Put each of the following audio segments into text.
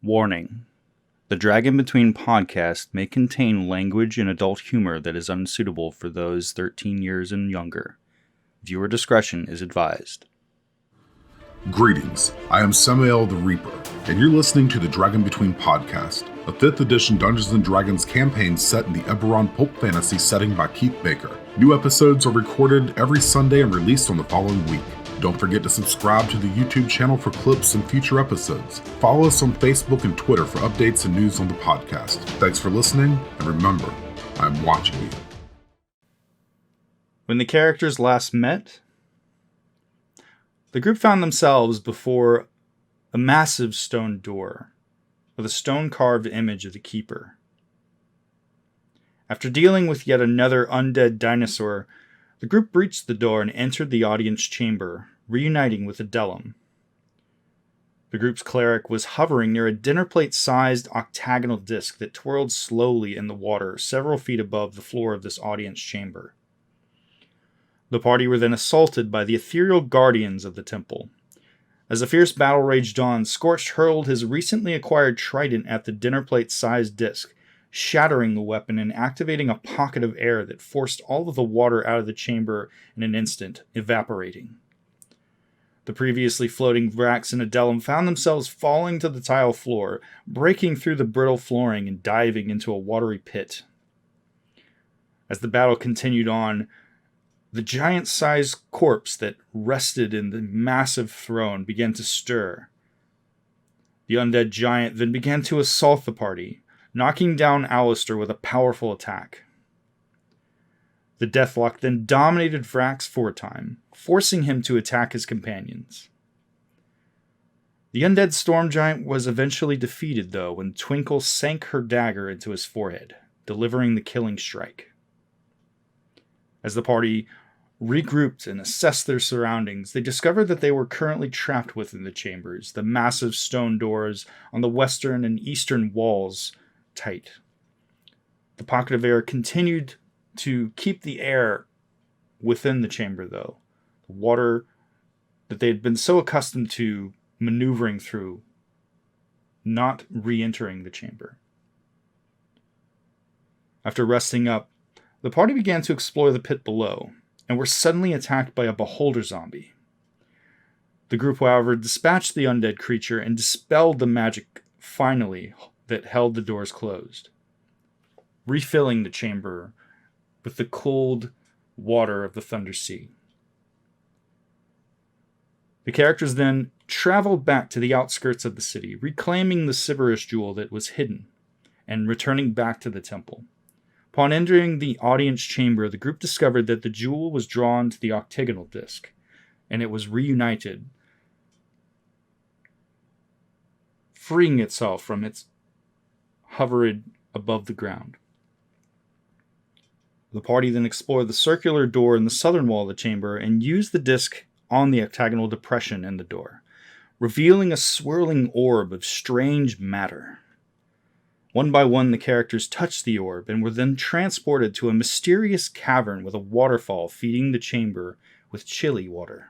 Warning. The Dragon Between podcast may contain language and adult humor that is unsuitable for those 13 years and younger. Viewer discretion is advised. Greetings, I am Samael the Reaper, and you're listening to the Dragon Between podcast, a 5th edition Dungeons & Dragons campaign set in the Eberron pulp fantasy setting by Keith Baker. New episodes are recorded every Sunday and released on the following week. Don't forget to subscribe to the YouTube channel for clips and future episodes. Follow us on Facebook and Twitter for updates and news on the podcast. Thanks for listening, and remember, I'm watching you. When the characters last met, the group found themselves before a massive stone door with a stone-carved image of the Keeper. After dealing with yet another undead dinosaur, the group breached the door and entered the audience chamber, reuniting with Adelum. The group's cleric was hovering near a dinner plate-sized octagonal disc that twirled slowly in the water several feet above the floor of this audience chamber. The party were then assaulted by the ethereal guardians of the temple. As a fierce battle raged on, Scorched hurled his recently acquired trident at the dinner plate-sized disc, shattering the weapon and activating a pocket of air that forced all of the water out of the chamber in an instant, evaporating. The previously floating Vrax and Adelum found themselves falling to the tile floor, breaking through the brittle flooring and diving into a watery pit. As the battle continued on, the giant-sized corpse that rested in the massive throne began to stir. The undead giant then began to assault the party, knocking down Alistair with a powerful attack. The Deathlock then dominated Vrax for a time, forcing him to attack his companions. The undead storm giant was eventually defeated, though, when Twinkle sank her dagger into his forehead, delivering the killing strike. As the party regrouped and assessed their surroundings, they discovered that they were currently trapped within the chambers, the massive stone doors on the western and eastern walls tight. The pocket of air continued to keep the air within the chamber, though. The water that they had been so accustomed to maneuvering through, not re-entering the chamber. After resting up, the party began to explore the pit below, and were suddenly attacked by a beholder zombie. The group, however, dispatched the undead creature and dispelled the magic, finally, that held the doors closed, refilling the chamber with the cold water of the Thunder Sea. The characters then traveled back to the outskirts of the city, reclaiming the Sybarish jewel that was hidden, and returning back to the temple. Upon entering the audience chamber, the group discovered that the jewel was drawn to the octagonal disc, and it was reunited, freeing itself from its hovered above the ground. The party then explored the circular door in the southern wall of the chamber and used the disc on the octagonal depression in the door, revealing a swirling orb of strange matter. One by one, the characters touched the orb and were then transported to a mysterious cavern with a waterfall feeding the chamber with chilly water.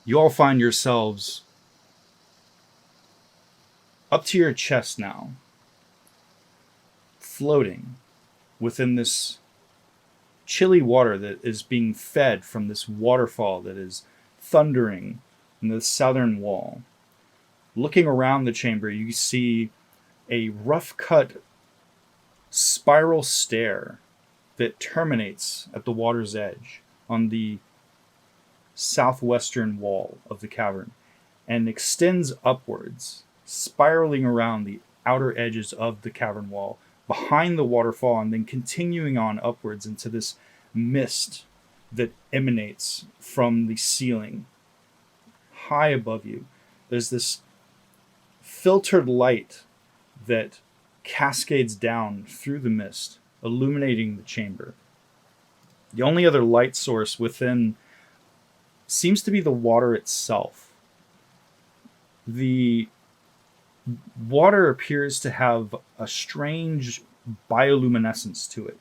You all find yourselves up to your chest now, floating within this chilly water that is being fed from this waterfall that is thundering in the southern wall. Looking around the chamber, you see a rough-cut spiral stair that terminates at the water's edge on the southwestern wall of the cavern and extends upwards, spiraling around the outer edges of the cavern wall behind the waterfall, and then continuing on upwards into this mist that emanates from the ceiling high above you. There's this filtered light that cascades down through the mist, illuminating the chamber. The only other light source within seems to be the water itself. The water appears to have a strange bioluminescence to it.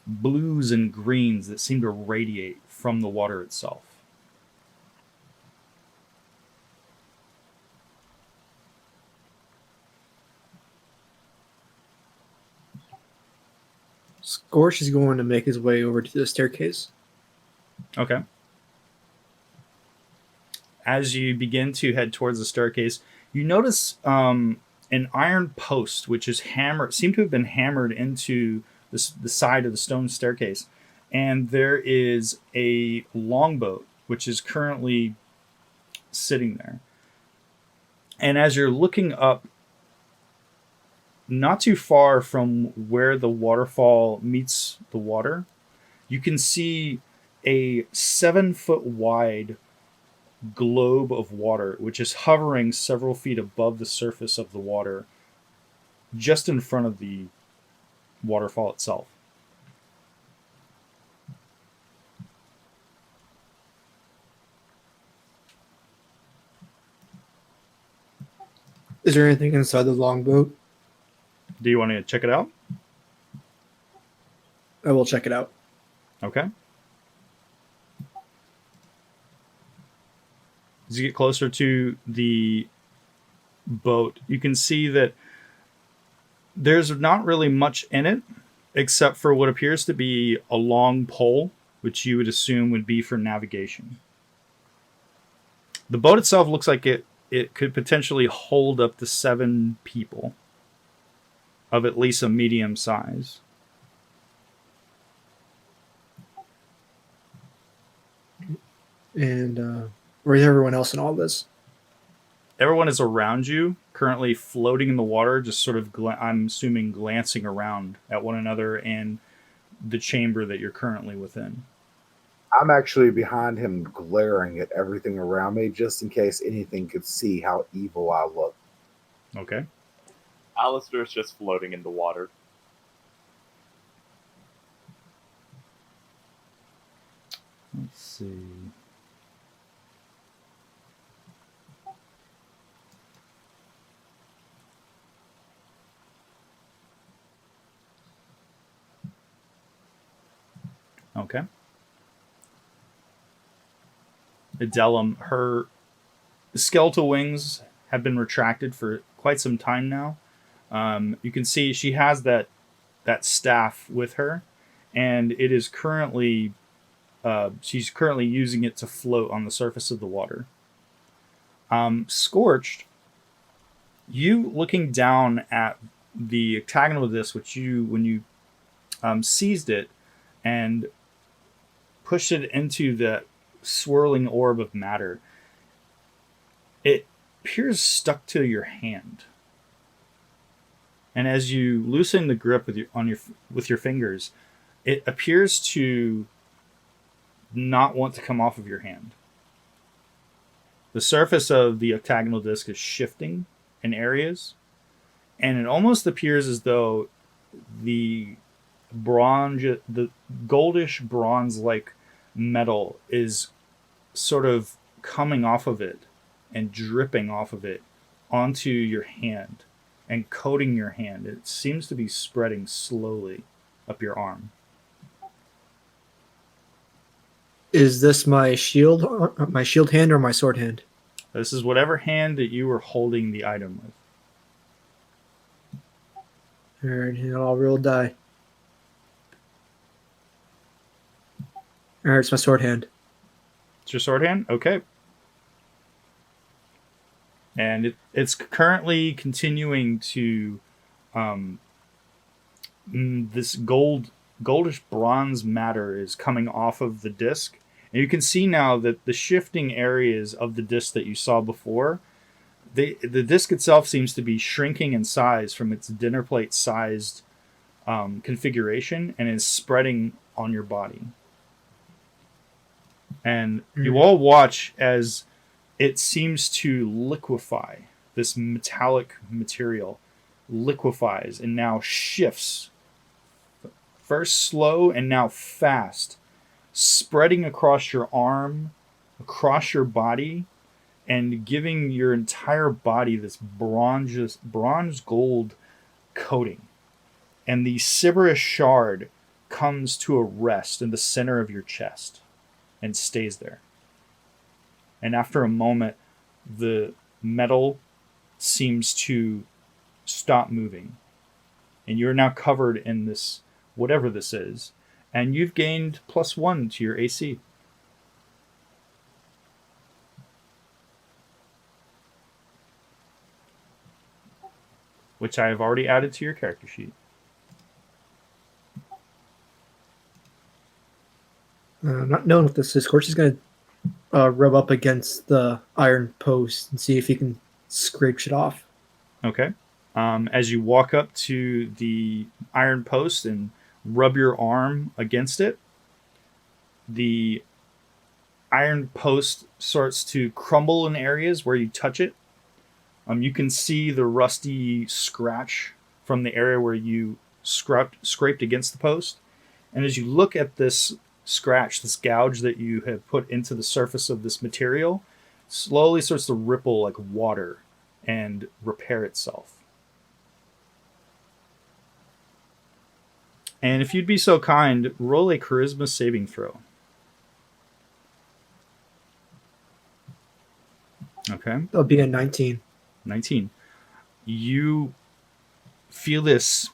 blues and greens that seem to radiate from the water itself. Scorch is going to make his way over to the staircase. Okay. As you begin to head towards the staircase, you notice an iron post, which is seemed to have been hammered into the side of the stone staircase. And there is a longboat, which is currently sitting there. And as you're looking up, not too far from where the waterfall meets the water, you can see a 7-foot wide globe of water, which is hovering several feet above the surface of the water, just in front of the waterfall itself. Is there anything inside the longboat? Do you want to check it out? I will check it out. Okay. As you get closer to the boat, you can see that there's not really much in it, except for what appears to be a long pole, which you would assume would be for navigation. The boat itself looks like it could potentially hold up to 7 people of at least a medium size. And where's everyone else in all this? Everyone is around you, currently floating in the water, just sort of, I'm assuming, glancing around at one another and the chamber that you're currently within. I'm actually behind him, glaring at everything around me, just in case anything could see how evil I look. Okay. Alistair's just floating in the water. Let's see. Okay. Adelum, her skeletal wings have been retracted for quite some time now. You can see she has that staff with her, and it is currently she's currently using it to float on the surface of the water. Scorched, you looking down at the octagonal disc, which when you seized it and pushed it into the swirling orb of matter, it appears stuck to your hand. And as you loosen the grip with your fingers, it appears to not want to come off of your hand. The surface of the octagonal disc is shifting in areas, and it almost appears as though the goldish bronze-like metal is sort of coming off of it and dripping off of it onto your hand and coating your hand. It seems to be spreading slowly up your arm. Is this my shield hand or my sword hand? This is whatever hand that you were holding the item with. Alright, I'll roll die. Alright, it's my sword hand. It's your sword hand? Okay. And it's currently continuing to this goldish bronze matter is coming off of the disc. And you can see now that the shifting areas of the disc that you saw before, the disc itself seems to be shrinking in size from its dinner plate sized configuration and is spreading on your body. And you all watch as it seems to liquefy. This metallic material liquefies and now shifts. First slow and now fast, spreading across your arm, across your body, and giving your entire body this bronze gold coating. And the Sybaris shard comes to a rest in the center of your chest and stays there. And after a moment, the metal seems to stop moving. And you're now covered in this, whatever this is. And you've gained +1 to your AC. Which I have already added to your character sheet. Not knowing what this is, Scorch is going to rub up against the iron post and see if he can scrape shit off. Okay. As you walk up to the iron post and rub your arm against it, the iron post starts to crumble in areas where you touch it. You can see the rusty scratch from the area where you scraped against the post. And as you look at this scratch, this gouge that you have put into the surface of this material, slowly starts to ripple like water and repair itself. And if you'd be so kind, roll a charisma saving throw. Okay. That'll be a 19. 19. You feel this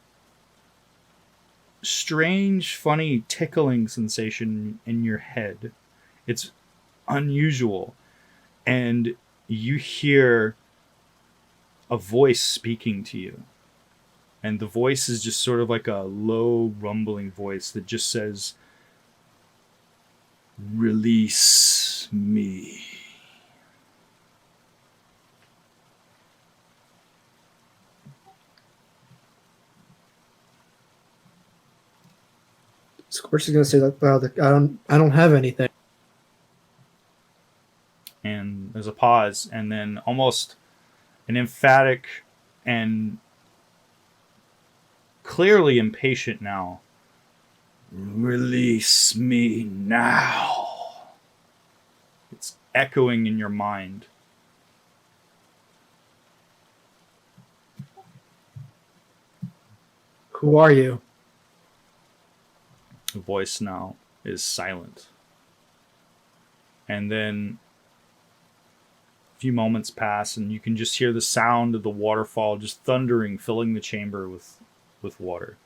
strange, funny tickling sensation in your head. It's unusual. And you hear a voice speaking to you. And the voice is just sort of like a low, rumbling voice that just says, "Release me." Scorch is going to say that, well, I don't have anything. And there's a pause, and then almost an emphatic and clearly impatient now. "Release me now." It's echoing in your mind. Who are you? The voice now is silent. And then a few moments pass, and you can just hear the sound of the waterfall just thundering, filling the chamber with water.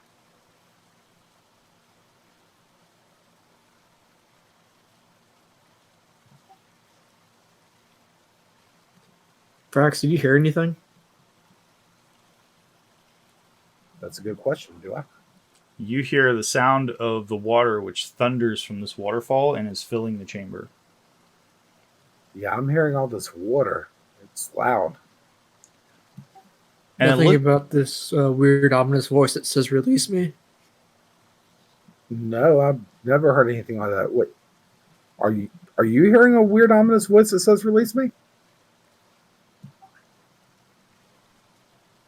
Frax, did you hear anything? That's a good question. Do I? You hear the sound of the water which thunders from this waterfall and is filling the chamber. Yeah, I'm hearing all this water. It's loud. And Nothing about this weird, ominous voice that says, "Release me"? No, I've never heard anything like that. Wait, are you hearing a weird, ominous voice that says "Release me"?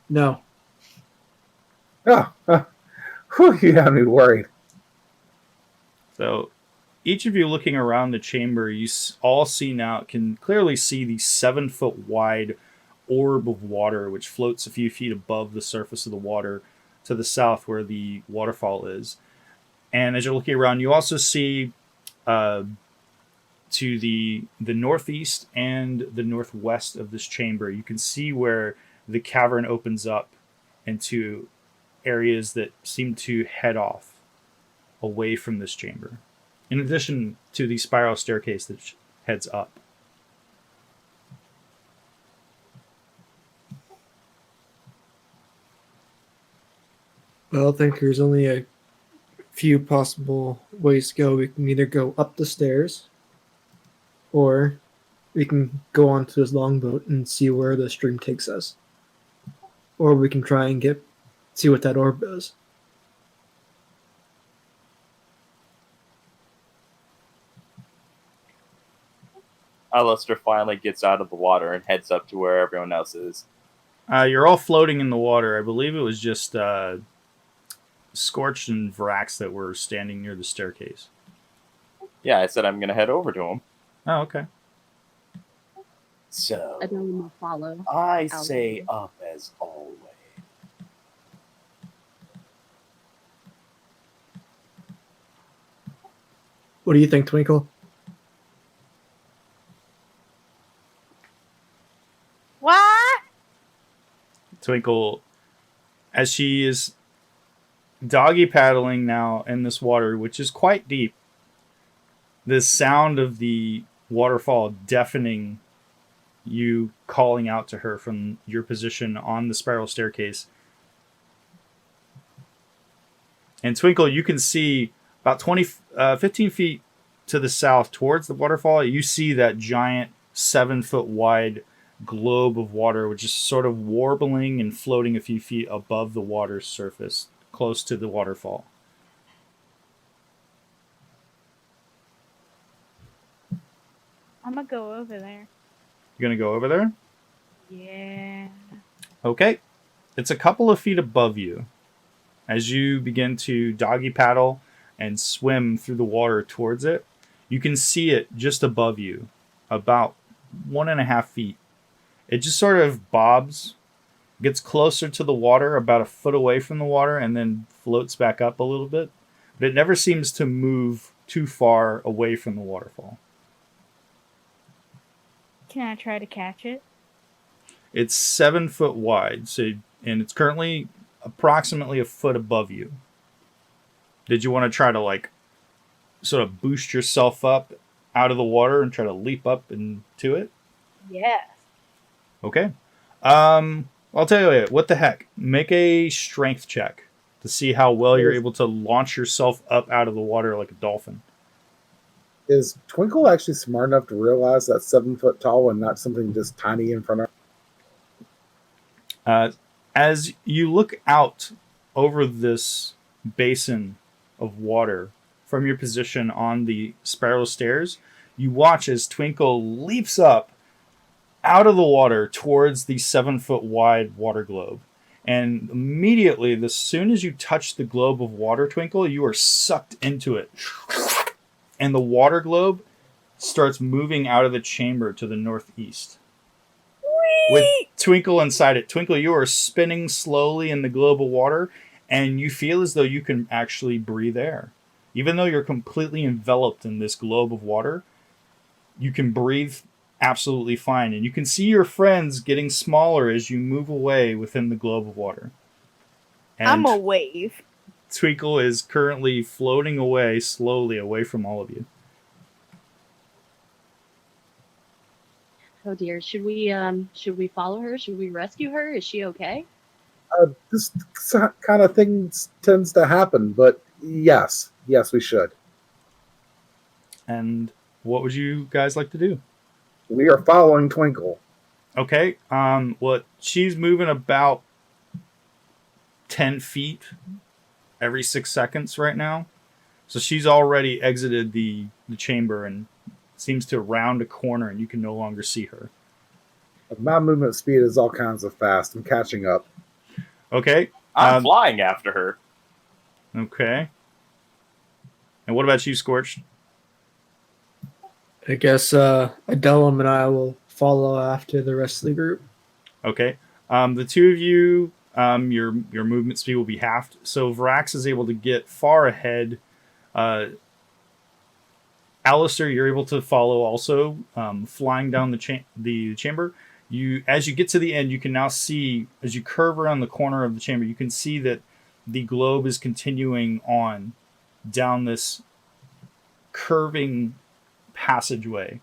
No. Oh, whew, you had me worried. So each of you looking around the chamber, you all see now, can clearly see the 7-foot wide orb of water which floats a few feet above the surface of the water to the south where the waterfall is. And as you're looking around, you also see to the northeast and the northwest of this chamber, you can see where the cavern opens up into areas that seem to head off away from this chamber, in addition to the spiral staircase that heads up. Well, I think there's only a few possible ways to go. We can either go up the stairs, or we can go onto this longboat and see where the stream takes us. Or we can try and see what that orb does. Alistair finally gets out of the water and heads up to where everyone else is. You're all floating in the water. I believe it was just Scorched and Vrax that were standing near the staircase. Yeah, I said I'm going to head over to him. Oh, okay. So, Everyone will follow. I say up as always. What do you think, Twinkle? What? Twinkle, as she is doggy paddling now in this water, which is quite deep, the sound of the waterfall deafening you calling out to her from your position on the spiral staircase. And Twinkle, you can see about 15 feet to the south towards the waterfall. You see that giant 7-foot wide globe of water, which is sort of warbling and floating a few feet above the water's surface, close to the waterfall. I'm gonna go over there. You're going to go over there? Yeah. Okay. It's a couple of feet above you. As you begin to doggy paddle and swim through the water towards it, you can see it just above you, about 1.5 feet. It just sort of bobs, gets closer to the water, about a foot away from the water, and then floats back up a little bit. But it never seems to move too far away from the waterfall. Can I try to catch it? It's 7 foot wide, and it's currently approximately a foot above you. Did you want to try to like sort of boost yourself up out of the water and try to leap up into it? Yes. Okay. I'll tell you what the heck. Make a strength check to see how well you're able to launch yourself up out of the water like a dolphin. Is Twinkle actually smart enough to realize that's 7 foot tall and not something just tiny in front of her? As you look out over this basin of water from your position on the spiral stairs, you watch as Twinkle leaps up out of the water towards the 7 foot wide water globe. And immediately, as soon as you touch the globe of water, Twinkle, you are sucked into it. And the water globe starts moving out of the chamber to the northeast. With Twinkle inside it. Twinkle, you are spinning slowly in the globe of water, and you feel as though you can actually breathe air. Even though you're completely enveloped in this globe of water, you can breathe absolutely fine. And you can see your friends getting smaller as you move away within the globe of water. And I'm a wave. Twinkle is currently floating away slowly away from all of you. Oh dear, should we follow her? Should we rescue her? Is she okay? This kind of thing tends to happen, but yes, we should. And what would you guys like to do? We are following Twinkle. Okay. She's moving about 10 feet every 6 seconds right now. So she's already exited the chamber and seems to round a corner, and you can no longer see her. My movement speed is all kinds of fast. I'm catching up. Okay. I'm flying after her. Okay. And what about you, Scorched? I guess Adelum and I will follow after the rest of the group. Okay. The two of you, your movement speed will be halved. So Vrax is able to get far ahead. Alistair, you're able to follow also, flying down the chamber. As you get to the end, you can now see, as you curve around the corner of the chamber, you can see that the globe is continuing on down this curving passageway.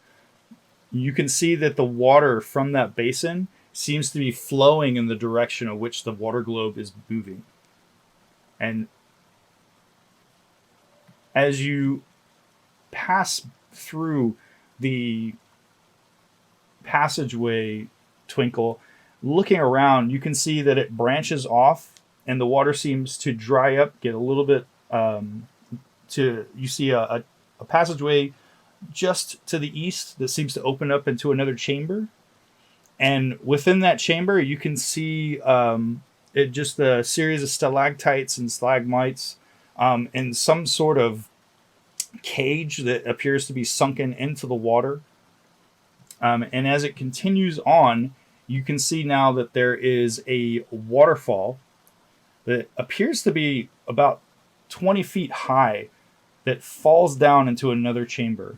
You can see that the water from that basin seems to be flowing in the direction of which the water globe is moving. And as you pass through the passageway, Twinkle, looking around, you can see that it branches off and the water seems to dry up, get a little bit you see a passageway just to the east that seems to open up into another chamber. And within that chamber, you can see it just a series of stalactites and stalagmites and some sort of cage that appears to be sunken into the water. And as it continues on, you can see now that there is a waterfall that appears to be about 20 feet high. that falls down into another chamber.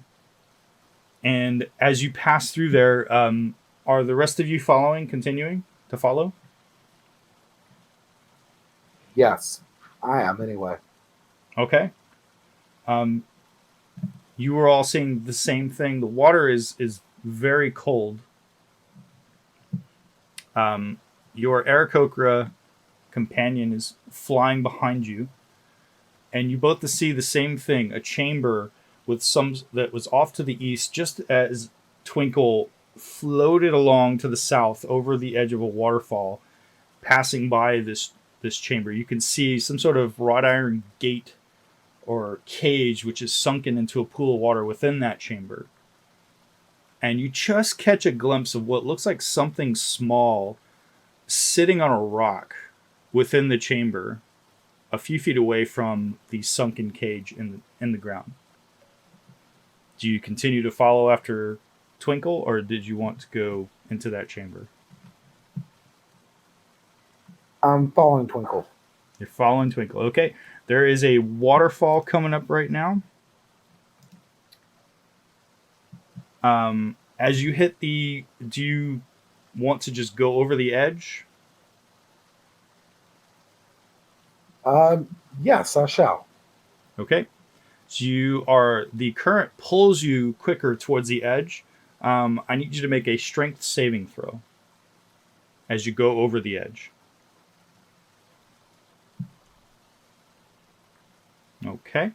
And as you pass through there, are the rest of you continuing to follow? Yes, I am anyway. Okay. You were all seeing the same thing. The water is very cold. Your Aarakocra companion is flying behind you, and you both see the same thing, a chamber with some that was off to the east, just as Twinkle floated along to the south over the edge of a waterfall, passing by this chamber. You can see some sort of wrought iron gate or cage which is sunken into a pool of water within that chamber. And you just catch a glimpse of what looks like something small sitting on a rock within the chamber, a few feet away from the sunken cage in the ground. Do you continue to follow after Twinkle, or did you want to go into that chamber? I'm following Twinkle. You're following Twinkle. Okay. There is a waterfall coming up right now. As you hit do you want to just go over the edge? Yes, I shall. Okay. So the current pulls you quicker towards the edge. I need you to make a strength saving throw as you go over the edge. Okay.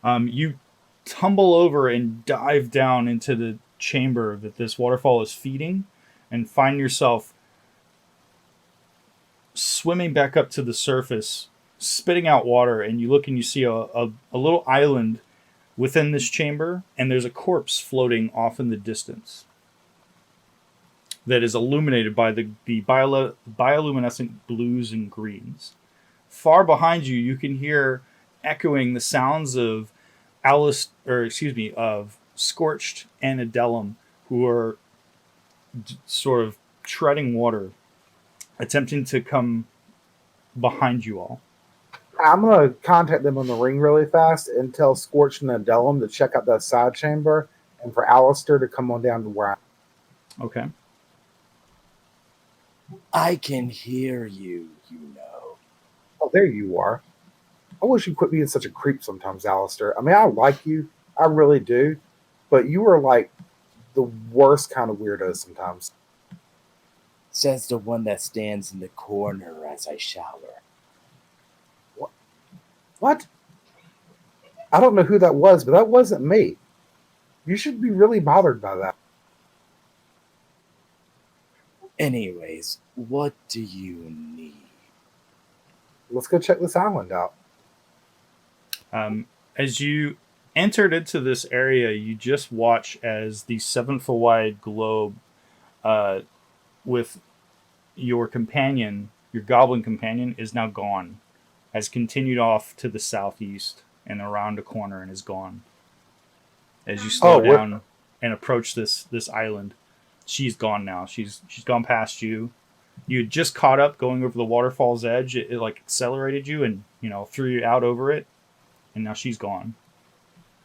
You tumble over and dive down into the chamber that this waterfall is feeding and find yourself swimming back up to the surface, spitting out water, and you look and you see a little island within this chamber, and there's a corpse floating off in the distance that is illuminated by the bioluminescent blues and greens. Far behind you, you can hear echoing the sounds of Scorched and Adelum, who are sort of treading water, attempting to come behind you all. I'm going to contact them on the ring really fast and tell Scorch and Adelum to check out that side chamber and for Alistair to come on down to where I'm. Okay. I can hear you, you know. Oh, there you are. I wish you quit being such a creep sometimes, Alistair. I mean, I like you. I really do. But you are like the worst kind of weirdo sometimes. Says the one that stands in the corner as I shower. What? I don't know who that was, but that wasn't me. You should be really bothered by that. Anyways, what do you need? Let's go check this island out. As you entered into this area, you just watch as the 7-foot wide globe with your companion, your goblin companion, is now gone. Has continued off to the southeast and around a corner and is gone. As you slow down and approach this island, she's gone now. She's gone past you. You had just caught up going over the waterfall's edge. It like accelerated you and threw you out over it, and now she's gone.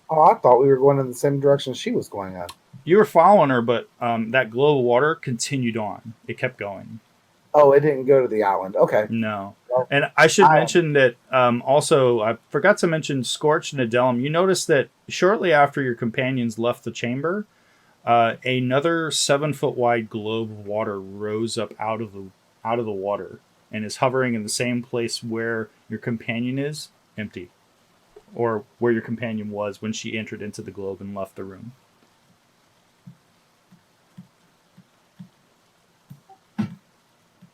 Oh, I thought we were going in the same direction she was going in. You were following her, but that globe of water continued on. It kept going. Oh, it didn't go to the island. Okay. No. And I should mention that also, I forgot to mention Scorch and Adelum. You noticed that shortly after your companions left the chamber, another 7-foot wide globe of water rose up out of the water and is hovering in the same place where your companion is, empty. Or where your companion was when she entered into the globe and left the room.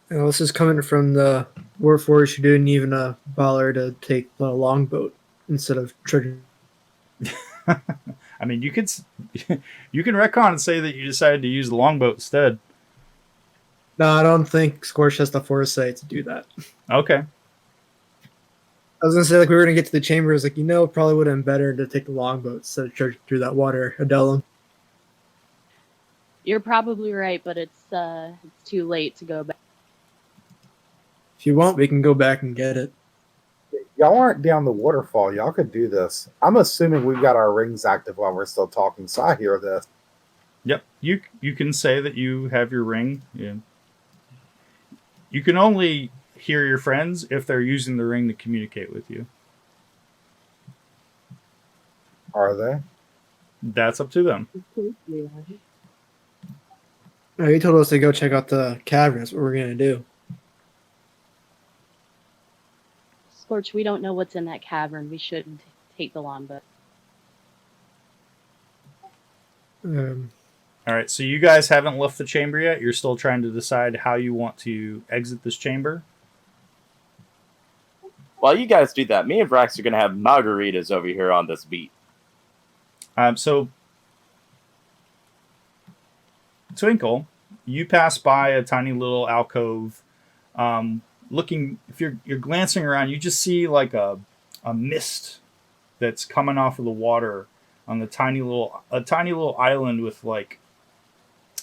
This is coming from the Warforged who didn't even bother to take the longboat instead of tricking. I mean, you can retcon and say that you decided to use the longboat instead. No, I don't think Scorch has the foresight to do that. Okay. I was gonna say, we were gonna get to the chamber. I was like, probably would have been better to take the longboat instead of trudging through that water, Adelum. You're probably right, but it's too late to go back. If you want, we can go back and get it. Y'all aren't down the waterfall. Y'all could do this. I'm assuming we've got our rings active while we're still talking, so I hear this. Yep, you can say that you have your ring. Yeah. You can only hear your friends if they're using the ring to communicate with you. Are they? That's up to them. No, he told us to go check out the cavern. That's what we're gonna do. Scorch, we don't know what's in that cavern. We shouldn't take the longbow. All right, so you guys haven't left the chamber yet. You're still trying to decide how you want to exit this chamber. While you guys do that, me and Vrax are going to have margaritas over here on this beat. So, Twinkle, you pass by a tiny little alcove. Looking, if you're glancing around, you just see like a mist that's coming off of the water on a tiny little island with like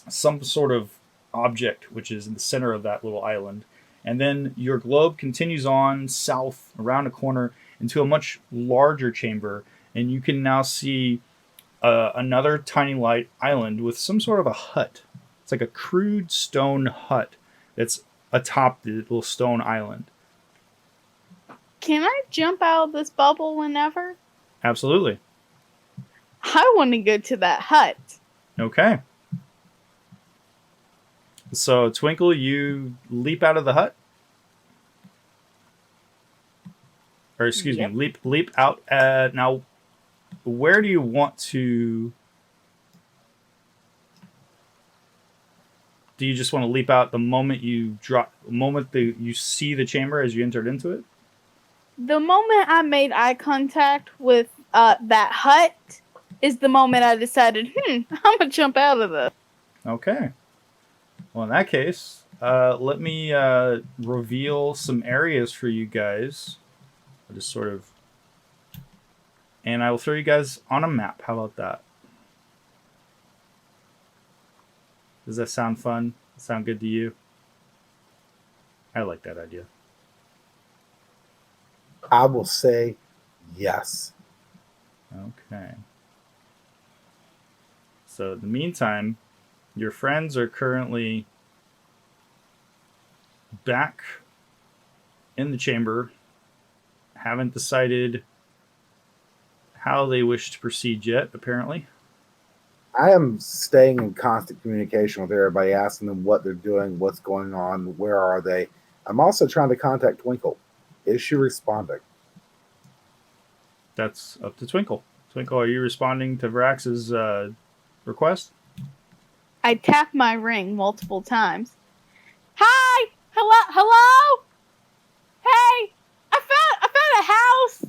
some sort of object which is in the center of that little island. And then your globe continues on south around a corner into a much larger chamber, and you can now see another tiny light island with some sort of a hut. It's like a crude stone hut that's atop the little stone island. Can I jump out of this bubble whenever? Absolutely. I want to go to that hut. Okay. So, Twinkle, you leap out of the hut? Or, excuse Yep. me, leap out. Now, where do you want to... Do you just want to leap out the moment you you see the chamber as you entered into it? The moment I made eye contact with that hut is the moment I decided, I'm going to jump out of this. Okay. Well, in that case, let me reveal some areas for you guys. I'll just sort of... And I will throw you guys on a map. How about that? Does that sound fun? Sound good to you? I like that idea. I will say yes. Okay. So in the meantime, your friends are currently back in the chamber, haven't decided how they wish to proceed yet, apparently. I am staying in constant communication with everybody, asking them what they're doing, what's going on, where are they. I'm also trying to contact Twinkle. Is she responding? That's up to Twinkle. Twinkle, are you responding to Vrax's request? I tap my ring multiple times. Hi! Hello? Hey! I found a house!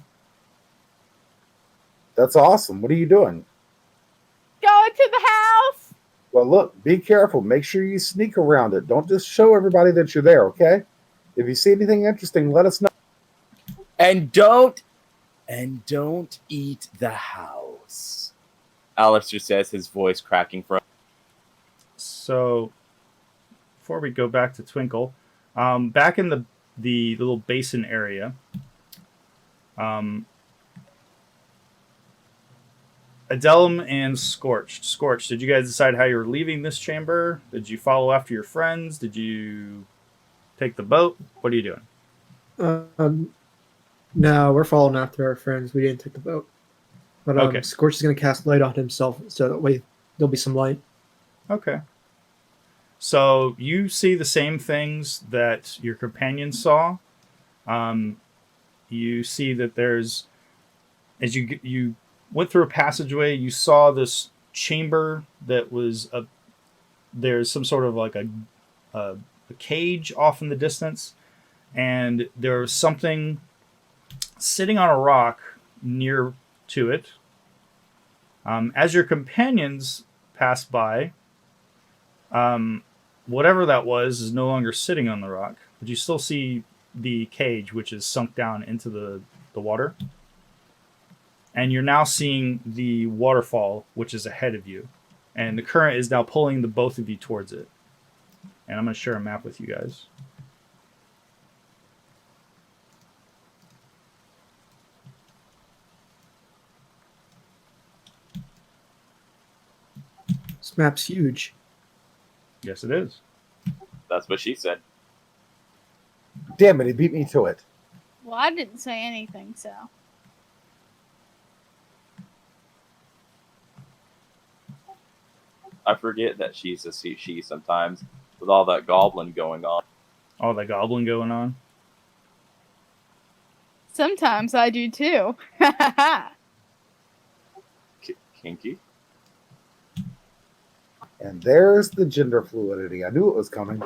That's awesome. What are you doing? Going to the house! Well, look, be careful. Make sure you sneak around it. Don't just show everybody that you're there, okay? If you see anything interesting, let us know. And don't eat the house. Alistair says, his voice cracking from... So, before we go back to Twinkle, back in the little basin area, Adelum and Scorched. Scorched, did you guys decide how you were leaving this chamber? Did you follow after your friends? Did you take the boat? What are you doing? No, we're following after our friends. We didn't take the boat. But Okay. Scorch is going to cast light on himself, so that way there'll be some light. Okay. So you see the same things that your companions saw. You see that there's, as you went through a passageway, you saw this chamber that was there's some sort of like a cage off in the distance, and there was something sitting on a rock near to it. As your companions passed by, whatever that was is no longer sitting on the rock, but you still see the cage, which is sunk down into the water. And you're now seeing the waterfall, which is ahead of you. And the current is now pulling the both of you towards it. And I'm going to share a map with you guys. This map's huge. Yes, it is. That's what she said. Damn it, he beat me to it. Well, I didn't say anything, so. I forget that she's a she sometimes with all that goblin going on. All that goblin going on. Sometimes I do too. Kinky. And there's the gender fluidity. I knew it was coming.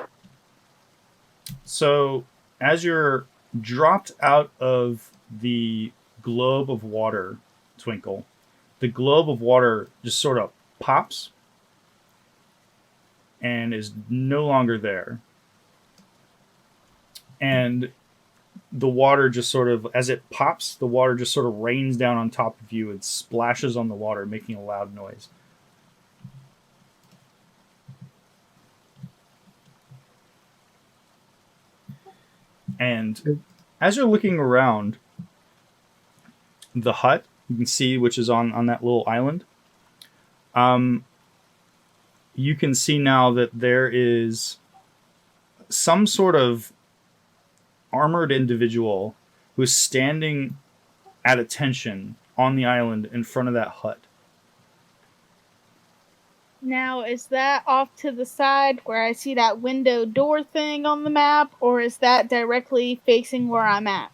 So, as you're dropped out of the globe of water, Twinkle, the globe of water just sort of pops and is no longer there. And the water just sort of, as it pops, the water just sort of rains down on top of you and splashes on the water, making a loud noise. And as you're looking around the hut, you can see, which is on that little island, you can see now that there is some sort of armored individual who's standing at attention on the island in front of that hut. Now, is that off to the side where I see that window door thing on the map, or is that directly facing where I'm at?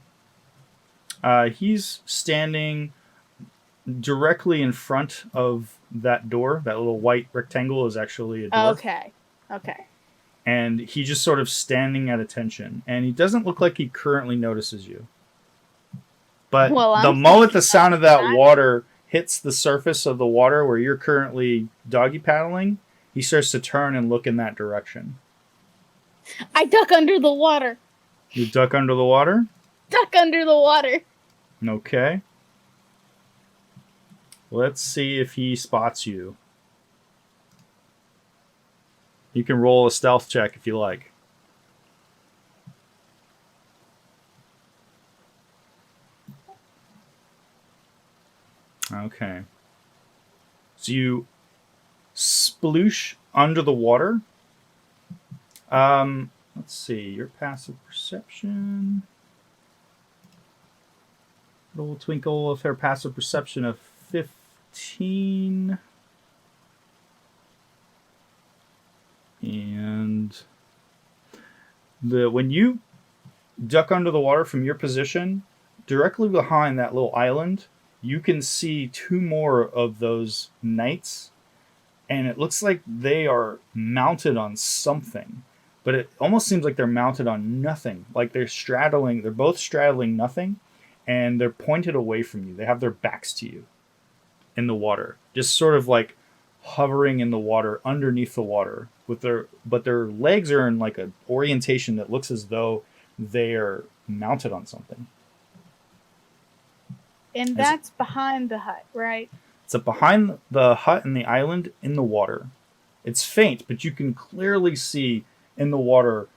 He's standing directly in front of that door. That little white rectangle is actually a door. Okay. And he's just sort of standing at attention. And he doesn't look like he currently notices you. But the moment the sound of that water hits the surface of the water where you're currently doggy paddling, he starts to turn and look in that direction. I duck under the water. You duck under the water? Duck under the water. Okay. Let's see if he spots you. You can roll a stealth check if you like. Okay. So you sploosh under the water. Let's see. Your passive perception. Roll Twinkle with her passive perception of 15. And when you duck under the water from your position, directly behind that little island, you can see two more of those knights, and it looks like they are mounted on something, but it almost seems like they're mounted on nothing. Like they're both straddling nothing, and they're pointed away from you. They have their backs to you in the water, just sort of like hovering in the water, underneath the water, but their legs are in like an orientation that looks as though they are mounted on something. And that's behind the hut, right? It's behind the hut and the island in the water. It's faint, but you can clearly see in the water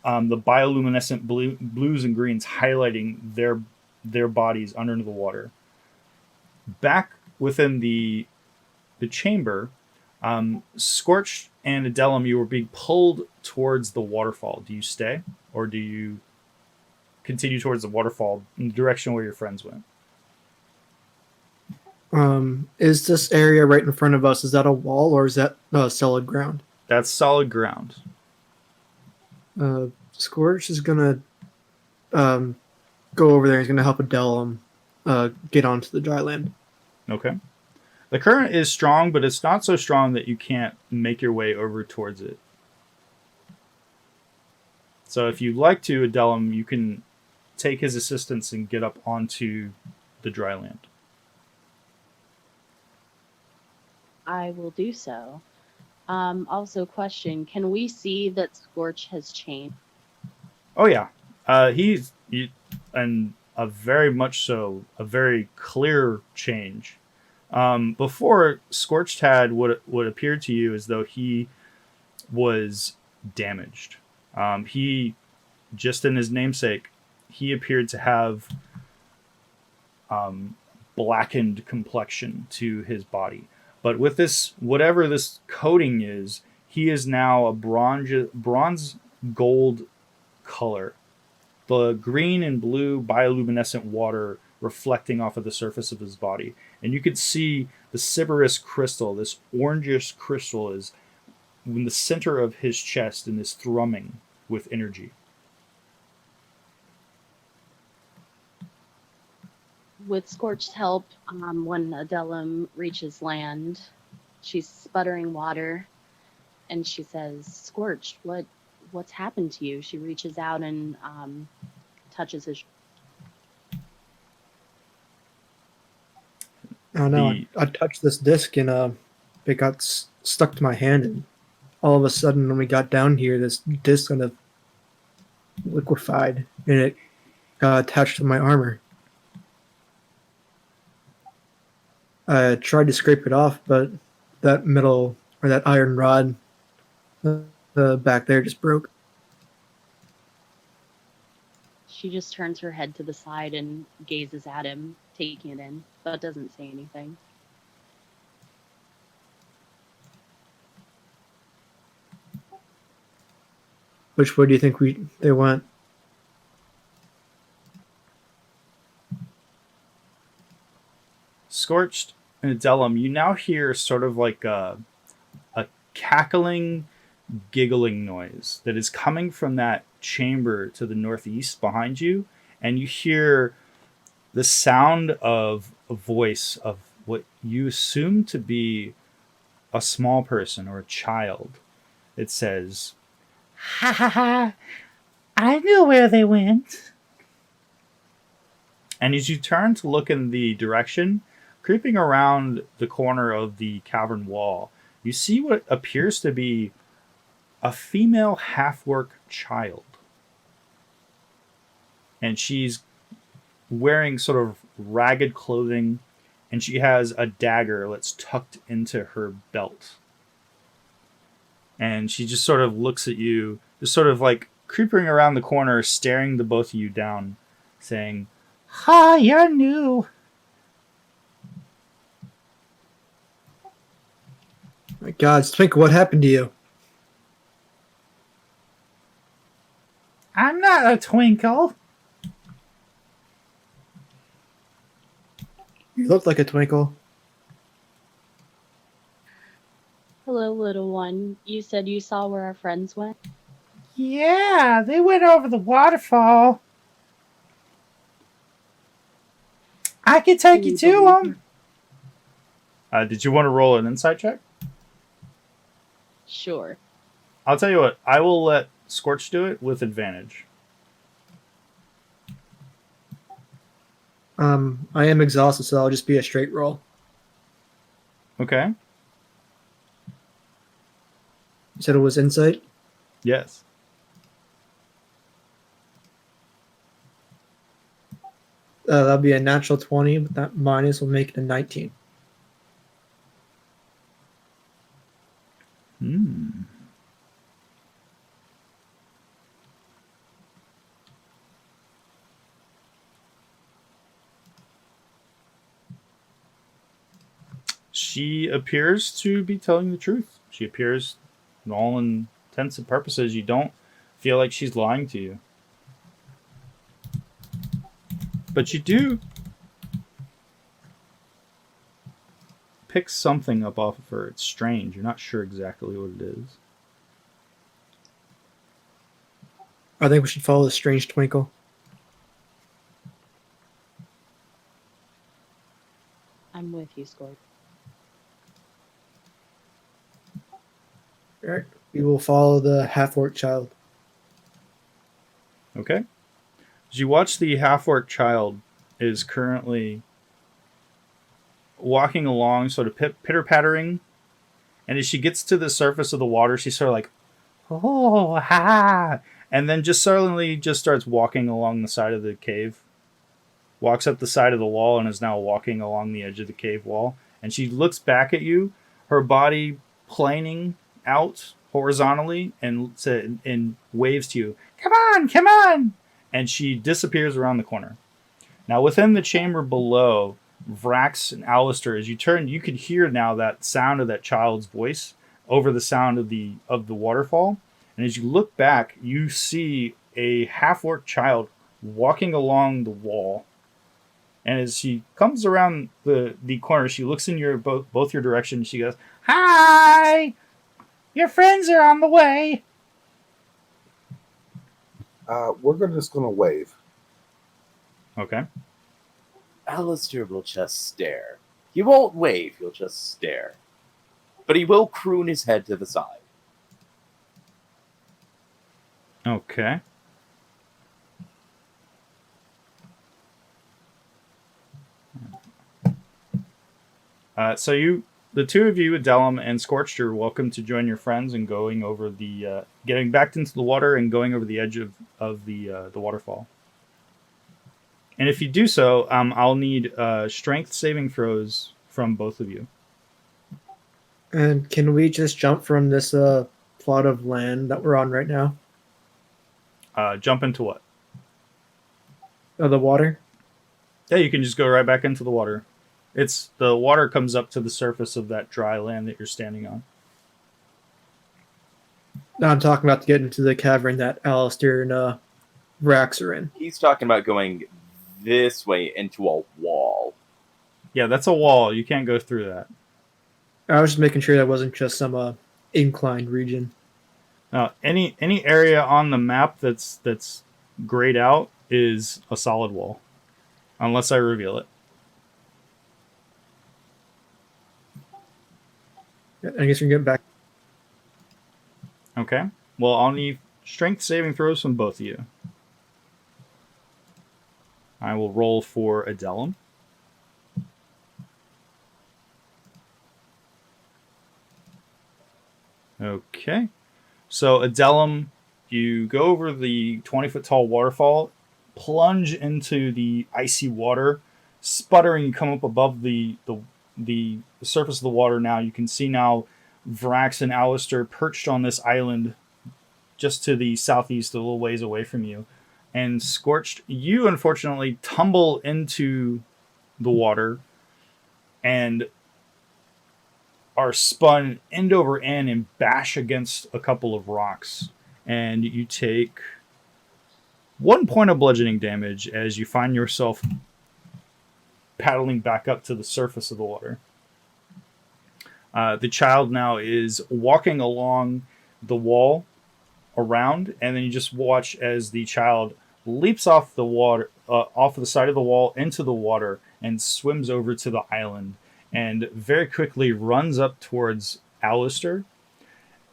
the bioluminescent blues and greens highlighting their bodies under the water. Back within the chamber, Scorch and Adelum, you were being pulled towards the waterfall. Do you stay, or do you continue towards the waterfall in the direction where your friends went? Is this area right in front of us, is that a wall or is that solid ground? That's solid ground. Scorch is gonna go over there. He's gonna help Adelum get onto the dry land. Okay. The current is strong, but it's not so strong that you can't make your way over towards it. So if you'd like to, Adelum, you can take his assistance and get up onto the dry land. I will do so. Also, question: can we see that Scorch has changed? Oh yeah, he's a very much so a very clear change. Before, Scorched had what appeared to you as though he was damaged. He, just in his namesake, he appeared to have blackened complexion to his body. But with this, whatever this coating is, he is now a bronze gold color. The green and blue bioluminescent water reflecting off of the surface of his body. And you could see the Sybaris crystal, this orangish crystal, is in the center of his chest and is thrumming with energy. With Scorch's help, when Adelum reaches land, she's sputtering water, and she says, "Scorch, what's happened to you?" She reaches out and touches his. I don't know. I touched this disc and it got stuck to my hand, and all of a sudden, when we got down here, this disc kind of liquefied and it got attached to my armor. I tried to scrape it off, but that metal or that iron rod back there just broke. She just turns her head to the side and gazes at him, taking it in, but doesn't say anything. Which way do you think they went? Scorched and Adelum, you now hear sort of like a cackling, giggling noise that is coming from that chamber to the northeast behind you, and you hear the sound of a voice of what you assume to be a small person or a child. It says, "Ha ha ha, I knew where they went." And as you turn to look in the direction, creeping around the corner of the cavern wall, you see what appears to be a female half-orc child. And she's wearing sort of ragged clothing, and she has a dagger that's tucked into her belt. And she just sort of looks at you, just sort of like creeping around the corner, staring the both of you down, saying, "Ha, you're new." My God, Twinkle, what happened to you? I'm not a twinkle. You look like a twinkle. Hello, little one. You said you saw where our friends went? Yeah, they went over the waterfall. I can take you to them. Did you want to roll an insight check? Sure. I'll tell you what. I will let Scorch do it with advantage. I am exhausted, so I'll just be a straight roll. Okay. You said it was insight? Yes. That'll be a natural 20, but that minus will make it a 19. She appears to be telling the truth. She appears, in all intents and purposes, you don't feel like she's lying to you. But you do pick something up off of her. It's strange. You're not sure exactly what it is. I think we should follow the strange twinkle. I'm with you, Scorch. All right. We will follow the half-orc child. Okay. As you watch, the half-orc child is currently walking along, sort of pitter-pattering. And as she gets to the surface of the water, she's sort of like, "Oh, ha!" And then just suddenly just starts walking along the side of the cave. Walks up the side of the wall and is now walking along the edge of the cave wall. And she looks back at you, her body planing out horizontally, and waves to you, "Come on, come on!" And she disappears around the corner. Now, within the chamber below, Vrax and Alistair, as you turn, you could hear now that sound of that child's voice over the sound of the waterfall. And as you look back, you see a half-orc child walking along the wall. And as she comes around the corner, she looks in your both your directions. She goes, "Hi, your friends are on the way." We're just going to wave. Okay. Alistair will just stare. He won't wave, he'll just stare. But he will croon his head to the side. Okay. So the two of you, Adelum and Scorched, are welcome to join your friends in going over getting back into the water and going over the edge of the waterfall. And if you do so, I'll need strength saving throws from both of you. And can we just jump from this plot of land that we're on right now? Jump into what? The water? Yeah, you can just go right back into the water. The water comes up to the surface of that dry land that you're standing on. No, I'm talking about to get into the cavern that Alistair and Vrax are in. He's talking about going this way into a wall. Yeah, that's a wall. You can't go through that. I was just making sure that wasn't just some inclined region. Any area on the map that's grayed out is a solid wall, unless I reveal it. I guess we can get back. Okay. Well, I'll need strength saving throws from both of you. I will roll for Adelum. Okay. So, Adelum, you go over the 20-foot tall waterfall, plunge into the icy water, sputtering, you come up above the surface of the water now. You can see now Vrax and Alistair perched on this island just to the southeast, a little ways away from you. And Scorched, you unfortunately tumble into the water and are spun end over end and bash against a couple of rocks. And you take 1 point of bludgeoning damage as you find yourself paddling back up to the surface of the water. The child now is walking along the wall around, and then you just watch as the child leaps off the water, off the side of the wall into the water, and swims over to the island, and very quickly runs up towards Alistair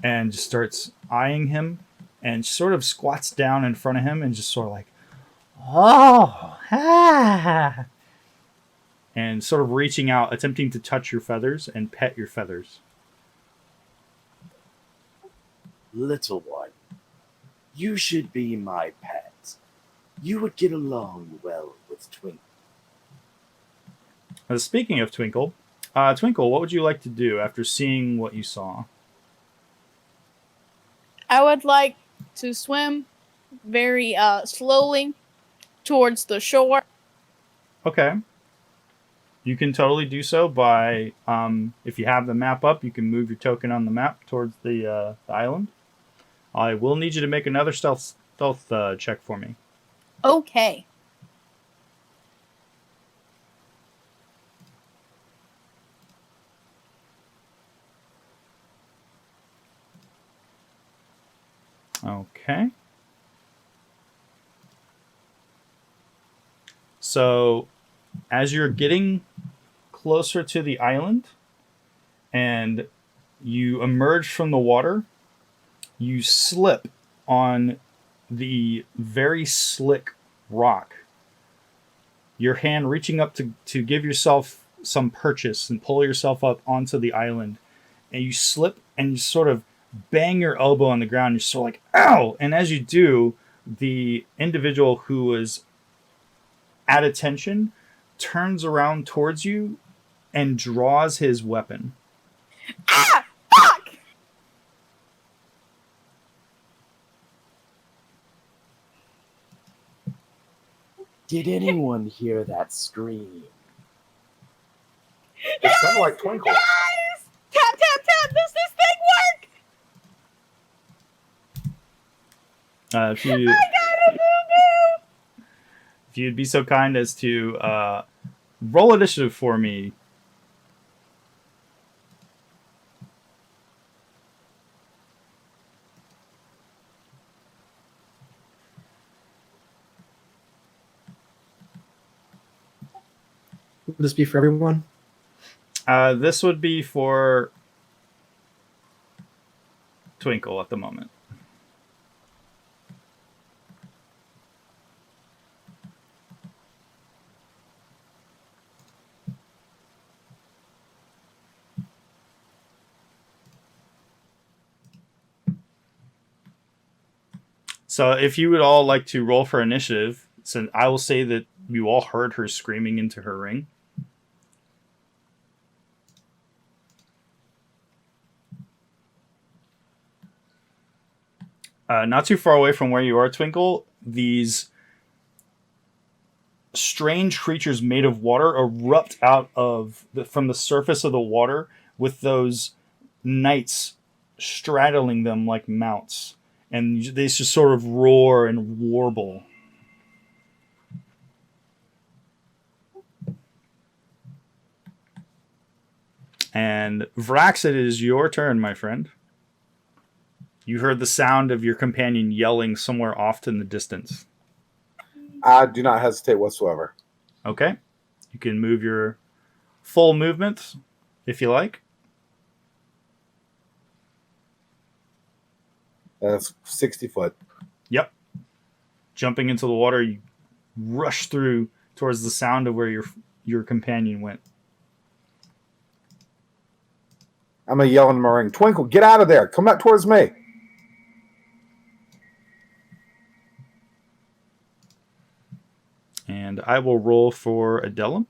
and just starts eyeing him, and sort of squats down in front of him and just sort of like, "Oh, ah," and sort of reaching out, attempting to touch your feathers and pet your feathers. Little one, you should be my pet. You would get along well with Twinkle. Speaking of Twinkle, Twinkle, what would you like to do after seeing what you saw? I would like to swim very slowly towards the shore. Okay. You can totally do so by, if you have the map up, you can move your token on the map towards the island. I will need you to make another stealth check for me. Okay. Okay. So, as you're getting closer to the island and you emerge from the water, you slip on the very slick rock. Your hand reaching up to give yourself some purchase and pull yourself up onto the island, and you slip and you sort of bang your elbow on the ground. You're sort of like, ow! And as you do, the individual who is at attention turns around towards you and draws his weapon. Ah! Fuck! Did anyone hear that scream? It sounded like Twinkle. Guys! Tap, tap, tap! Does this thing work? If you I got a boo-boo! if you'd be so kind as to roll initiative for me. Would this be for everyone? This would be for Twinkle at the moment. So if you would all like to roll for initiative, so I will say that you all heard her screaming into her ring. Not too far away from where you are, Twinkle, these strange creatures made of water erupt from the surface of the water with those knights straddling them like mounts. And they just sort of roar and warble. And Vrax, it is your turn, my friend. You heard the sound of your companion yelling somewhere off in the distance. I do not hesitate whatsoever. Okay. You can move your full movement if you like. That's 60 foot. Yep. Jumping into the water, you rush through towards the sound of where your companion went. I'm going to yell in my ring, Twinkle, get out of there. Come back towards me. And I will roll for Adelum.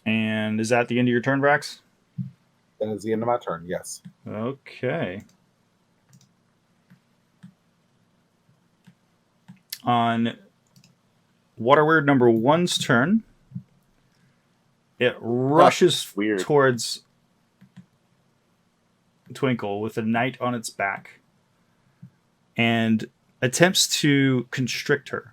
And is that the end of your turn, Vrax? That is the end of my turn, yes. Okay. On Water Weird number 1's turn, it rushes weird. towards Twinkle with a knight on its back and attempts to constrict her.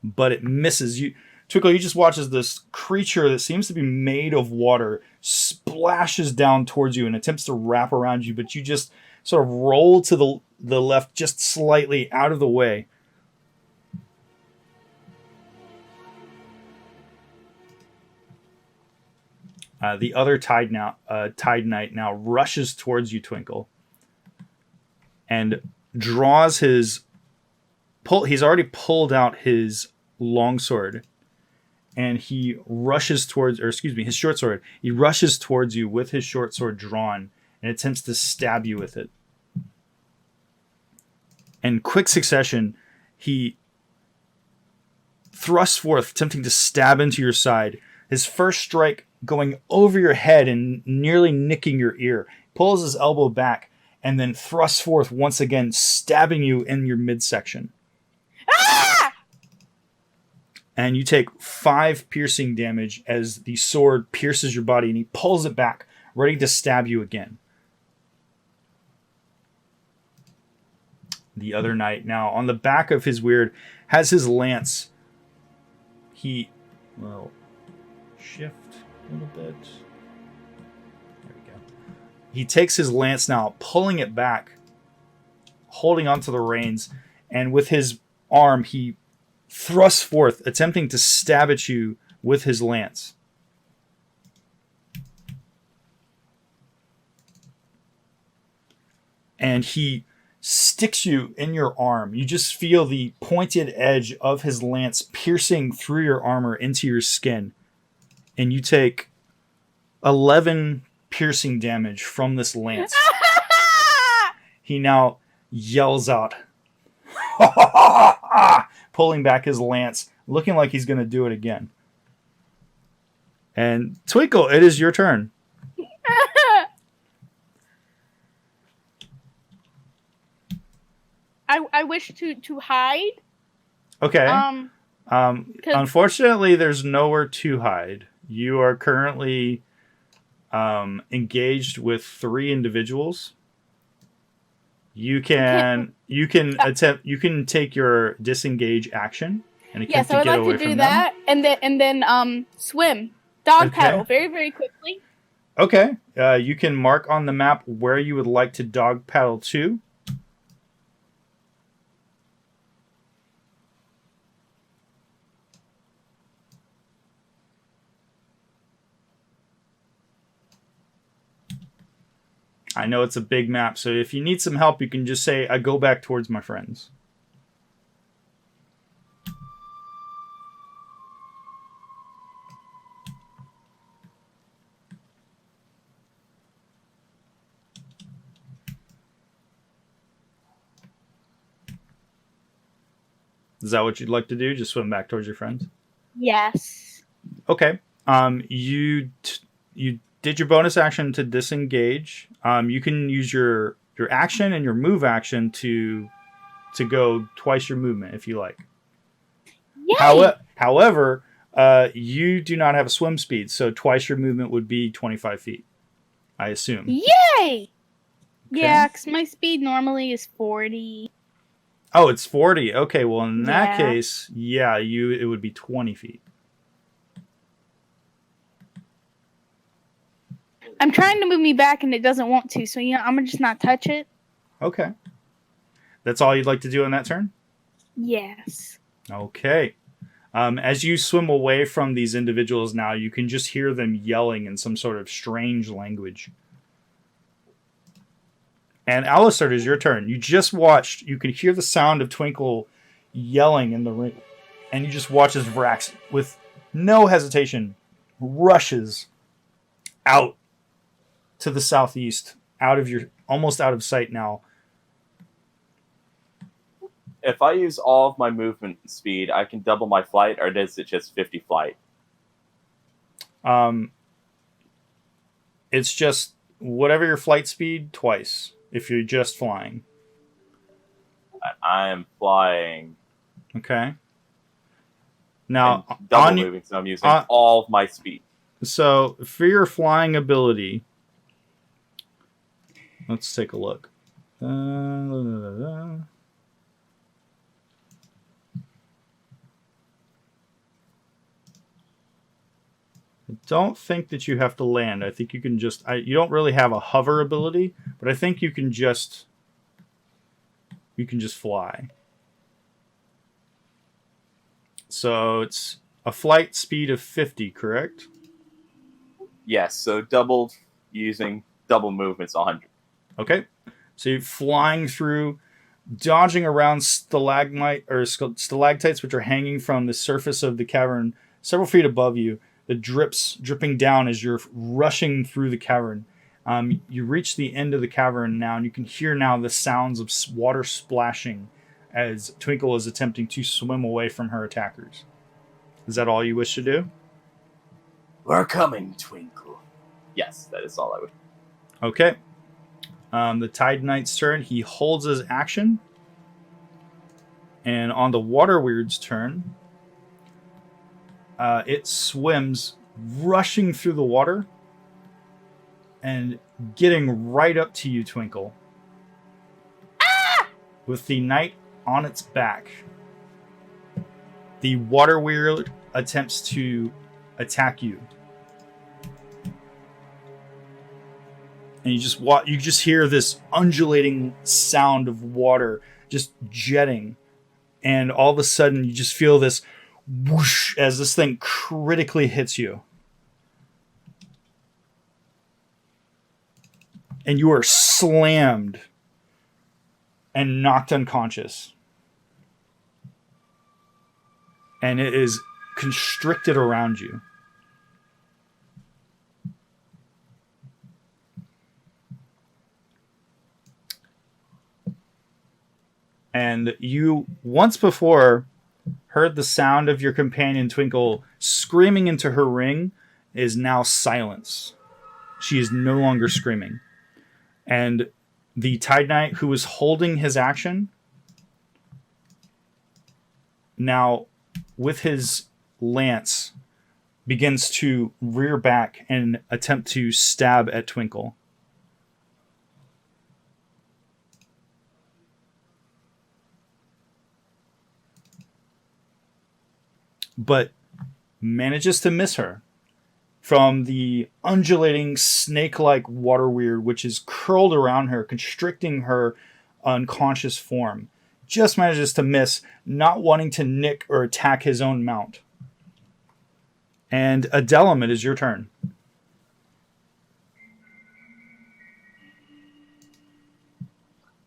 But it misses. Twinkle, you just watch as this creature that seems to be made of water splashes down towards you and attempts to wrap around you, but you just sort of roll to the left just slightly out of the way. The other Tide Knight now rushes towards you, Twinkle, and draws his he's already pulled out his longsword, and he rushes towards, his short sword. He rushes towards you with his short sword drawn and attempts to stab you with it. In quick succession, he thrusts forth, attempting to stab into your side. His first strike going over your head and nearly nicking your ear. Pulls his elbow back and then thrusts forth once again, stabbing you in your midsection. Ah! And you take 5 piercing damage as the sword pierces your body, and he pulls it back, ready to stab you again. The other knight now on the back of his weird has his lance. He will shift a little bit. There we go. He takes his lance now, pulling it back, holding onto the reins, and with his arm he thrusts forth, attempting to stab at you with his lance. And he sticks you in your arm. You just feel the pointed edge of his lance piercing through your armor into your skin. And you take 11 piercing damage from this lance. He now yells out, pulling back his lance, looking like he's going to do it again. And Twinkle, it is your turn. I wish to hide. Okay. 'Cause- Unfortunately, there's nowhere to hide. You are currently engaged with 3 individuals. You can take your disengage action and attempt Yes, to I would get like away to do from that, and then swim, dog Okay. paddle, very very quickly. them. Okay. You can mark on the map where you would like to dog paddle to. I know it's a big map, so if you need some help, you can just say, I go back towards my friends. Is that what you'd like to do? Just swim back towards your friends? Yes. Okay. You did your bonus action to disengage. You can use your action and your move action to go twice your movement if you like. Yay! However, you do not have a swim speed, so twice your movement would be 25 feet, I assume. Yay! Yeah, because my speed normally is 40. Oh, it's 40. Okay, well in that Yeah. case, yeah, it would be 20 feet. I'm trying to move me back and it doesn't want to, so I'm gonna just not touch it. Okay. That's all you'd like to do on that turn? Yes. Okay. As you swim away from these individuals now, you can just hear them yelling in some sort of strange language. And Alistair, it is your turn. You just watched, you could hear the sound of Twinkle yelling in the ring. And you just watch as Vrax, with no hesitation, rushes out to the southeast, almost out of sight now. If I use all of my movement speed, I can double my flight, or is it just 50 flight? It's just whatever your flight speed twice if you're just flying. I am flying. Okay. Now, and double on moving, so I'm using all of my speed. So for your flying ability, let's take a look. I don't think that you have to land. I think you can just... you don't really have a hover ability, but I think you can just fly. So it's a flight speed of 50, correct? Yes, so doubled using double movements 100. Okay. So you're flying through, dodging around stalactites, which are hanging from the surface of the cavern several feet above you. The dripping down as you're rushing through the cavern. You reach the end of the cavern now, and you can hear now the sounds of water splashing as Twinkle is attempting to swim away from her attackers. Is that all you wish to do? We're coming, Twinkle. Yes, that is all I would. Okay. The Tide Knight's turn. He holds his action. And on the Water Weird's turn, it swims, rushing through the water and getting right up to you, Twinkle. Ah! With the knight on its back. The Water Weird attempts to attack you. And you just hear this undulating sound of water just jetting. And all of a sudden you just feel this whoosh as this thing critically hits you. And you are slammed and knocked unconscious. And it is constricted around you. And you, once before, heard the sound of your companion Twinkle screaming into her ring is now silence. She is no longer screaming. And the Tide Knight, who was holding his action, now, with his lance, begins to rear back and attempt to stab at Twinkle. But manages to miss her from the undulating snake-like water weird which is curled around her, constricting her unconscious form. Just manages to miss, not wanting to nick or attack his own mount. And Adelum, it is your turn.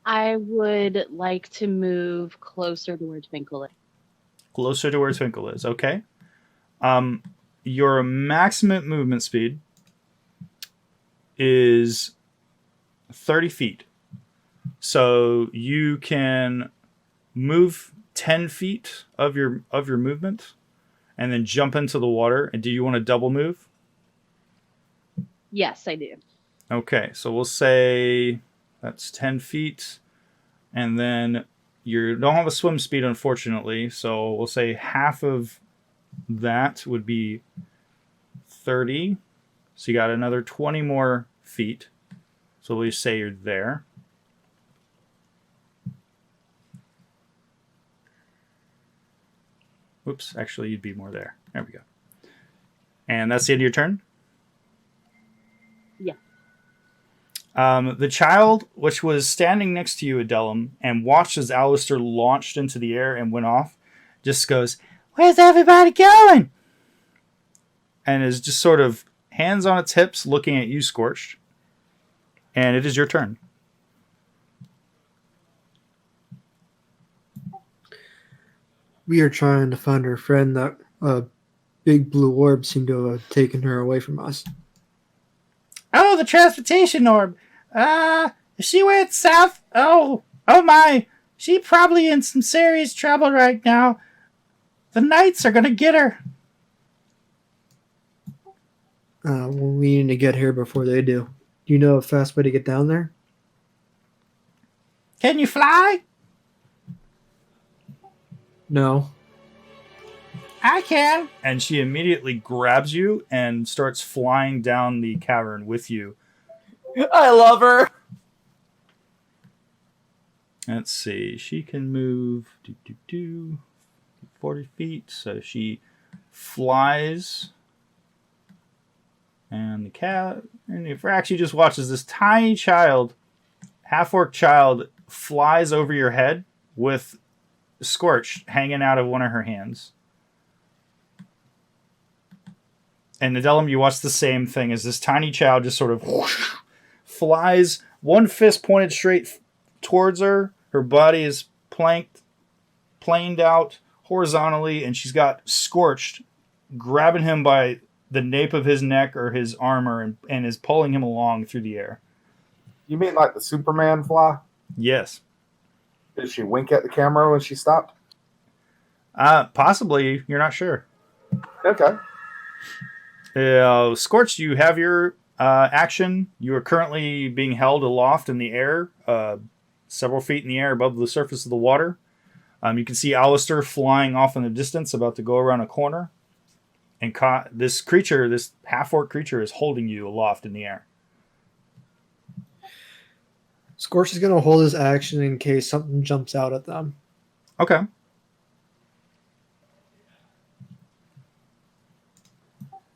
I would like to move closer to where Twinkle is. Closer to where Twinkle is. Okay. Your maximum movement speed is 30 feet. So you can move 10 feet of your movement and then jump into the water. And do you want to double move? Yes, I do. Okay, so we'll say that's 10 feet. And then you don't have a swim speed, unfortunately. So we'll say half of that would be 30. So you got another 20 more feet. So we'll just say you're there. Whoops, actually you'd be more there. There we go. And that's the end of your turn? Yeah. The child, which was standing next to you, Adelum, and watched as Alistair launched into the air and went off, just goes, "Where's everybody going?" And is just sort of hands on its hips looking at you, Scorched. And it is your turn. We are trying to find her friend. That big blue orb seemed to have taken her away from us. Oh, the transportation orb. She went south. Oh my. She probably in some serious trouble right now. The knights are going to get her. Well, we need to get here before they do. Do you know a fast way to get down there? Can you fly? No. I can. And she immediately grabs you and starts flying down the cavern with you. I love her. Let's see. She can move 40 feet. So she flies. And the cat and the Frax, you just watches this tiny child, half-orc child, flies over your head with Scorch hanging out of one of her hands. And Adelum, you watch the same thing as this tiny child just sort of whoosh, flies, one fist pointed straight towards her. Her body is planed out horizontally, and she's got Scorched grabbing him by the nape of his neck or his armor and is pulling him along through the air. You mean like the Superman fly? Yes. Did she wink at the camera when she stopped? Possibly. You're not sure. Okay. Scorched, you have your action. You are currently being held aloft in the air, several feet in the air above the surface of the water. You can see Alistair flying off in the distance, about to go around a corner. And this creature, this half-orc creature, is holding you aloft in the air. Scorch is going to hold his action in case something jumps out at them. Okay.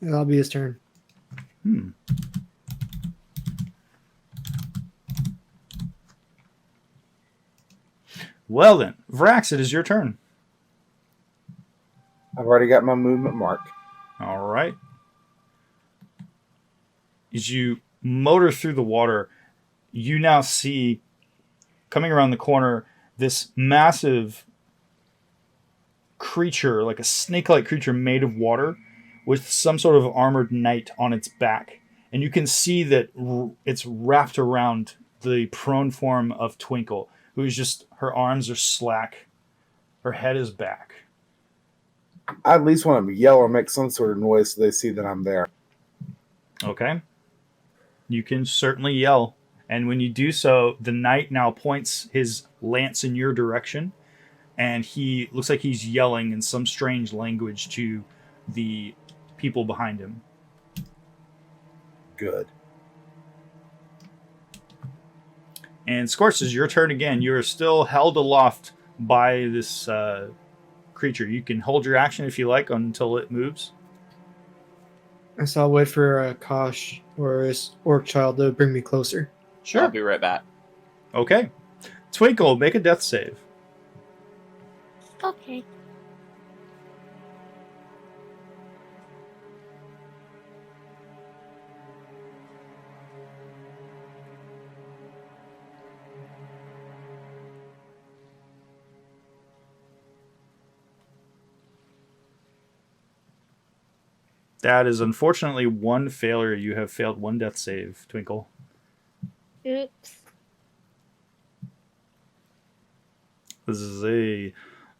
That'll be his turn. Well then, Vrax, it is your turn. I've already got my movement marked. All right. As you motor through the water, you now see, coming around the corner, this massive creature, like a snake-like creature made of water, with some sort of armored knight on its back. And you can see that it's wrapped around the prone form of Twinkle, who is just, her arms are slack, her head is back. I at least want to yell or make some sort of noise so they see that I'm there. Okay. You can certainly yell. And when you do so, the knight now points his lance in your direction. and he looks like he's yelling in some strange language to the people behind him. Good. And Scorch, it's your turn again. You are still held aloft by this creature. You can hold your action if you like until it moves. So I'll wait for Kosh or his orc child to bring me closer. Sure. I'll be right back. Okay. Twinkle, make a death save. Okay. That is unfortunately one failure. You have failed one death save, Twinkle. Oops. This is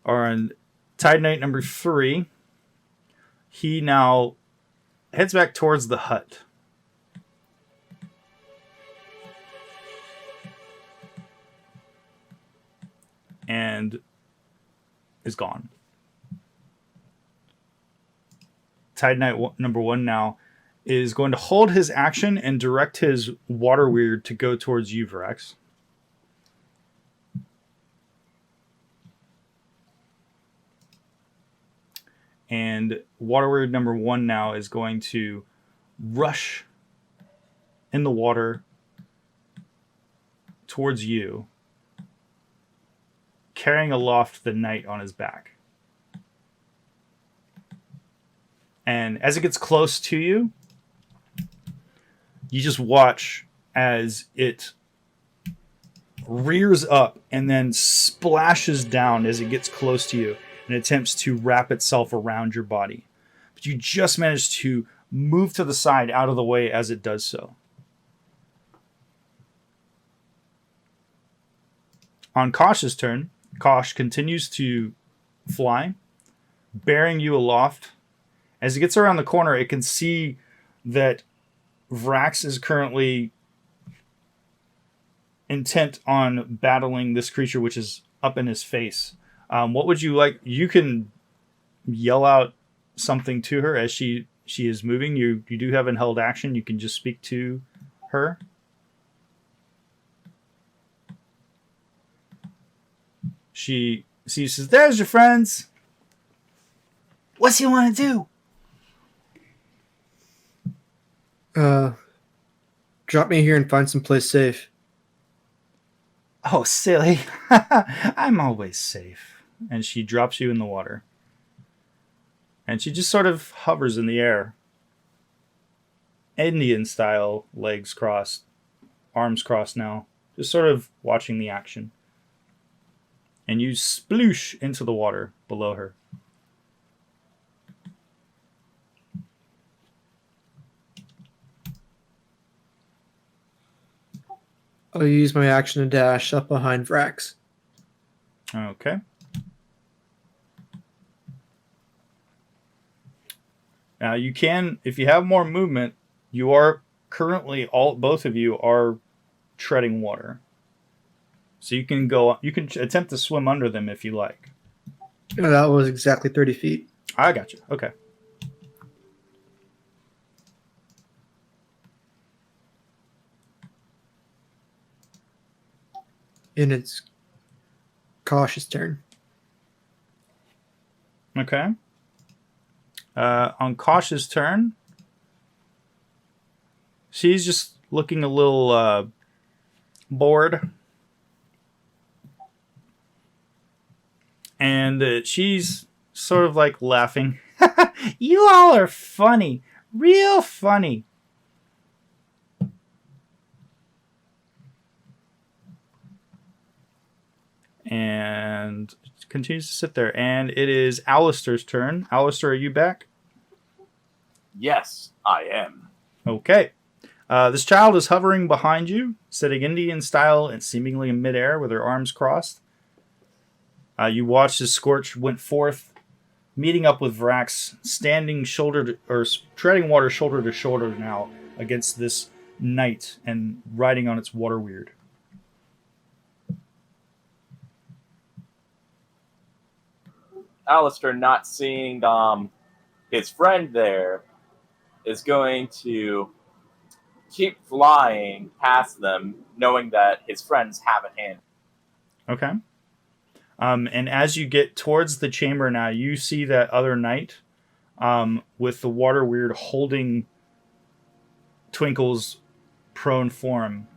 on Tide Knight number 3. He now heads back towards the hut. And is gone. Tide Knight number 1 now is going to hold his action and direct his water weird to go towards you, Virax. And water weird number 1 now is going to rush in the water towards you, carrying aloft the knight on his back. And as it gets close to you, you just watch as it rears up and then splashes down as it gets close to you and attempts to wrap itself around your body. But you just manage to move to the side out of the way as it does so. On Kosh's turn, Kosh continues to fly, bearing you aloft. As it gets around the corner, it can see that Vrax is currently intent on battling this creature, which is up in his face. What would you like? You can yell out something to her as she is moving. You do have an held action. You can just speak to her. She says, "There's your friends. What's you want to do?" Drop me here and find some place safe. Oh, silly. I'm always safe. And she drops you in the water. And she just sort of hovers in the air. Indian style, legs crossed, arms crossed now. Just sort of watching the action. And you sploosh into the water below her. I'll use my action to dash up behind Vrax. Okay. Now you can, if you have more movement, you are currently both of you are treading water. So you can attempt to swim under them if you like. That was exactly 30 feet. I got you. Okay. And it's Kosh's turn. Okay. On Kosh's turn, she's just looking a little bored. And she's sort of like laughing. You all are funny. Real funny. And continues to sit there. And it is Alistair's turn. Alistair, are you back? Yes, I am. Okay. This child is hovering behind you, sitting Indian style and seemingly in midair with her arms crossed. You watched as Scorch went forth, meeting up with Vrax, standing treading water shoulder to shoulder now against this knight and riding on its water weird. Alistair, not seeing his friend there, is going to keep flying past them, knowing that his friends have it handled. Okay. And as you get towards the chamber now, you see that other knight with the water weird holding Twinkle's prone form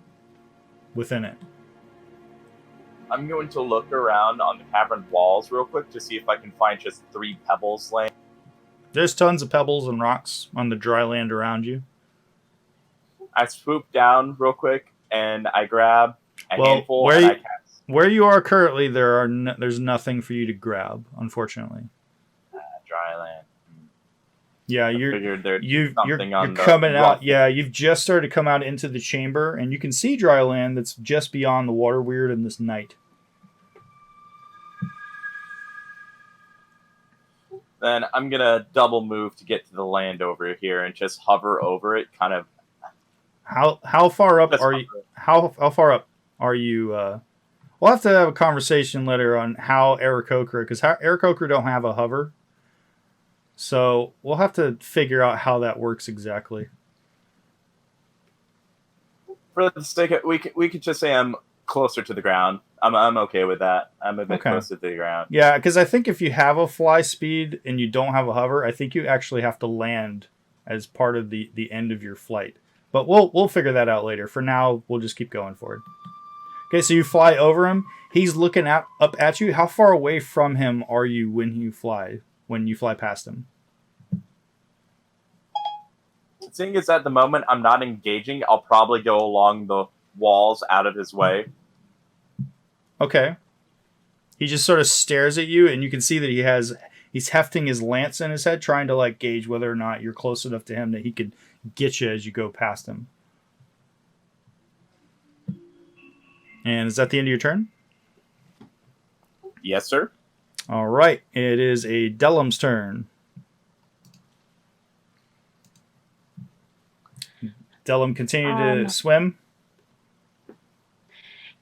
within it. I'm going to look around on the cavern walls real quick to see if I can find just 3 pebbles laying. There's tons of pebbles and rocks on the dry land around you. I swoop down real quick and I grab a handful and I cast. Where you are currently, there's nothing for you to grab, unfortunately. Dry land. Yeah, you're coming out. Yeah, you've just started to come out into the chamber, and you can see dry land that's just beyond the water weird and this knight. Then I'm gonna double move to get to the land over here and just hover over it, kind of. How far up are you? How far up are you? We'll have to have a conversation later on how Aarakocra, because Aarakocra don't have a hover. So we'll have to figure out how that works exactly. For the sake of we could just say I'm closer to the ground. I'm okay with that. I'm a bit closer to the ground. Yeah, because I think if you have a fly speed and you don't have a hover, I think you actually have to land as part of the end of your flight. But we'll figure that out later. For now, we'll just keep going forward. Okay, so you fly over him. He's looking up at you. How far away from him are you when you fly past him? Seeing as at the moment I'm not engaging, I'll probably go along the walls out of his way. Okay. He just sort of stares at you, and you can see that he's hefting his lance in his head, trying to gauge whether or not you're close enough to him that he could get you as you go past him. And is that the end of your turn? Yes, sir. All right. It is a Dellum's turn. Dellum, continue to swim.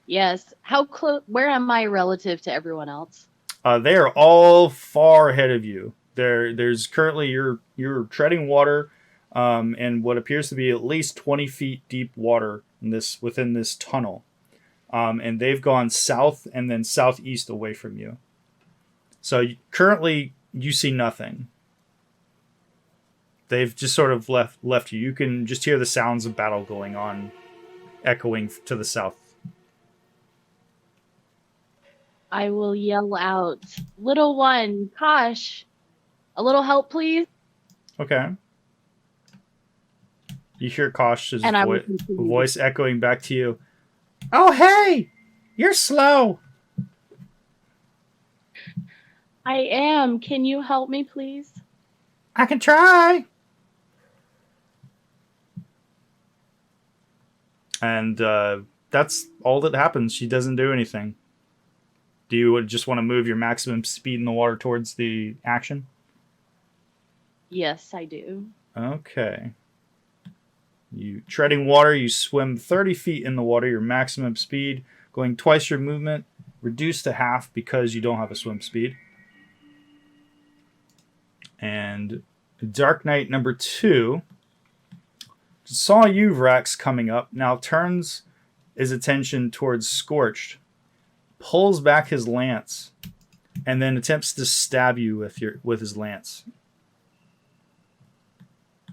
Yes. How close? Where am I relative to everyone else? They are all far ahead of you. There's currently you're treading water, and what appears to be at least 20 feet deep water within this tunnel, and they've gone south and then southeast away from you. So currently you see nothing. They've just sort of left you. You can just hear the sounds of battle going on, echoing to the south. I will yell out, "Little one, Kosh, a little help, please." Okay. You hear Kosh's voice echoing back to you. "Oh, hey! You're slow." I am. Can you help me, please? I can try. And that's all that happens. She doesn't do anything. Do you just want to move your maximum speed in the water towards the action? Yes, I do. Okay. You treading water, you swim 30 feet in the water, your maximum speed, going twice your movement, reduced to half because you don't have a swim speed. And Dark Knight number 2 saw you, Vrax, coming up. Now turns his attention towards Scorched, pulls back his lance, and then attempts to stab you with his lance.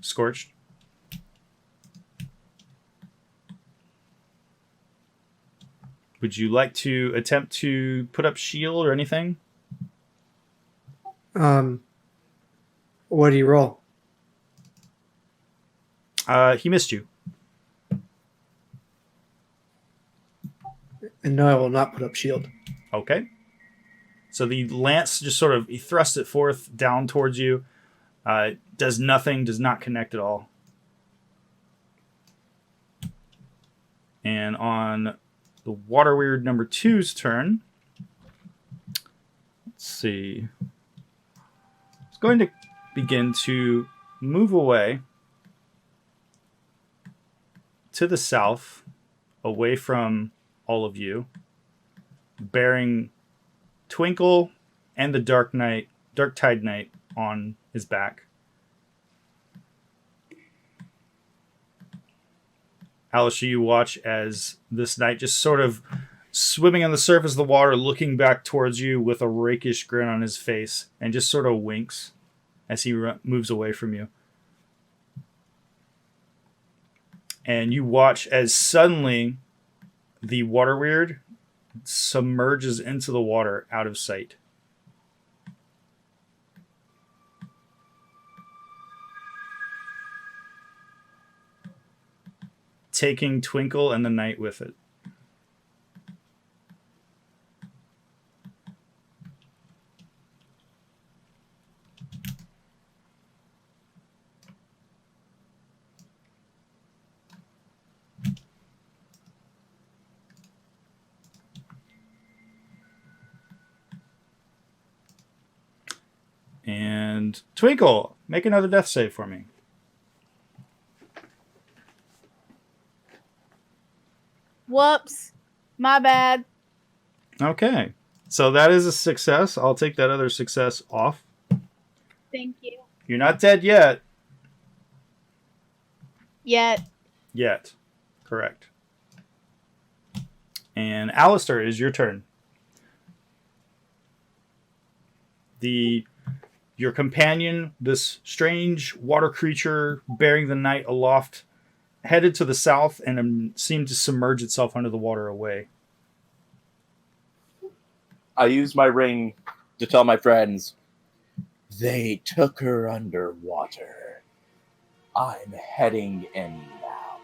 Scorched. Would you like to attempt to put up shield or anything? What do you roll? He missed you. And no, I will not put up shield. Okay. So the lance just sort of, he thrusts it forth down towards you. Does nothing, does not connect at all. And on the Water Weird number 2's turn, let's see. It's going to begin to move away to the south, away from all of you, bearing Twinkle and the Dark Knight Dark Tide Knight on his back. Alistair, you watch as this knight just sort of swimming on the surface of the water, looking back towards you with a rakish grin on his face, and just sort of winks as he moves away from you. And you watch as suddenly the water weird submerges into the water out of sight. Taking Twinkle and the knight with it. And Twinkle, make another death save for me. Whoops. My bad. Okay. So that is a success. I'll take that other success off. Thank you. You're not dead yet. Yet. Correct. And Alistair, it is your turn. Your companion, this strange water creature bearing the knight aloft, headed to the south and seemed to submerge itself under the water away. I use my ring to tell my friends, they took her underwater. I'm heading in now.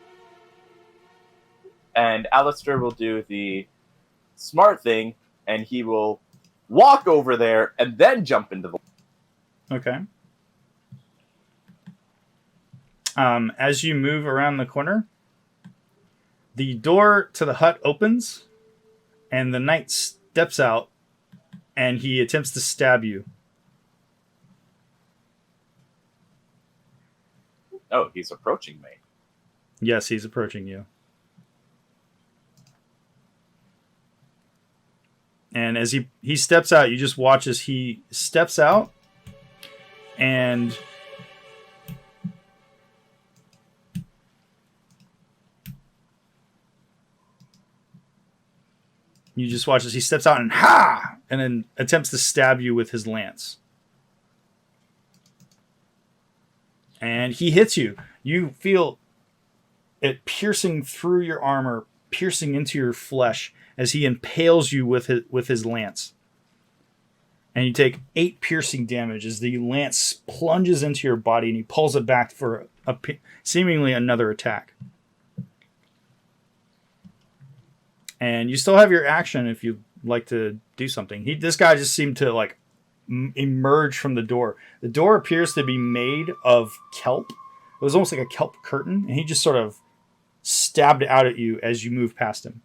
And Alistair will do the smart thing, and he will walk over there and then jump into the... Okay. As you move around the corner, the door to the hut opens, and the knight steps out, and he attempts to stab you. Oh, he's approaching me. Yes, he's approaching you. And as he steps out, you just watch as he steps out, and you just watch as he steps out and and then attempts to stab you with his lance. And he hits you. You feel it piercing through your armor, piercing into your flesh as he impales you with his lance. And you take 8 piercing damage as the lance plunges into your body, and he pulls it back for seemingly another attack. And you still have your action if you'd like to do something. This guy just seemed to like emerge from the door. The door appears to be made of kelp. It was almost like a kelp curtain, and he just sort of stabbed out at you as you move past him.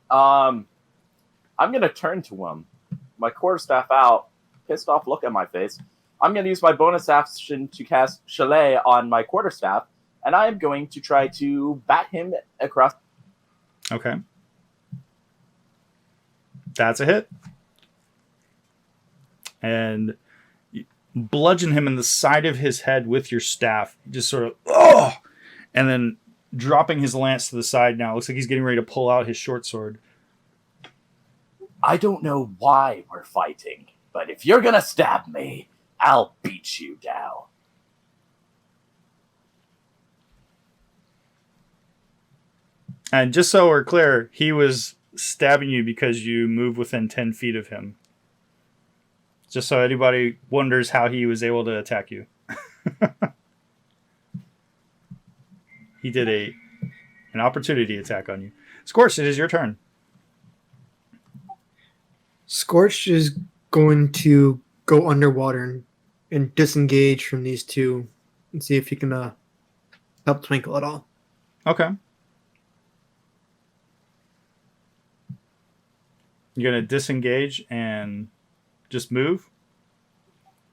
I'm going to turn to him. My quarterstaff out, pissed off look at my face. I'm going to use my bonus action to cast Chalet on my quarterstaff, and I am going to try to bat him across. Okay. That's a hit. And you bludgeon him in the side of his head with your staff. Just sort of, and then dropping his lance to the side now. Looks like he's getting ready to pull out his short sword. I don't know why we're fighting, but if you're going to stab me, I'll beat you down. And just so we're clear, he was stabbing you because you move within 10 feet of him. Just so anybody wonders how he was able to attack you. He did an opportunity attack on you. Scorch, it is your turn. Scorch is going to go underwater and disengage from these two and see if he can help Twinkle at all. Okay. You're going to disengage and just move?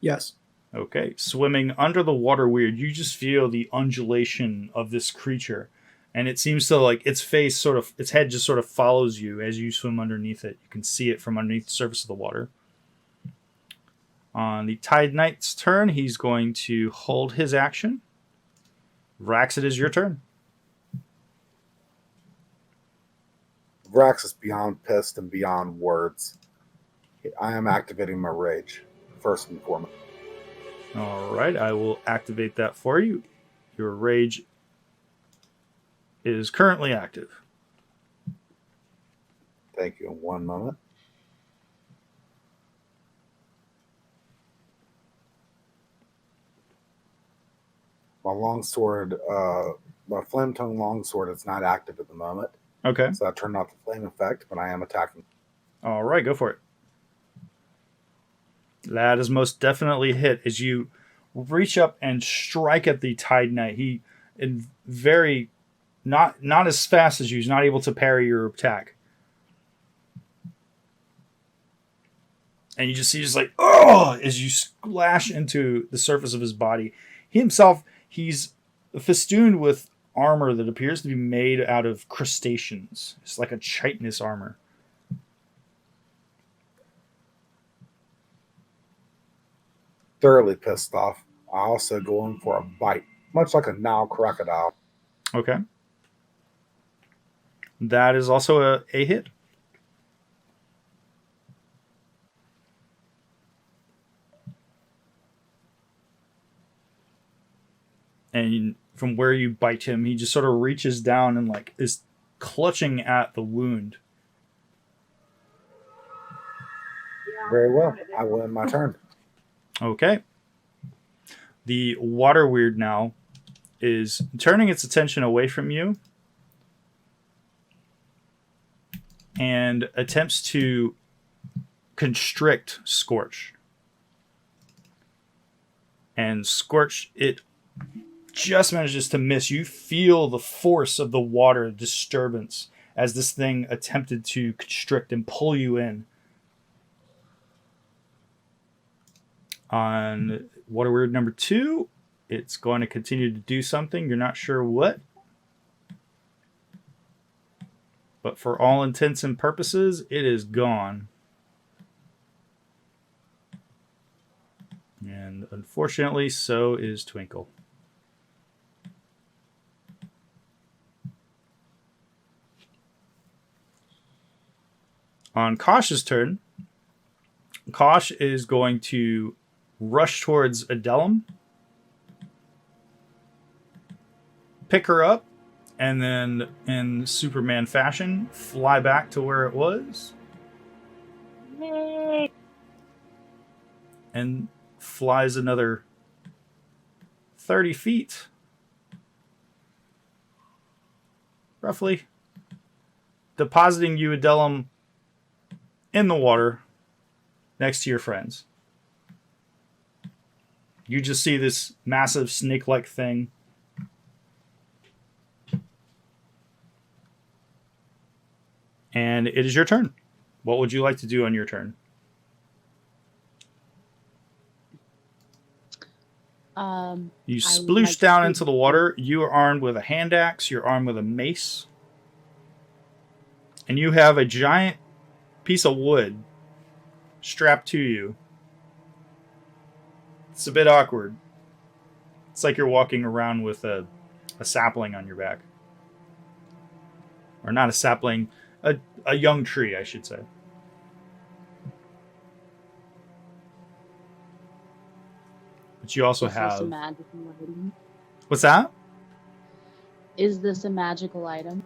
Yes. Okay. Swimming under the water weird, you just feel the undulation of this creature. And it seems to like its head just sort of follows you as you swim underneath it. You can see it from underneath the surface of the water. On the Tide Knight's turn, he's going to hold his action. Rax, it is your turn. Vrax is beyond pissed and beyond words. I am activating my rage, first and foremost. All right, I will activate that for you. Your rage is currently active. Thank you. In one moment. My longsword, my flame tongue longsword is not active at the moment. Okay. So I turned off the flame effect, but I am attacking. All right, go for it. That is most definitely a hit as you reach up and strike at the Tide Knight. He, in very, not as fast as you, he's not able to parry your attack. And you just see like, oh, as you splash into the surface of his body. He himself, he's festooned with armor that appears to be made out of crustaceans. It's like a chitinous armor. Thoroughly pissed off. I also go in for a bite, much like a Nile crocodile. Okay. That is also a hit. And from where you bite him, he just sort of reaches down and like is clutching at the wound. Very well. I will end my turn. Okay. The water weird now is turning its attention away from you and attempts to constrict Scorch. And Scorch, it just manages to miss. You feel the force of the water disturbance as this thing attempted to constrict and pull you in. On water weird number 2, it's going to continue to do something. You're not sure what. But for all intents and purposes, it is gone. And unfortunately, so is Twinkle. On Kosh's turn, Kosh is going to rush towards Adelum, pick her up, and then in Superman fashion, fly back to where it was. And flies another 30 feet. Roughly. Depositing you, Adelum, in the water next to your friends. You just see this massive snake-like thing. And it is your turn. What would you like to do on your turn? You sploosh down into the water. You are armed with a hand axe. You're armed with a mace. And you have a giant piece of wood strapped to you. It's a bit awkward. It's like you're walking around with a sapling on your back. Or not a sapling, a young tree, I should say. But you also have... a magical item? What's that? Is this a magical item?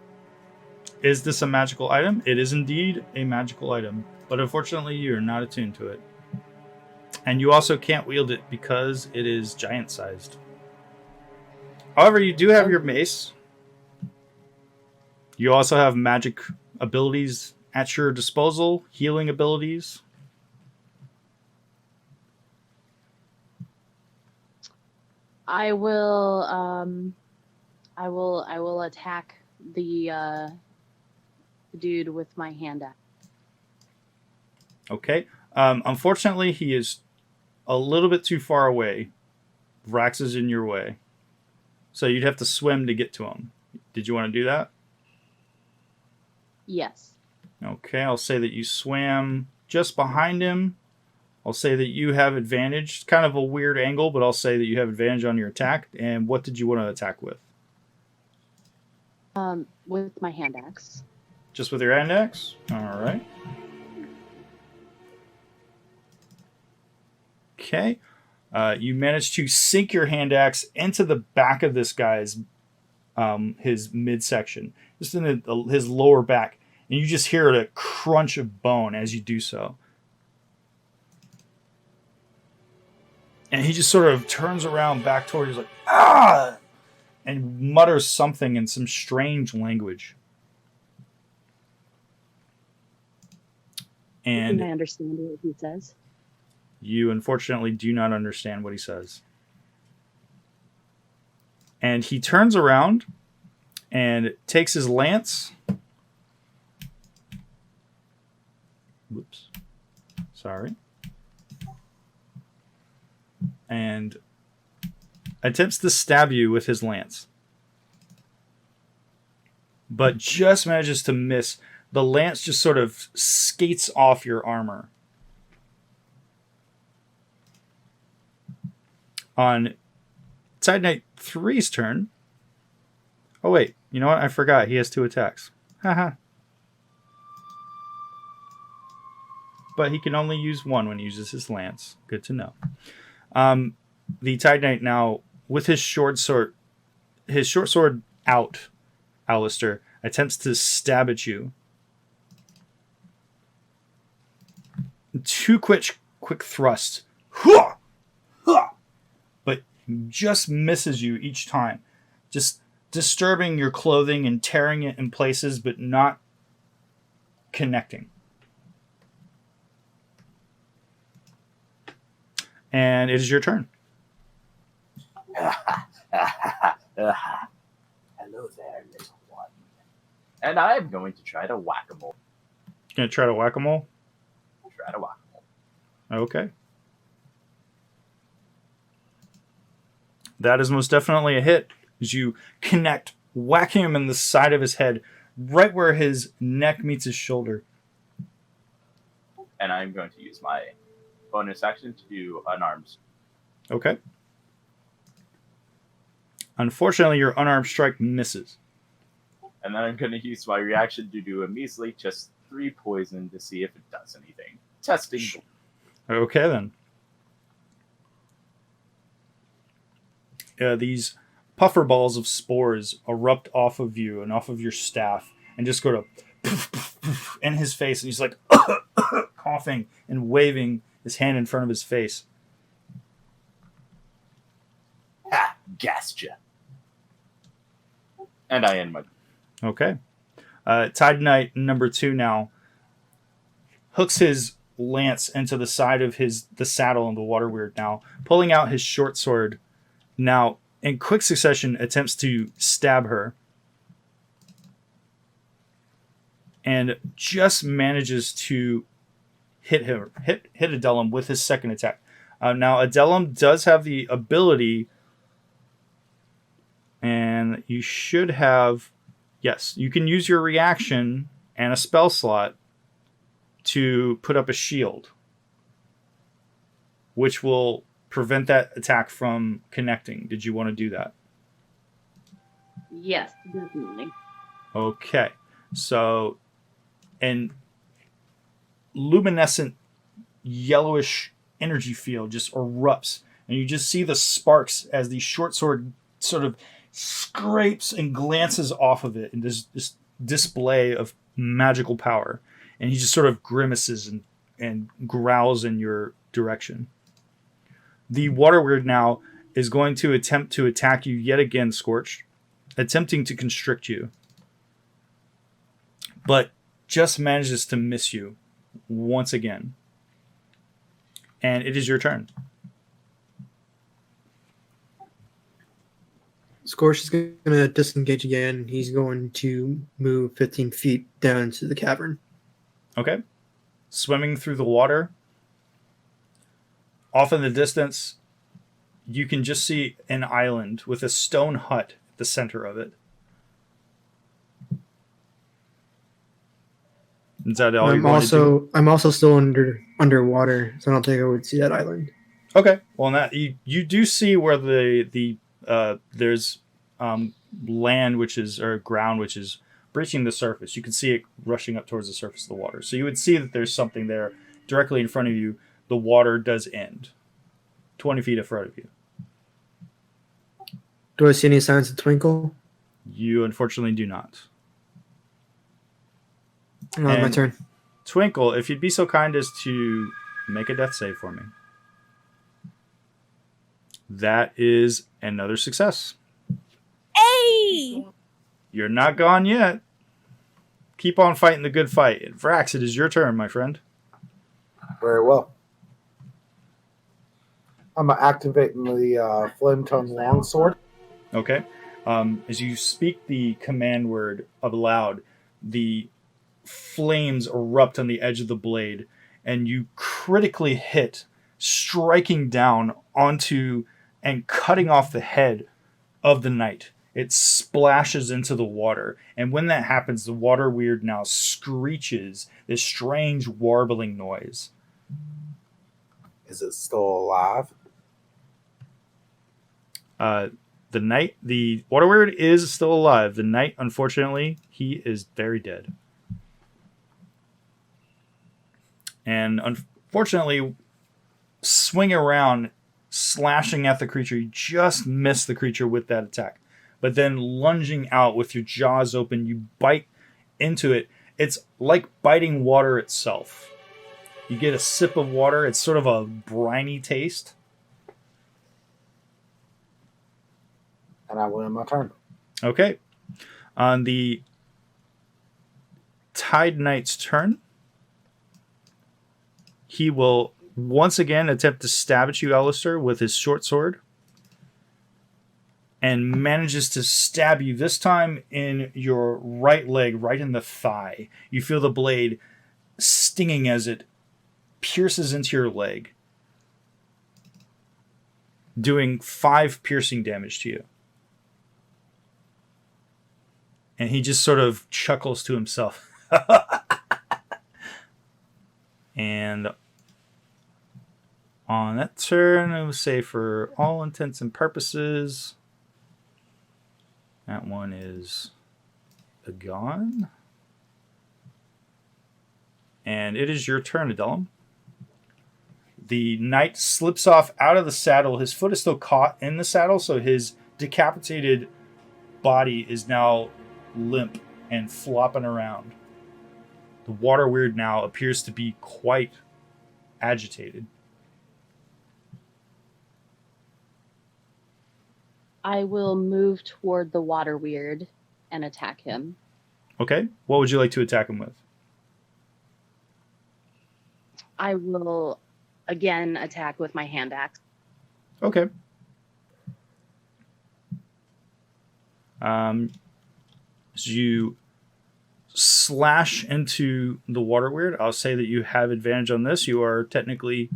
Is this a magical item? It is indeed a magical item. But unfortunately, you're not attuned to it. And you also can't wield it because it is giant-sized. However, you do have your mace. You also have magic abilities at your disposal, healing abilities. I will attack the dude with my hand axe. Okay. Unfortunately, he is a little bit too far away. Vrax is in your way. So you'd have to swim to get to him. Did you want to do that? Yes. Okay, I'll say that you swam just behind him I'll say that you have advantage. It's kind of a weird angle, but I'll say that you have advantage on your attack. And what did you want to attack with? With my hand axe. Just with your hand axe? All right. Okay. You managed to sink your hand axe into the back of this guy's his midsection, just in his lower back, and you just hear a crunch of bone as you do so. And he just sort of turns around back toward you, like, ah! And mutters something in some strange language. And Can I understand what he says? you unfortunately do not understand what he says. And he turns around and takes his lance. Whoops. Sorry. And attempts to stab you with his lance. But just manages to miss. The lance just sort of skates off your armor. On Side Knight 3's turn. Oh, wait. You know what? I forgot. He has 2 attacks. Haha. But he can only use 1 when he uses his lance. Good to know. The Tide Knight now, with his short sword out, Alistair, attempts to stab at you. 2 quick thrusts. But just misses you each time. Just disturbing your clothing and tearing it in places, but not connecting. And it is your turn. Hello there, little one. And I'm going to try to whack-a-mole. Gonna try to whack-a-mole? Try to whack-a-mole. Okay. That is most definitely a hit, as you connect, whacking him in the side of his head, right where his neck meets his shoulder. And I'm going to use my bonus action to do unarmed. Okay. Unfortunately, your unarmed strike misses. And then I'm going to use my reaction to do a measly just 3 poison to see if it does anything. Testing. Okay, then. These puffer balls of spores erupt off of you and off of your staff and just go to poof, poof, poof in his face. And he's like coughing and waving his hand in front of his face. Ha! Gassed ya. And I end my... Okay. Tide Knight number 2 now hooks his lance into the side of the saddle and the water weird now, pulling out his short sword. Now, in quick succession, attempts to stab her. And just manages to hit Adelum with his second attack. Now, Adelum does have the ability, and you should have... Yes, you can use your reaction and a spell slot to put up a shield, which will prevent that attack from connecting. Did you want to do that? Yes, definitely. Okay. So, an luminescent yellowish energy field just erupts, and you just see the sparks as the short sword sort of scrapes and glances off of it in this display of magical power. And he just sort of grimaces and growls in your direction. The water weird now is going to attempt to attack you yet again, Scorched, attempting to constrict you. But just manages to miss you once again. And it is your turn. Scorch is going to disengage again. He's going to move 15 feet down into the cavern. Okay. Swimming through the water. Off in the distance, you can just see an island with a stone hut at the center of it. Is that all you're going to do? I'm also still underwater, so I don't think I would see that island. Okay. Well, in that you do see where there's land or ground which is breaching the surface. You can see it rushing up towards the surface of the water. So you would see that there's something there directly in front of you. The water does end 20 feet in front of you. Do I see any signs of Twinkle? You unfortunately do not. My And turn. Twinkle, if you'd be so kind as to make a death save for me. That is another success. Hey! You're not gone yet. Keep on fighting the good fight. Vrax, it is your turn, my friend. Very well. I'm activating the Flame Tongue Longsword. Okay. As you speak the command word aloud, the flames erupt on the edge of the blade, and you critically hit, striking down onto and cutting off the head of the knight. It splashes into the water, and when that happens, the water weird now screeches this strange warbling noise. Is it still alive? The water weird is still alive. The knight, unfortunately, he is very dead. And unfortunately, swing around, slashing at the creature. You just miss the creature with that attack. But then lunging out with your jaws open, you bite into it. It's like biting water itself. You get a sip of water. It's sort of a briny taste. And I will end my turn. Okay. On the Tide Knight's turn, he will once again attempt to stab at you, Alistair, with his short sword. And manages to stab you, this time in your right leg, right in the thigh. You feel the blade stinging as it pierces into your leg, doing 5 piercing damage to you. And he just sort of chuckles to himself. And on that turn, I would say for all intents and purposes, that one is gone. And it is your turn, Adelum. The knight slips off out of the saddle. His foot is still caught in the saddle, so his decapitated body is now limp and flopping around. The water weird now appears to be quite agitated. I will move toward the water weird and attack him. Okay. What would you like to attack him with? I will again attack with my hand axe. Okay. As you slash into the water weird, I'll say that you have advantage on this. You are technically...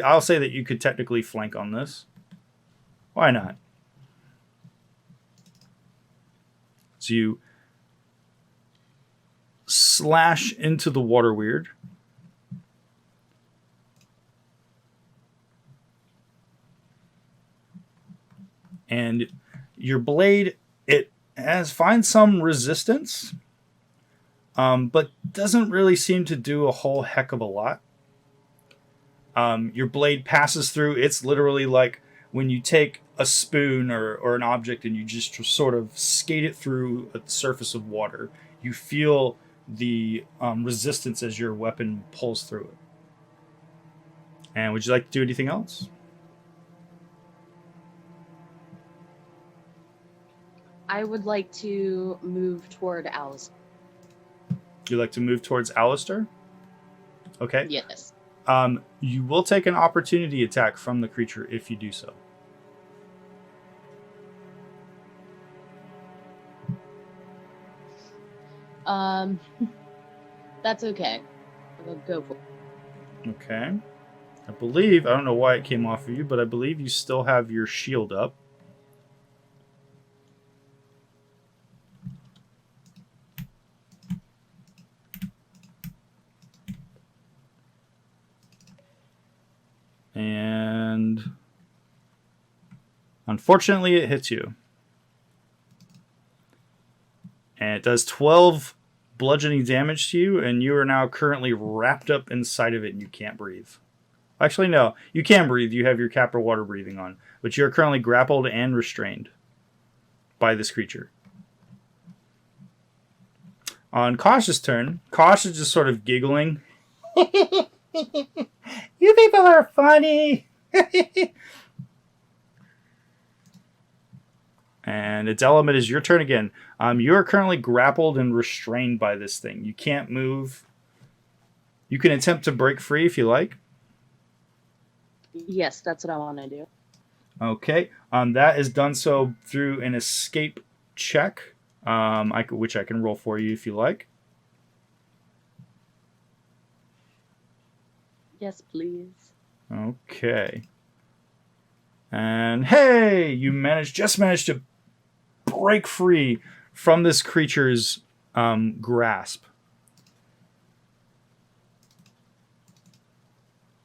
I'll say that you could technically flank on this. Why not? So you slash into the water weird. And your blade, it finds some resistance, but doesn't really seem to do a whole heck of a lot. Your blade passes through. It's literally like when you take a spoon or an object and you just sort of skate it through the surface of water. You feel the resistance as your weapon pulls through it. And would you like to do anything else? I would like to move toward Alice. You'd like to move towards Alistair? Okay. Yes. You will take an opportunity attack from the creature if you do so. That's okay. I'll go for it. Okay. I don't know why it came off of you, but I believe you still have your shield up. Unfortunately, it hits you. And it does 12 bludgeoning damage to you, and you are now currently wrapped up inside of it and you can't breathe. Actually, no. You can breathe. You have your capper water breathing on. But you're currently grappled and restrained by this creature. On Kosh's turn, Kosh is just sort of giggling. You people are funny! And Adelum, it is your turn again. You are currently grappled and restrained by this thing. You can't move. You can attempt to break free if you like. Yes, that's what I want to do. Okay. That is done so through an escape check, which I can roll for you if you like. Yes, please. Okay. And hey, you just managed to break free from this creature's grasp.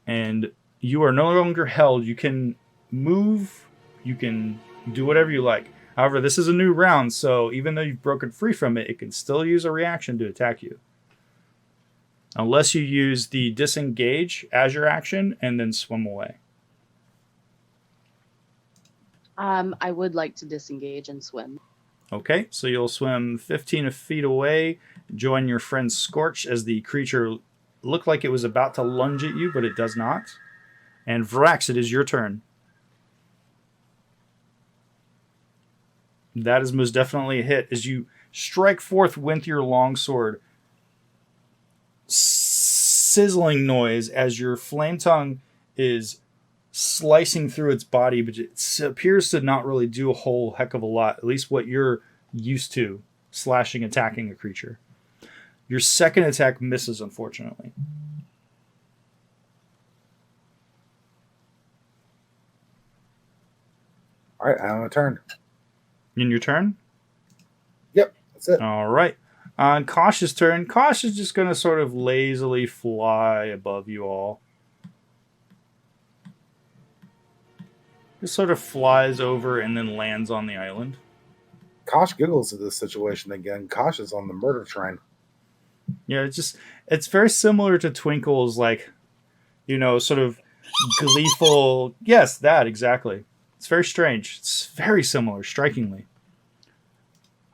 And you are no longer held. You can move. You can do whatever you like. However, this is a new round, so even though you've broken free from it, it can still use a reaction to attack you. Unless you use the disengage as your action and then swim away. I would like to disengage and swim. Okay, so you'll swim 15 feet away, join your friend Scorch as the creature looked like it was about to lunge at you, but it does not. And Vrax, it is your turn. That is most definitely a hit as you strike forth with your longsword. Sizzling noise as your flame tongue is slicing through its body, but it appears to not really do a whole heck of a lot, at least what you're used to, slashing, attacking a creature. Your second attack misses, unfortunately. All right, I'm a turn. In your turn? Yep, that's it. All right. On Kosh's turn, Kosh is just going to sort of lazily fly above you all. Just sort of flies over and then lands on the island. Kosh giggles at this situation again. Kosh is on the murder train. Yeah, it's very similar to Twinkle's, like, sort of gleeful. Yes, that, exactly. It's very strange. It's very similar, strikingly.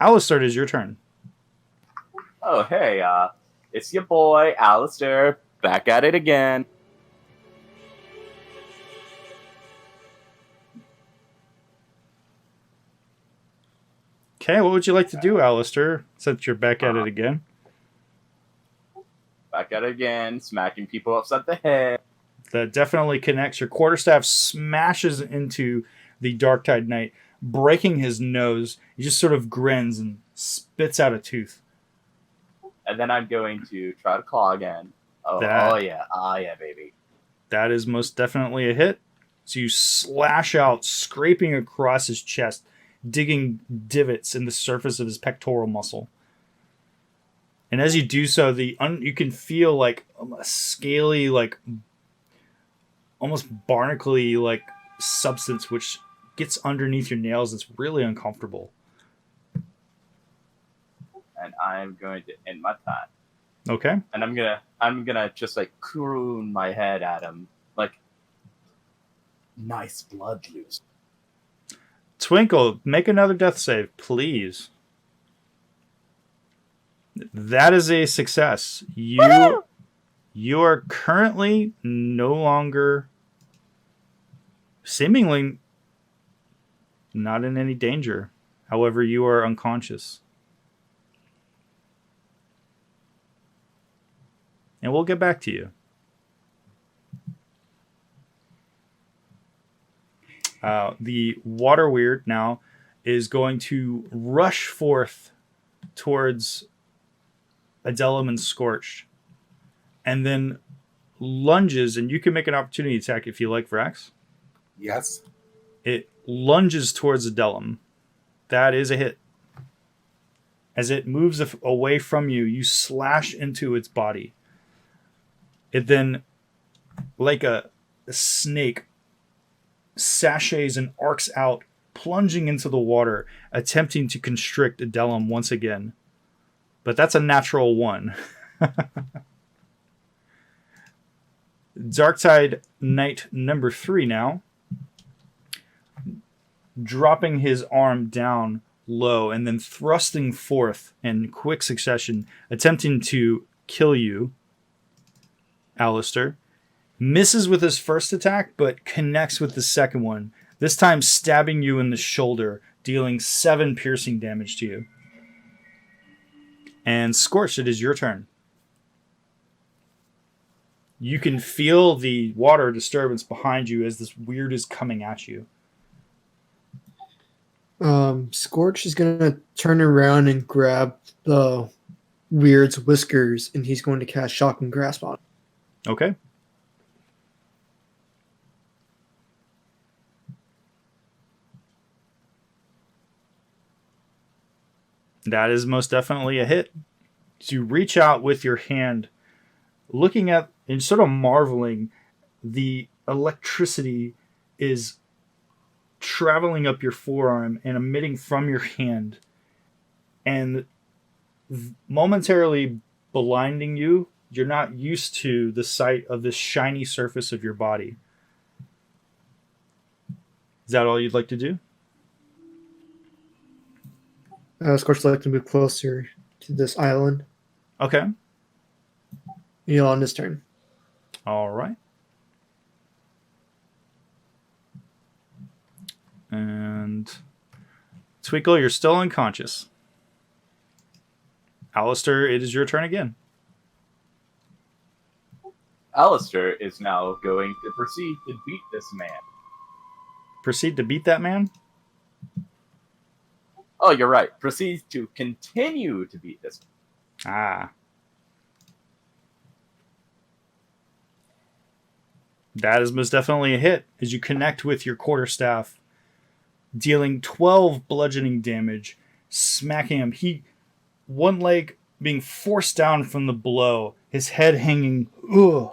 Alistair, it is your turn. Oh, hey, it's your boy, Alistair, back at it again. Okay, what would you like to do, Alistair, since you're back at it again? Back at it again, smacking people upside the head. That definitely connects. Your quarterstaff smashes into the Dark-Tide Knight, breaking his nose. He just sort of grins and spits out a tooth. And then I'm going to try to claw again. Oh yeah, baby. That is most definitely a hit. So you slash out, scraping across his chest, digging divots in the surface of his pectoral muscle. And as you do so, you can feel like a scaly, like almost barnacly like substance which gets underneath your nails. It's really uncomfortable. And I'm going to end my time. Okay. And I'm gonna just like croon my head at him, like, nice blood loose. Twinkle, make another death save, please. That is a success. You are currently no longer, seemingly, not in any danger. However, you are unconscious. And we'll get back to you. The water weird now is going to rush forth towards Adelum and Scorched, and then lunges, and you can make an opportunity attack if you like, Vrax. Yes. It lunges towards Adelum. That is a hit. As it moves away from you, you slash into its body. It then, like a snake, sachets and arcs out plunging into the water, attempting to constrict Adelum once again. But that's a natural 1. Darktide Knight number 3 now, dropping his arm down low and then thrusting forth in quick succession, attempting to kill you, Alistair. Misses with his first attack, but connects with the second one, this time stabbing you in the shoulder, dealing 7 piercing damage to you. And Scorch, it is your turn. You can feel the water disturbance behind you as this weird is coming at you. Scorch is going to turn around and grab the weird's whiskers, and he's going to cast Shock and Grasp on it. Okay. That is most definitely a hit. So you reach out with your hand, looking at and sort of marveling, the electricity is traveling up your forearm and emitting from your hand and momentarily blinding you. You're not used to the sight of this shiny surface of your body. Is that all you'd like to do? Scorch would like to move closer to this island. Okay. On his turn. All right. And Twinkle, you're still unconscious. Alistair, it is your turn again. Alistair is now going to proceed to beat this man. Proceed to beat that man? Oh, you're right. Proceed to continue to beat this man. Ah. That is most definitely a hit as you connect with your quarterstaff, dealing 12 bludgeoning damage, smacking him. One leg being forced down from the blow, his head hanging, and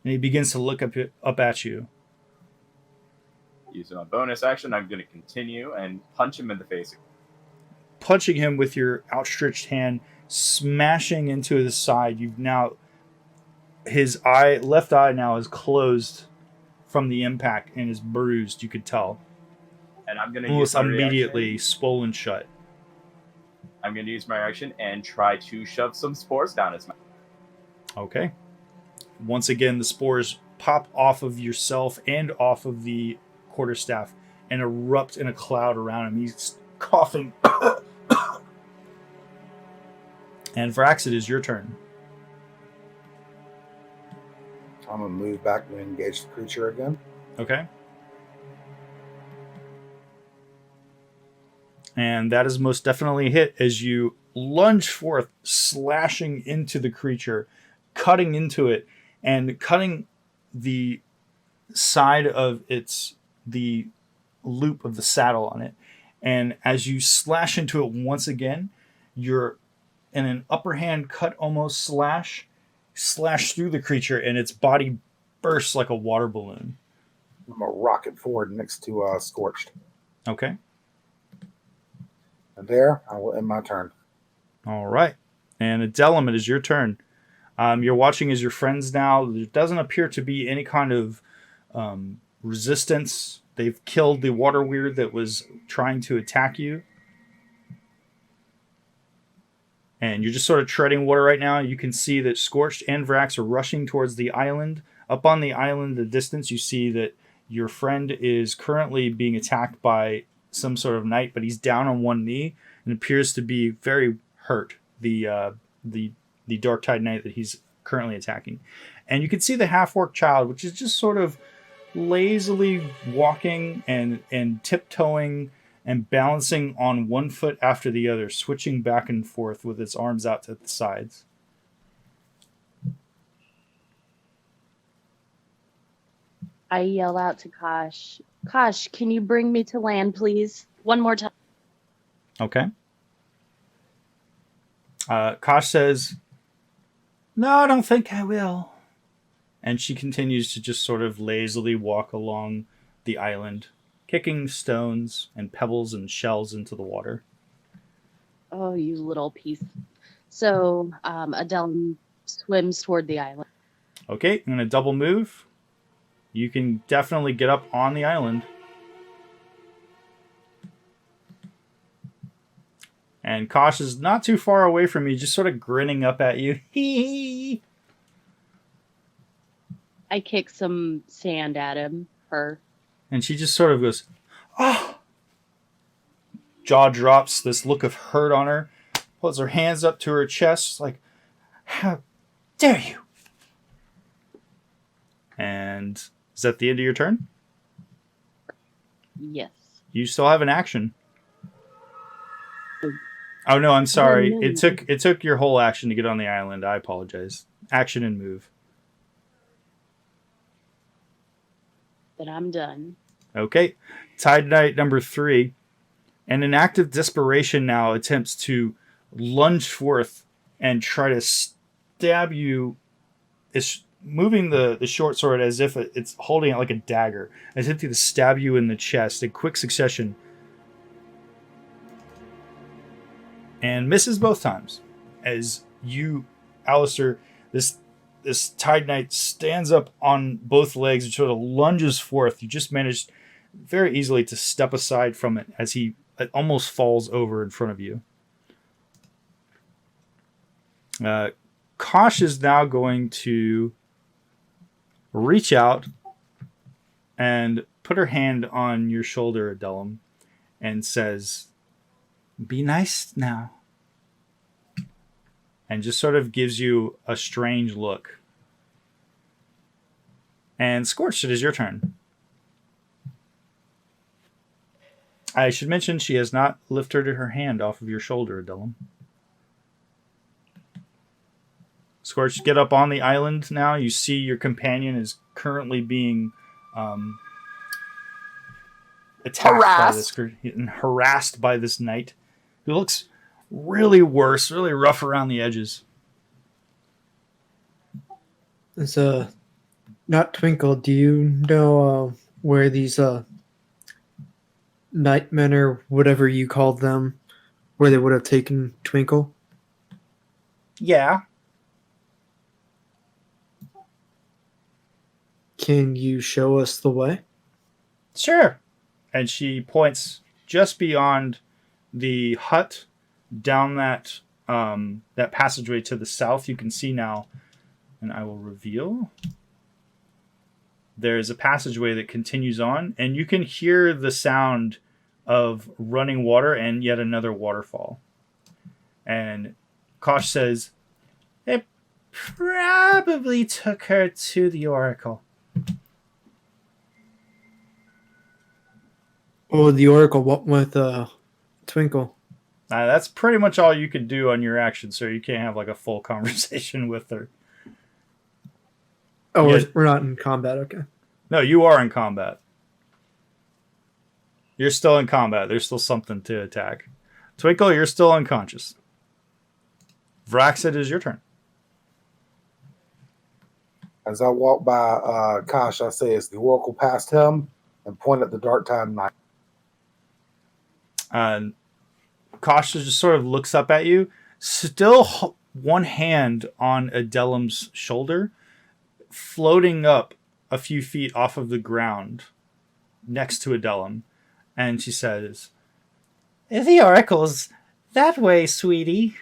he begins to look up at you. Using a bonus action, I'm going to continue and punch him in the face. Punching him with your outstretched hand, smashing into his side. His left eye now is closed from the impact and is bruised, you could tell. And I'm going to almost immediately swollen shut. I'm going to use my action and try to shove some spores down his mouth. Okay. Once again, the spores pop off of yourself and off of the quarterstaff and erupt in a cloud around him. He's coughing. And Vrax, it is your turn. I'm going to move back and engage the creature again. Okay. And that is most definitely a hit as you lunge forth, slashing into the creature, cutting into it, and cutting the side of the loop of the saddle on it. And as you slash into it once again, you're in an upper hand cut almost slash through the creature, and its body bursts like a water balloon. I'm going to rocket forward next to Scorched. Okay. And there, I will end my turn. All right. And Adelum, it is your turn. You're watching as your friends now. There doesn't appear to be any kind of resistance. They've killed the water weird that was trying to attack you. And you're just sort of treading water right now. You can see that Scorched and Vrax are rushing towards the island. Up on the island, the distance, you see that your friend is currently being attacked by some sort of knight, but he's down on one knee and appears to be very hurt. The Darktide Knight that he's currently attacking. And you can see the half-orc child, which is just sort of lazily walking and tiptoeing and balancing on one foot after the other, switching back and forth with its arms out to the sides. I yell out to Kosh, Kosh, can you bring me to land, please? One more time. Okay. Kosh says, "No, I don't think I will." And she continues to just sort of lazily walk along the island, kicking stones and pebbles and shells into the water. Oh, you little piece. So Adele swims toward the island. Okay, I'm going to double move. You can definitely get up on the island. And Kosh is not too far away from you, just sort of grinning up at you. Hee. I kick some sand at her. And she just sort of goes, oh! Jaw drops, this look of hurt on her, pulls her hands up to her chest, like, how dare you? And is that the end of your turn? Yes. You still have an action. Oh no, I'm sorry. Oh, no. It took your whole action to get on the island. I apologize. Action and move. Then I'm done. Okay. Tide Knight number 3. And in act of desperation now attempts to lunge forth and try to stab you. It's moving the short sword as if it's holding it like a dagger. Attempting to stab you in the chest in quick succession. And misses both times. As you, Alistair, this Tide Knight stands up on both legs and sort of lunges forth. You just managed very easily to step aside from it as it almost falls over in front of you. Kosh is now going to reach out and put her hand on your shoulder, Adellum, and says, "Be nice now." And just sort of gives you a strange look. And Scorched, it is your turn. I should mention she has not lifted her hand off of your shoulder, Adellum. Scorched, get up on the island now. You see your companion is currently being attacked harassed by this knight who looks really worse, really rough around the edges. It's not Twinkle. Do you know where these nightmen or whatever you called them, where they would have taken Twinkle? Yeah. Can you show us the way? Sure. And she points just beyond the hut down that passageway to the south. You can see now, and I will reveal. There's a passageway that continues on, and you can hear the sound of running water and yet another waterfall. And Kosh says, "It probably took her to the Oracle." Oh, the Oracle. What with Twinkle? That's pretty much all you could do on your action, so you can't have like a full conversation with her. Oh, Yeah. we're not in combat. Okay. No, you are in combat. You're still in combat. There's still something to attack. Twinkle, you're still unconscious. Vrax, it is your turn. As I walk by Kosh, I say, "Is the Oracle past him?" and point at the Dark Tide Knight. Kosh just sort of looks up at you, still one hand on Adellum's shoulder, floating up a few feet off of the ground next to Adellum. And she says, "The Oracle's that way, sweetie."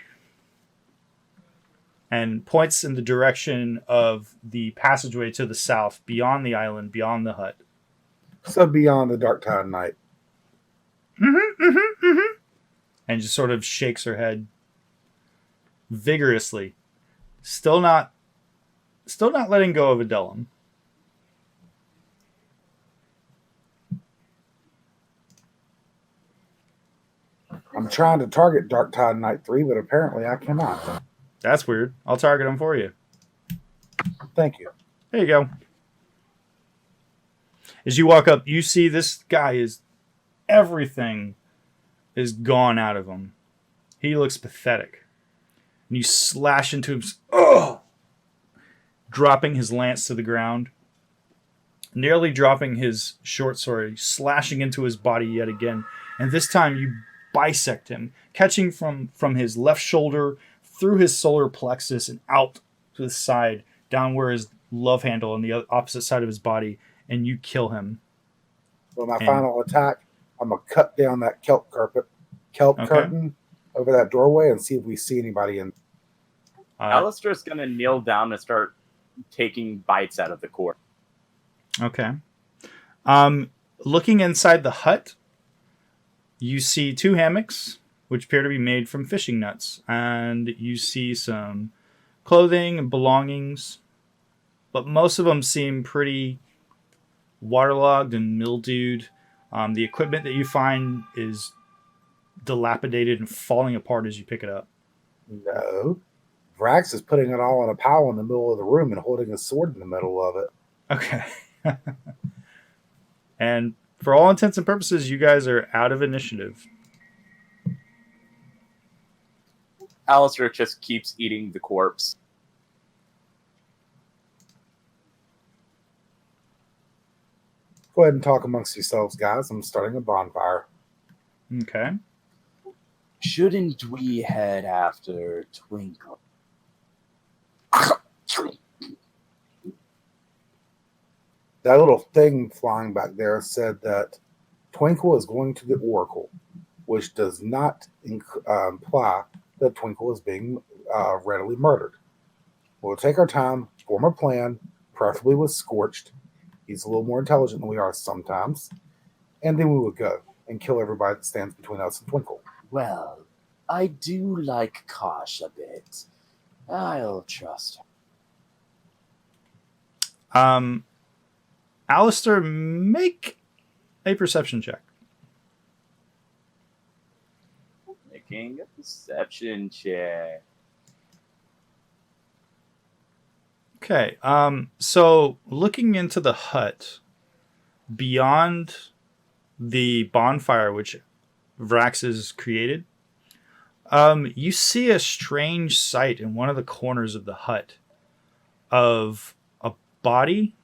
And points in the direction of the passageway to the south, beyond the island, beyond the hut. So beyond the Dark Tide Knight. And just sort of shakes her head vigorously. Still not letting go of Adellum. I'm trying to target Dark Tide Knight 3, but apparently I cannot. That's weird. I'll target him for you. Thank you. There you go. As you walk up, you see this guy is... everything is gone out of him. He looks pathetic. And you slash into him, dropping his lance to the ground. nearly dropping his short sword, slashing into his body yet again. And this time you bisect him, catching from his left shoulder through his solar plexus and out to the side, down where his love handle on the opposite side of his body, and you kill him. With my final attack, I'm going to cut down that kelp curtain over that doorway and see if we see anybody in. Alistair's going to kneel down and start taking bites out of the core. Okay. Looking inside the hut, you see 2 hammocks, which appear to be made from fishing nets. And you see some clothing and belongings. But most of them seem pretty waterlogged and mildewed. The equipment that you find is dilapidated and falling apart as you pick it up. No. Vrax is putting it all in a pile in the middle of the room and holding a sword in the middle of it. Okay. And for all intents and purposes, you guys are out of initiative. Alistair just keeps eating the corpse. Go ahead and talk amongst yourselves, guys. I'm starting a bonfire. Okay. Shouldn't we head after Twinkle? That little thing flying back there said that Twinkle is going to the Oracle, which does not imply that Twinkle is being readily murdered. We'll take our time, form a plan, preferably with Scorched. He's a little more intelligent than we are sometimes. And then we will go and kill everybody that stands between us and Twinkle. Well, I do like Kosh a bit. I'll trust her. Alistair, make a perception check. Making a perception check. Okay. So looking into the hut, beyond the bonfire which Vrax has created, you see a strange sight in one of the corners of the hut of a body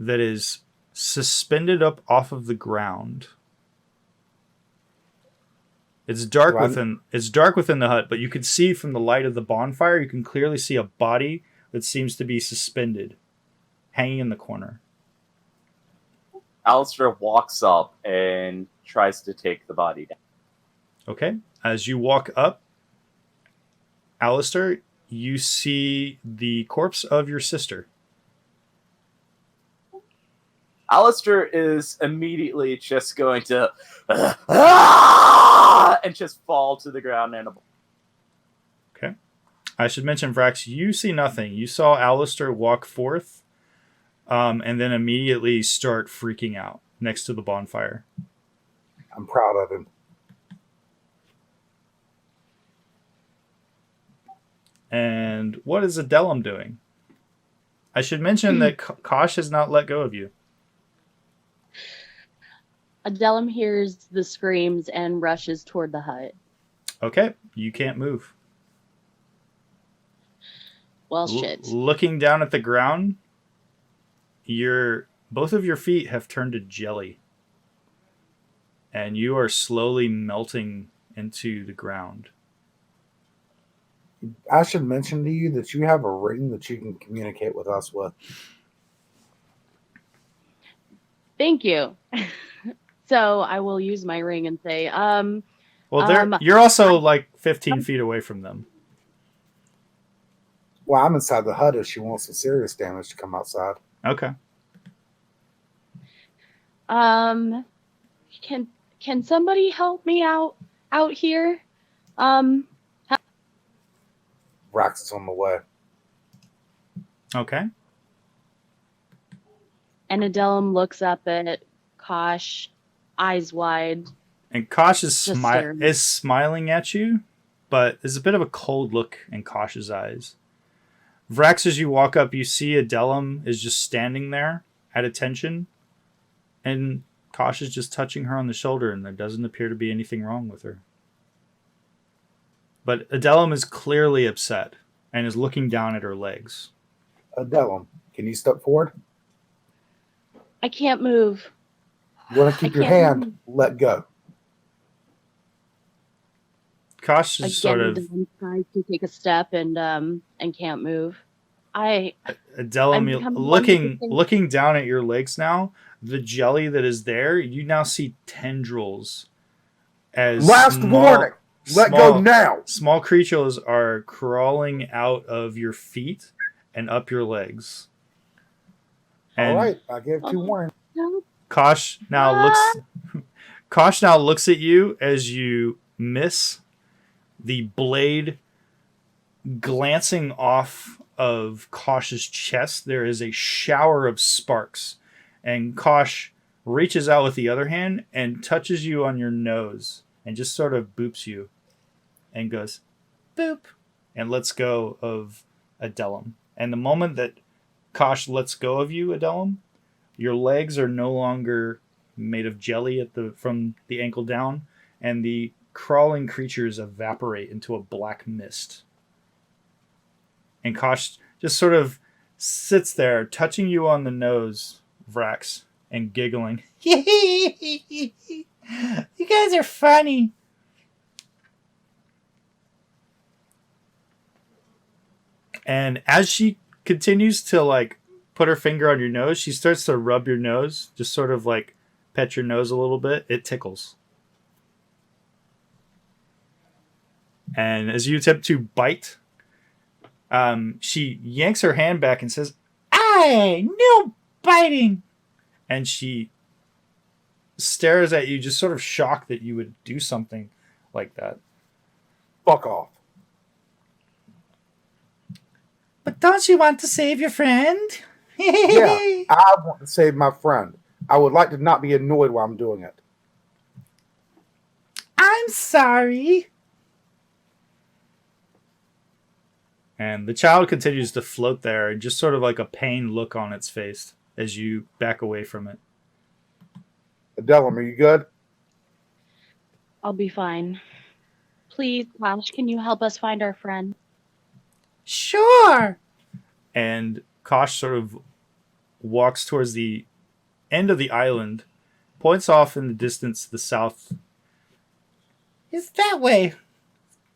that is suspended up off of the ground. It's dark within the hut, but you can see from the light of the bonfire, you can clearly see a body that seems to be suspended, hanging in the corner. Alistair walks up and tries to take the body down. Okay. As you walk up, Alistair, you see the corpse of your sister. Alistair is immediately just going to and just fall to the ground. Okay. I should mention, Vrax, you see nothing. You saw Alistair walk forth and then immediately start freaking out next to the bonfire. I'm proud of him. And what is Adelum doing? I should mention that Kosh has not let go of you. Adelum hears the screams and rushes toward the hut. Okay, you can't move. Well, shit. Looking down at the ground, both of your feet have turned to jelly. And you are slowly melting into the ground. I should mention to you that you have a ring that you can communicate with us with. Thank you. So I will use my ring and say, you're also like 15 feet away from them. Well, I'm inside the hut if she wants some serious damage to come outside. Okay. Can somebody help me out here? Vrax is on the way. Okay. And Adelum looks up at Kosh, eyes wide. And Kosh is smiling at you, but there's a bit of a cold look in Kosh's eyes. Vrax, as you walk up, you see Adelum is just standing there at attention, and Kosh is just touching her on the shoulder, and there doesn't appear to be anything wrong with her. But Adelum is clearly upset and is looking down at her legs. Adelum, can you step forward? I can't move. You want to keep I your can't hand, move. let go. Kosh is sort Again, of Dylan tries to take a step and can't move. I'm Adelim, becoming one with the thing. looking down at your legs now, the jelly that is there, you now see tendrils as Last warning. Let go now. Small creatures are crawling out of your feet and up your legs. All And right, I gave 2 warnings. No. Kosh now looks at you as you miss the blade glancing off of Kosh's chest. There is a shower of sparks, and Kosh reaches out with the other hand and touches you on your nose and just sort of boops you and goes boop and lets go of Adelim. And the moment that Kosh lets go of you, Adelim, your legs are no longer made of jelly from the ankle down, and the crawling creatures evaporate into a black mist. And Kosh just sort of sits there, touching you on the nose, Vrax, and giggling. You guys are funny. And as she continues to like put her finger on your nose, she starts to rub your nose, just sort of like pet your nose a little bit. It tickles. And as you attempt to bite, she yanks her hand back and says, "Aye, no biting!" And she stares at you, just sort of shocked that you would do something like that. Fuck off. But don't you want to save your friend? Yeah, I want to save my friend. I would like to not be annoyed while I'm doing it. I'm sorry. And the child continues to float there, and just sort of like a pained look on its face as you back away from it. Adelim, are you good? I'll be fine. Please, Kosh, can you help us find our friend? Sure. And Kosh sort of walks towards the end of the island, points off in the distance to the south. It's that way.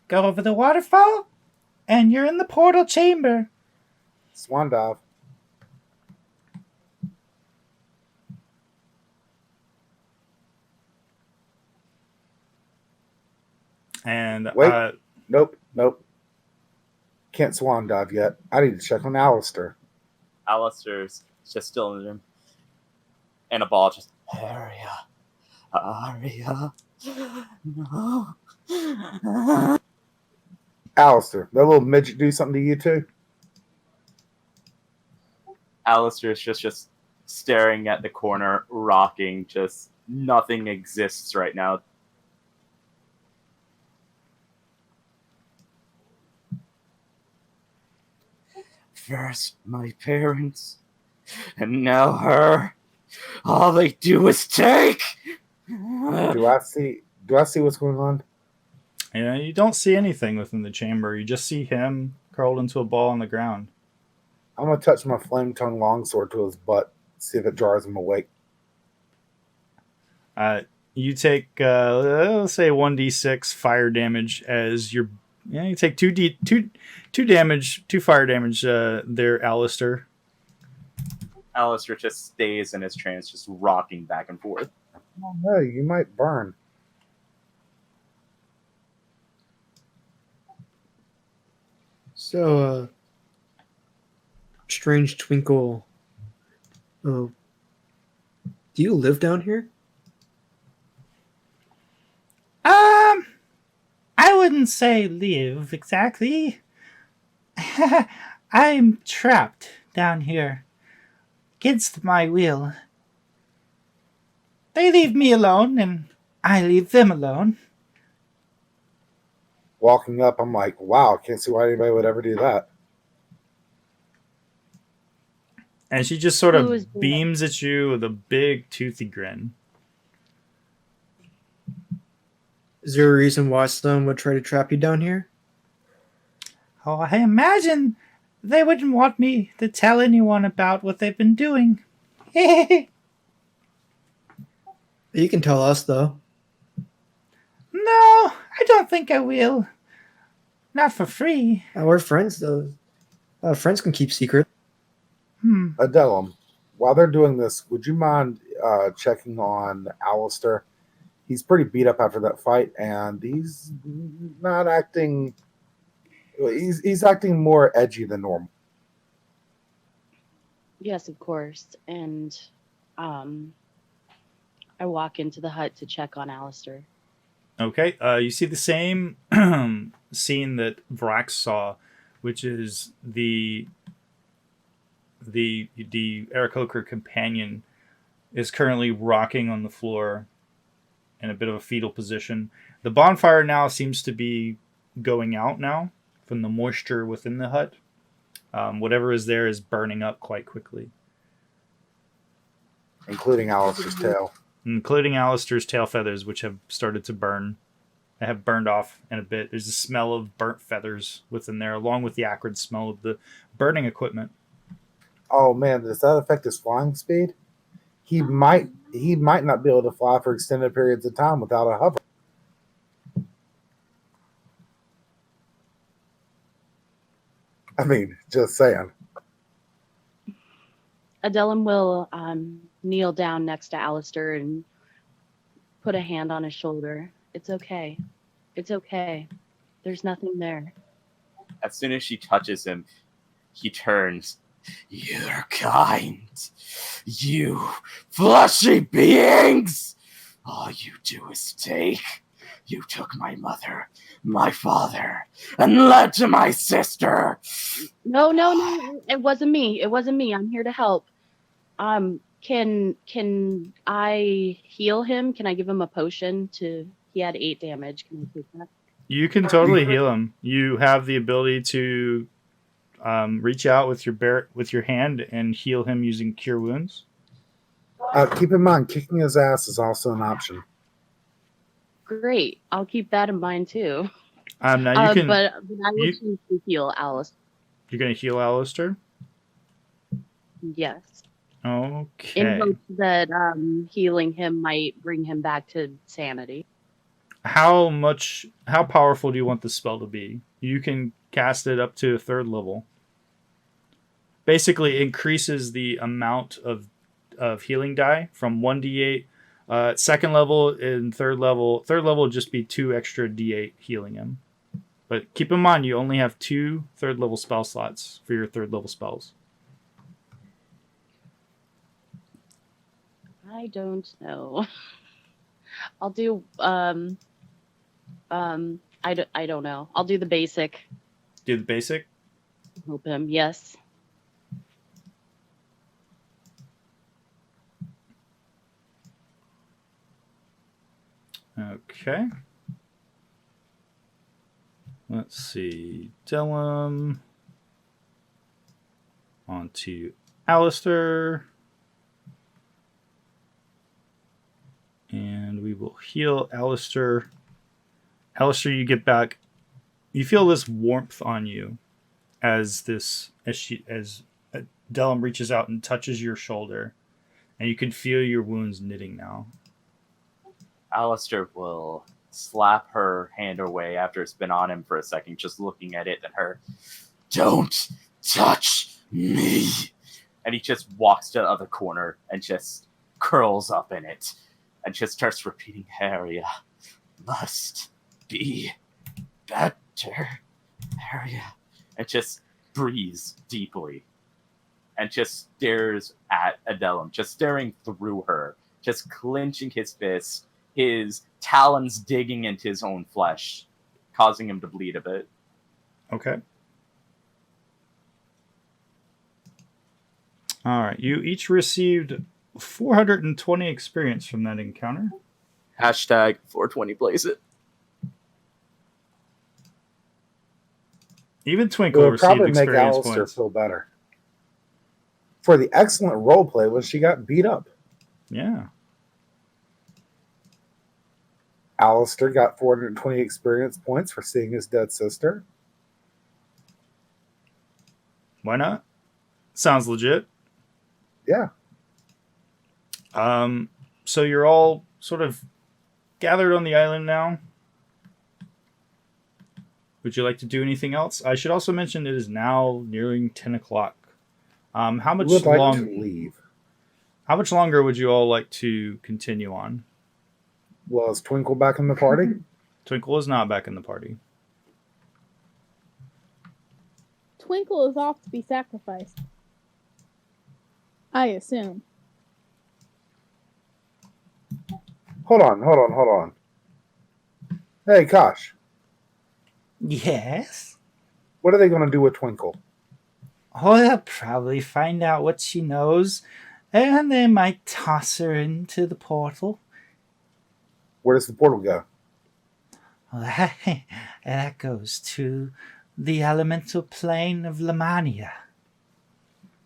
Go over the waterfall, and you're in the portal chamber. Swan dive. And Wait. Nope. Can't swan dive yet. I need to check on Alistair. Alistair's just still in the room. And a ball just, Aria, no. Alistair, that little midget do something to you too? Alistair's just staring at the corner, rocking, just nothing exists right now. First my parents, and now her. All they do is take. Do I see what's going on? yeah, you don't see anything within the chamber. You just see him curled into a ball on the ground. I'm gonna touch my flame tongue longsword to his butt, see if it jars him awake. You take, let's say 1d6 fire damage as you take 2 damage, 2 fire damage there, Alistair. Alistair just stays in his trance, just rocking back and forth. Oh no, you might burn. So, strange twinkle. Oh, do you live down here? I wouldn't say live exactly. I'm trapped down here against my will. They leave me alone, and I leave them alone. Walking up, I'm like, wow, can't see why anybody would ever do that. And she just sort Who is of that? beams at you with a big toothy grin. Is there a reason why someone would try to trap you down here? Oh, I imagine they wouldn't want me to tell anyone about what they've been doing. You can tell us, though. No, I don't think I will. Not for free. We're friends, though. Friends can keep secret. Adelum, while they're doing this, would you mind checking on Alistair? He's pretty beat up after that fight, and he's not acting. He's acting more edgy than normal. Yes, of course. And I walk into the hut to check on Alistair. Okay, you see the same scene that Vrax saw, which is the Aarakocra companion is currently rocking on the floor in a bit of a fetal position. The bonfire now seems to be going out now from the moisture within the hut. Whatever is there is burning up quite quickly. Including Alistair's tail. Including Alistair's tail feathers, which have started to burn. They have burned off in a bit. There's a smell of burnt feathers within there, along with the acrid smell of the burning equipment. Oh man, does that affect his flying speed? He might not be able to fly for extended periods of time without a hover. I mean, just saying. Adelum will kneel down next to Alistair and put a hand on his shoulder. It's okay. It's okay. There's nothing there. As soon as she touches him, he turns. You're kind. You fleshy beings! All you do is take. You took my mother, my father, and led to my sister. No. It wasn't me. I'm here to help. Can I heal him? Can I give him a potion to... He had 8 damage. Can I take that? You can totally heal him. You have the ability to reach out with your hand and heal him using Cure Wounds. Keep in mind, kicking his ass is also an option. Great. I'll keep that in mind too. Now you can. But I will choose to heal Alice. You're going to heal Alistair? Yes. Okay. In hopes that healing him might bring him back to sanity. How powerful do you want the spell to be? You can cast it up to 3rd level. Basically increases the amount of healing die from 1d8. 2nd level and 3rd level. 3rd level would just be 2 extra d8 healing him. But keep in mind, you only have 2 3rd level spell slots for your 3rd level spells. I don't know. I'll do I don't know. I'll do the basic. Do the basic? Help him. Yes. Okay. Let's see. Dellum. On to Alistair. And we will heal Alistair. Alistair, you get back. You feel this warmth on you as Dellum reaches out and touches your shoulder. And you can feel your wounds knitting now. Alistair will slap her hand away after it's been on him for a second, just looking at it and her. Don't touch me! And he just walks to the other corner and just curls up in it and just starts repeating, Harriet must be better. Harriet. And just breathes deeply and just stares at Adelum, just staring through her, just clenching his fist, his talons digging into his own flesh, causing him to bleed a bit. Okay. All right. You each received 420 experience from that encounter. Hashtag 420 plays it. Even Twinkle It would received probably make experience Alistair points. feel better for the excellent role play when she got beat up. Yeah. Alistair got 420 experience points for seeing his dead sister. Why not? Sounds legit. Yeah. So you're all sort of gathered on the island now. Would you like to do anything else? I should also mention it is now nearing 10 o'clock. How much We would like to leave. How much longer would you all like to continue on? Well, is Twinkle back in the party? Twinkle is not back in the party. Twinkle is off to be sacrificed. I assume. Hold on. Hey, Kosh, Yes? what are they going to do with Twinkle? Oh, they'll probably find out what she knows, and they might toss her into the portal. Where does the portal go? Well, that goes to the elemental plane of Lamania.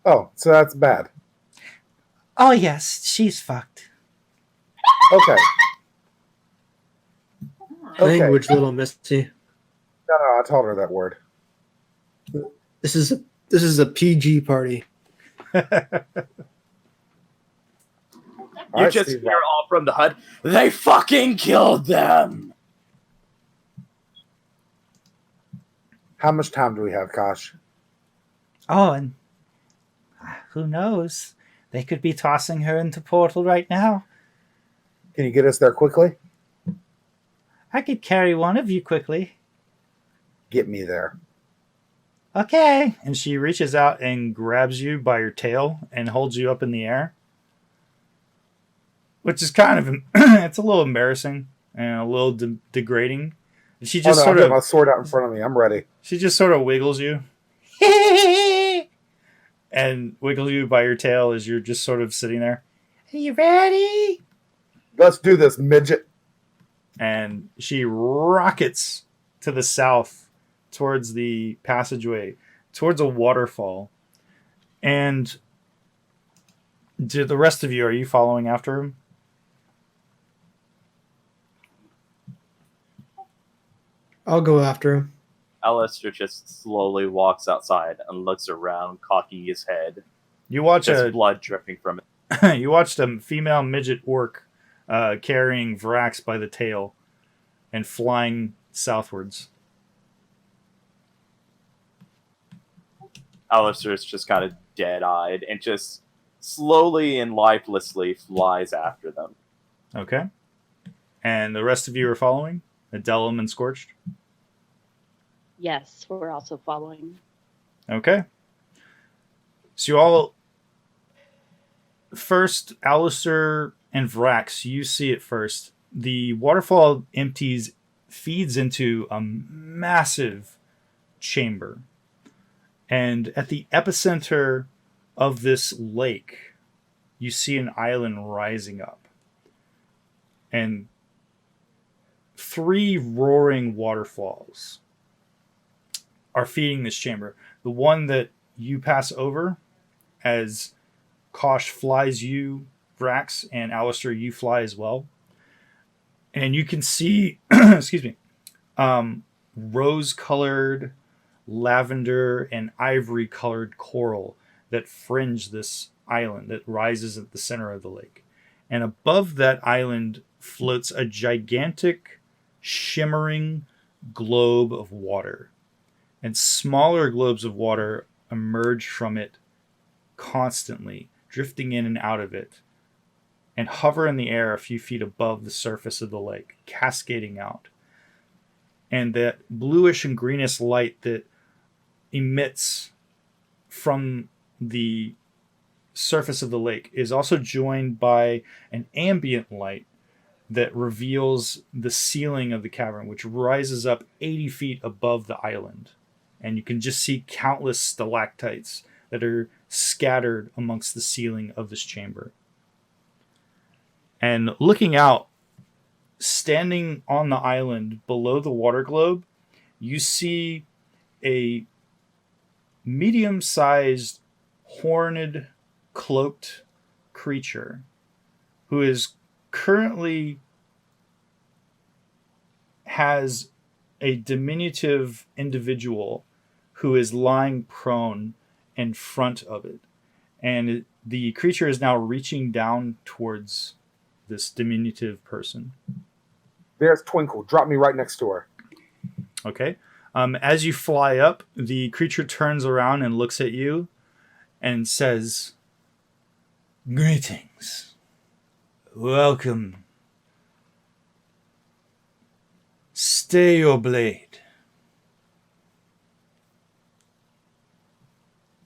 Oh, so that's bad. Oh, yes, she's fucked. Okay. Okay. Language, little Misty. No, I told her that word. This is a PG party. You All right, just Steve, hear all from the hut. They fucking killed them. how much time do we have, Kosh? Oh, and who knows? They could be tossing her into portal right now. Can you get us there quickly? I could carry one of you quickly. Get me there. Okay. And she reaches out and grabs you by your tail and holds you up in the air. Which is kind of, it's a little embarrassing and a little degrading. She just I'll get my sword out in front of me. I'm ready. She just sort of wiggles you and wiggles you by your tail as you're just sort of sitting there. Are you ready? Let's do this, midget. And she rockets to the south towards the passageway, towards a waterfall. And do the rest of you, are you following after him? I'll go after him. Alistair just slowly walks outside and looks around, cocking his head. You watch There's blood dripping from it. you watched a female midget orc carrying Vrax by the tail and flying southwards. Alistair is just kind of dead-eyed and just slowly and lifelessly flies after them. Okay. And the rest of you are following? Adelum and Scorched? Yes, we're also following. Okay. So you all... First, Alistair and Vrax, you see it first. The waterfall feeds into a massive chamber. And at the epicenter of this lake, you see an island rising up. And 3 roaring waterfalls are feeding this chamber. The one that you pass over as Kosh flies you, Vrax, and Alistair, you fly as well. And you can see, excuse me, rose-colored, lavender, and ivory-colored coral that fringe this island that rises at the center of the lake. And above that island floats a gigantic, shimmering globe of water. And smaller globes of water emerge from it constantly, drifting in and out of it, and hover in the air a few feet above the surface of the lake, cascading out. And that bluish and greenish light that emits from the surface of the lake is also joined by an ambient light that reveals the ceiling of the cavern, which rises up 80 feet above the island. And you can just see countless stalactites that are scattered amongst the ceiling of this chamber. And looking out, standing on the island below the water globe, you see a medium-sized, horned, cloaked creature who is currently has a diminutive individual who is lying prone in front of it. And the creature is now reaching down towards this diminutive person. There's Twinkle. Drop me right next to her. Okay. As you fly up, the creature turns around and looks at you and says, "Greetings. Welcome. Stay your blade."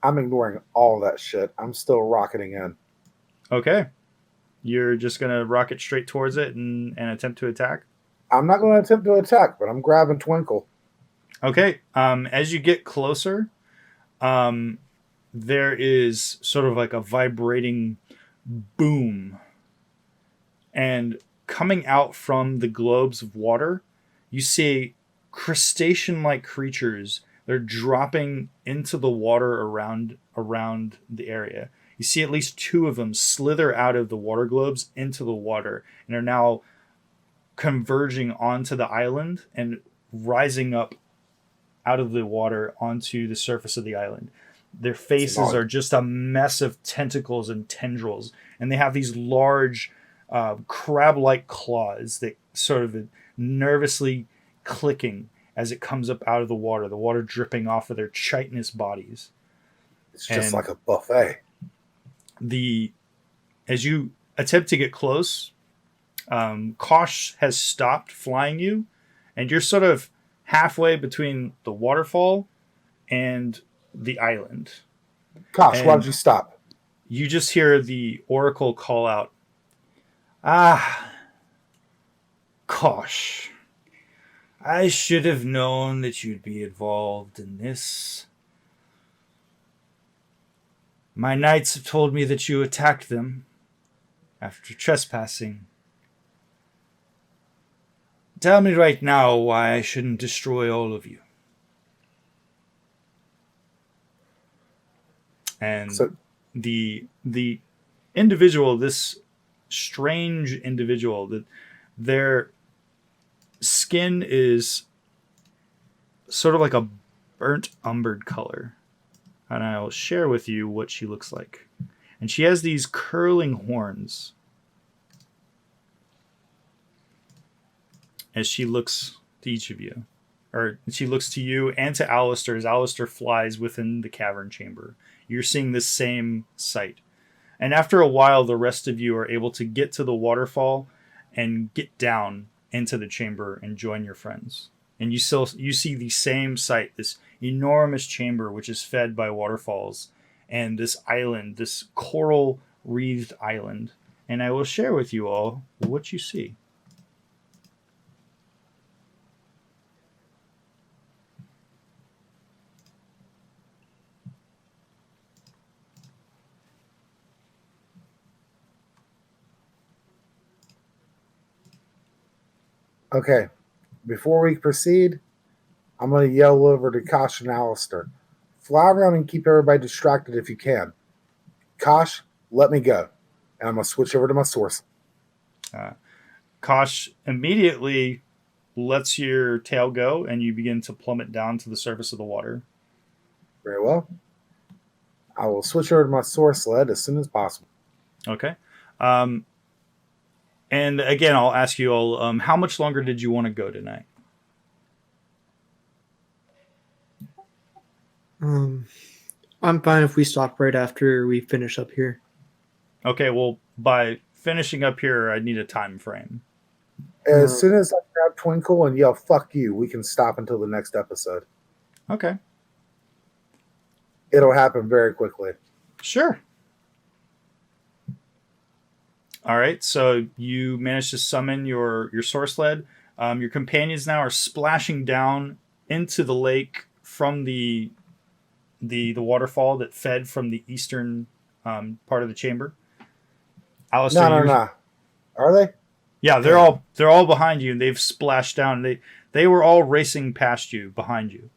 I'm ignoring all that shit. I'm still rocketing in. Okay. You're just going to rocket straight towards it and attempt to attack? I'm not going to attempt to attack, but I'm grabbing Twinkle. Okay. As you get closer, there is sort of like a vibrating boom. And coming out from the globes of water, you see crustacean-like creatures. They're dropping into the water around the area. You see at least 2 of them slither out of the water globes into the water and are now converging onto the island and rising up out of the water onto the surface of the island. Their faces are just a mess of tentacles and tendrils, and they have these large crab-like claws that sort of nervously clicking as it comes up out of the water dripping off of their chitinous bodies. It's just like a buffet. As you attempt to get close, Kosh has stopped flying you, and you're sort of halfway between the waterfall and the island. Kosh, why did you stop? You just hear the oracle call out, Kosh, I should have known that you'd be involved in this. My knights have told me that you attacked them after trespassing. Tell me right now why I shouldn't destroy all of you. And so, the individual, this strange individual, that their skin is sort of like a burnt umbered color. And I'll share with you what she looks like. And she has these curling horns as she looks to each of you. Or she looks to you and to Alistair as Alistair flies within the cavern chamber. You're seeing this same sight. And after a while, the rest of you are able to get to the waterfall and get down into the chamber and join your friends. And you see the same sight, this enormous chamber which is fed by waterfalls, and this island, this coral-wreathed island. And I will share with you all what you see. Okay, before we proceed, I'm going to yell over to Kosh and Alistair. Fly around and keep everybody distracted if you can. Kosh, let me go. And I'm going to switch over to my source. Kosh immediately lets your tail go, and you begin to plummet down to the surface of the water. Very well. I will switch over to my source sled as soon as possible. Okay. And again, I'll ask you all, how much longer did you want to go tonight? I'm fine if we stop right after we finish up here. Okay, well, by finishing up here, I need a time frame. As soon as I grab Twinkle and yell, fuck you, we can stop until the next episode. Okay. It'll happen very quickly. Sure. All right, so you managed to summon your source sled. Your companions now are splashing down into the lake from the waterfall that fed from the eastern part of the chamber. Alistair, No. Are they? Yeah, they're all behind you, and they've splashed down. They were all racing past you, behind you,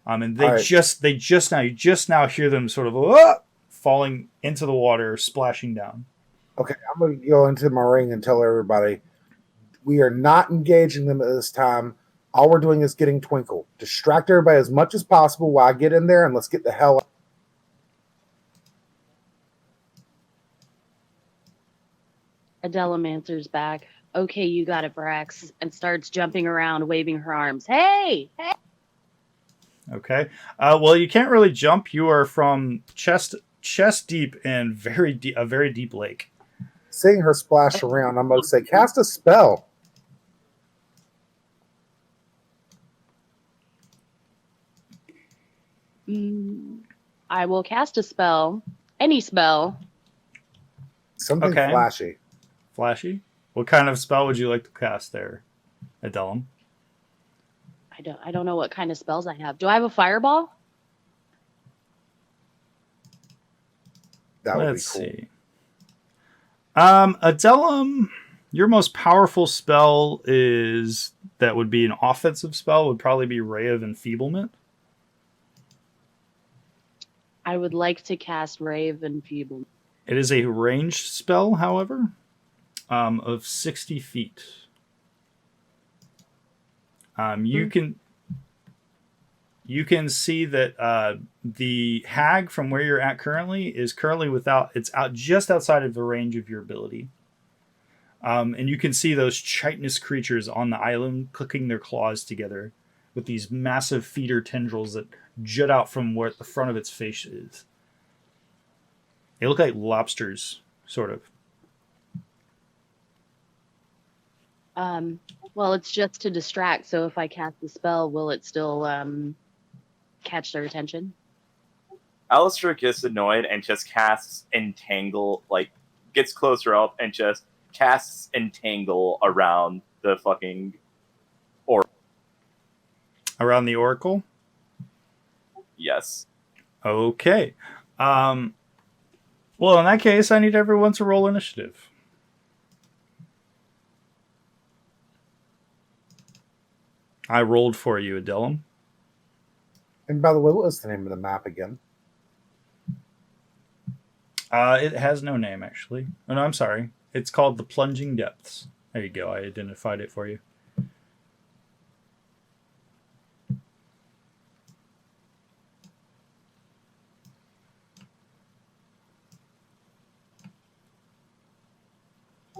and you just now hear them sort of falling into the water, splashing down. Okay, I'm going to go into my ring and tell everybody we are not engaging them at this time. All we're doing is getting Twinkle. Distract everybody as much as possible while I get in there, and let's get the hell out. Adela answers back, "Okay, you got it, Brax," and starts jumping around, waving her arms. Hey! Hey! Okay. Well, you can't really jump. You are from chest deep in a very deep lake. Seeing her splash around, I'm going to say, cast a spell. I will cast a spell. Any spell. Something Okay. flashy. Flashy? What kind of spell would you like to cast there, Adelum? I don't know what kind of spells I have. Do I have a fireball? That would Let's be cool. see. Adelum, your most powerful spell that would be an offensive spell would probably be Ray of Enfeeblement. I would like to cast Ray of Enfeeblement. It is a ranged spell, however, of 60 feet. You can see that the hag from where you're at currently is currently it's out just outside of the range of your ability. And you can see those chitinous creatures on the island clicking their claws together with these massive feeder tendrils that jut out from where the front of its face is. They look like lobsters, sort of. Well, it's just to distract, so if I cast the spell, will it still catch their attention? Alistair gets annoyed and just casts Entangle, gets closer up and just casts Entangle around the fucking oracle. Around the oracle? Yes. Okay. Well, in that case, I need everyone to roll initiative. I rolled for you, Adelum. And by the way, what was the name of the map again? It has no name, actually. Oh, no, I'm sorry. It's called the Plunging Depths. There you go. I identified it for you.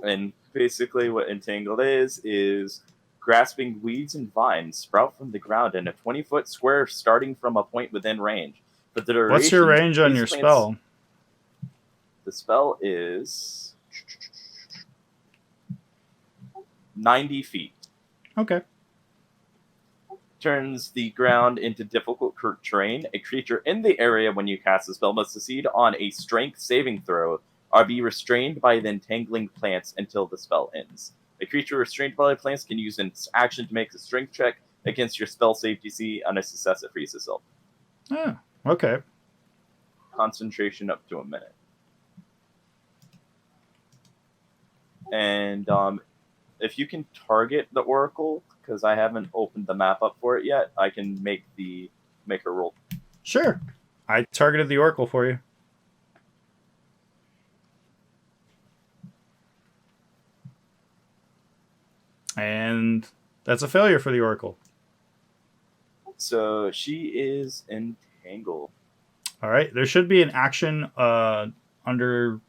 And basically what Entangled is grasping weeds and vines sprout from the ground in a 20-foot square starting from a point within range. For the duration, what's your range on these your plants- spell? The spell is 90 feet. Okay. Turns the ground into difficult terrain. A creature in the area when you cast the spell must succeed on a strength saving throw or be restrained by the entangling plants until the spell ends. A creature restrained by the plants can use an action to make a strength check against your spell save DC. On a success, it frees itself. Oh, okay. Concentration up to a minute. And if you can target the oracle, because I haven't opened the map up for it yet, I can make her roll. Sure. I targeted the oracle for you. And that's a failure for the oracle. So she is entangled. All right. There should be an action under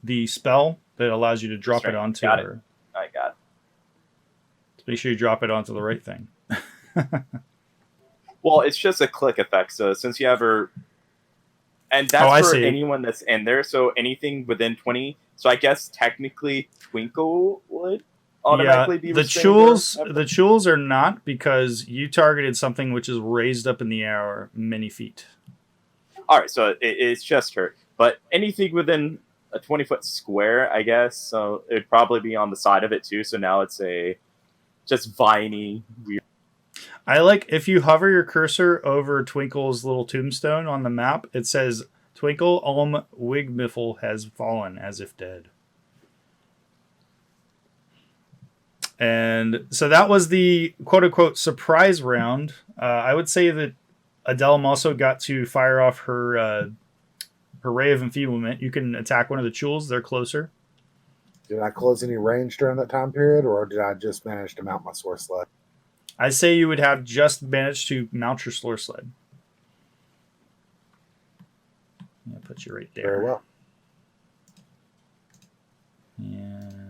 the spell that allows you to drop it onto her. I got it. So make sure you drop it onto the right thing. Well, it's just a click effect. So since you have her, and that's for anyone that's in there. So anything within 20. So I guess technically Twinkle would automatically be restrained. The jewels are not, because you targeted something which is raised up in the air many feet. All right, so it's just her. But anything within a 20-foot square, I guess. So it'd probably be on the side of it too. So now it's a just viney weird. I like if you hover your cursor over Twinkle's little tombstone on the map, it says Twinkle Wigmiffle has fallen as if dead. And so that was the quote-unquote surprise round. I would say that Adelum also got to fire off her Ray of Enfeeblement. You can attack one of the jewels. They're closer. Did I close any range during that time period, or did I just manage to mount my sword sled? I say you would have just managed to mount your slur sled. I'll put you right there. Very well. And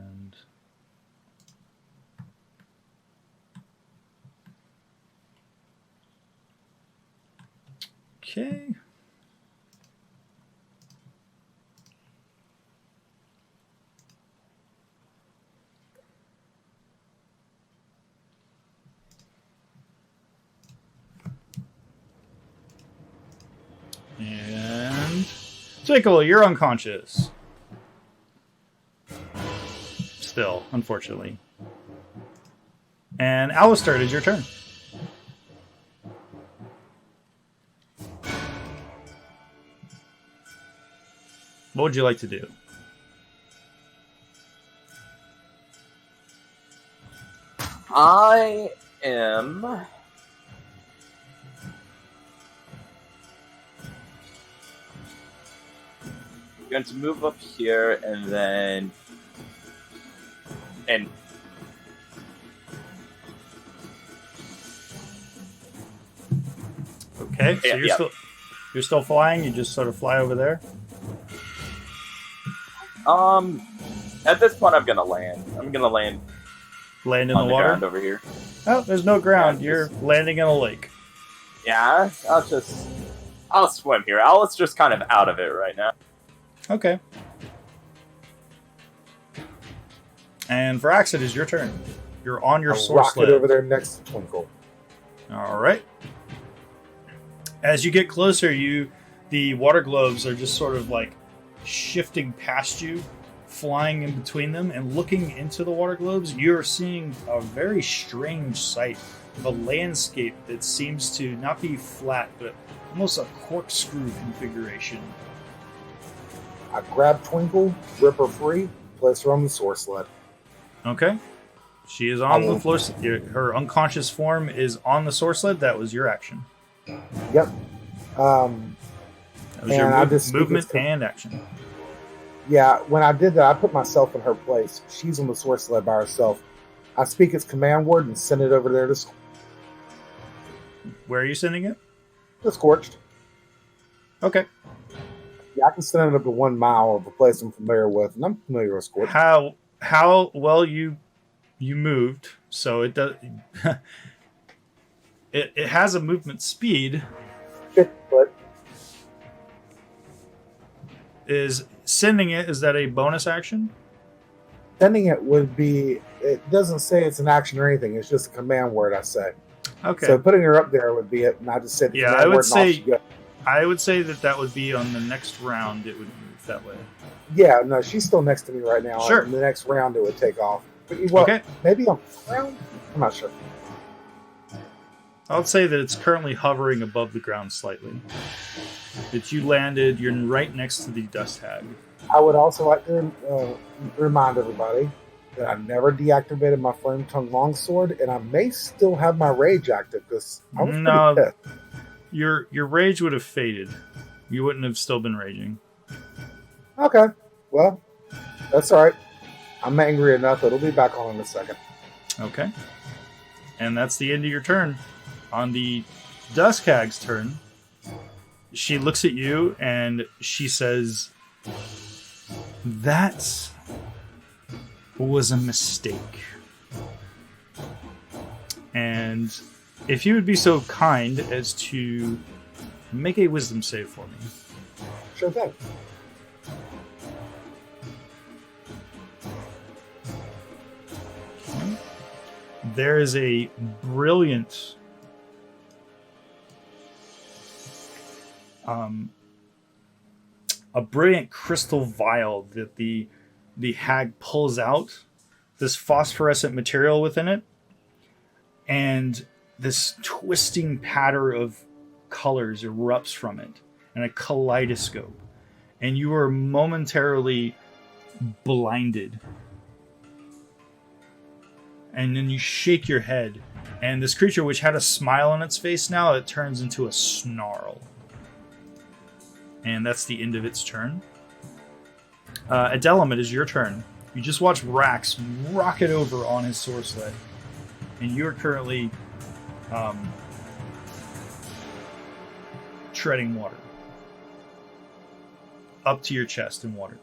Tickle, you're unconscious. Still, unfortunately. And Alistair, it is your turn. What would you like to do? I am going to move up here and then Okay, so you're still flying. You just sort of fly over there. at this point I'm gonna land. I'm gonna land Land in on the the water. ground over here. Oh, there's no ground. Yeah, You're landing in a lake. Yeah, I'll swim here. Alice just kind of out of it right now. Okay. And for Ax, it is your turn. You're on your I'll source rocket sled. over there next to Twinkle. All right. As you get closer, the water globes are just sort of like shifting past you, flying in between them, and looking into the water globes, you're seeing a very strange sight of a landscape that seems to not be flat, but almost a corkscrew configuration. I grab Twinkle, rip her free, place her on the source sled. Okay. She is on the floor. Her unconscious form is on the source sled. That was your action. Yep. That was your And I just movement speak as and action. Yeah, when I did that, I put myself in her place. She's on the source sled by herself. I speak its command word and send it over there to Where are you sending it? Scorched. Okay. Yeah, I can send it up to 1 mile of a place I'm familiar with, and I'm familiar with Scorched. How well you moved, so it does. it has a movement speed. 50 foot. Is sending it? Is that a bonus action? Sending it would be. It doesn't say it's an action or anything. It's just a command word I say. Okay. So putting her up there would be it, and I just said the Yeah, command I would word and off say- she goes. I would say that would be on the next round. It would move that way. Yeah, no, she's still next to me right now. Sure. In the next round, it would take off. But well, Okay. maybe on this round? I'm not sure. I would say that it's currently hovering above the ground slightly. That you landed. You're right next to the dust hag. I would also like to remind everybody that I never deactivated my flame tongue longsword, and I may still have my rage active because I was No. pretty pissed. Your rage would have faded. You wouldn't have still been raging. Okay, well, that's all right. I'm angry enough. It'll be back on in a second. Okay. And that's the end of your turn. On the Dusk Hag's turn, she looks at you and she says, "That was a mistake. And if you would be so kind as to make a wisdom save for me." Sure thing. There is a brilliant crystal vial that the hag pulls out, this phosphorescent material within it, and this twisting pattern of colors erupts from it, and a kaleidoscope, and you are momentarily blinded. And then you shake your head, and this creature, which had a smile on its face now, it turns into a snarl. And that's the end of its turn. Adelum, it is your turn. You just watch Rax rocket over on his sword sled, and you're currently treading water. Up to your chest in water.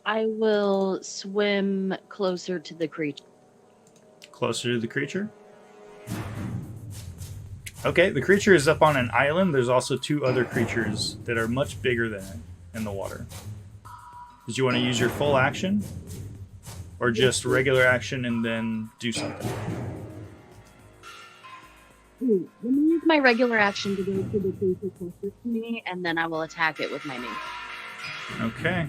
I will swim closer to the creature. Closer to the creature? Okay, the creature is up on an island. There's also 2 other creatures that are much bigger than it in the water. Did you want to use your full action? Or just regular action and then do something? Ooh, let me use my regular action to go to the creature closest to me, and then I will attack it with my mace. Okay.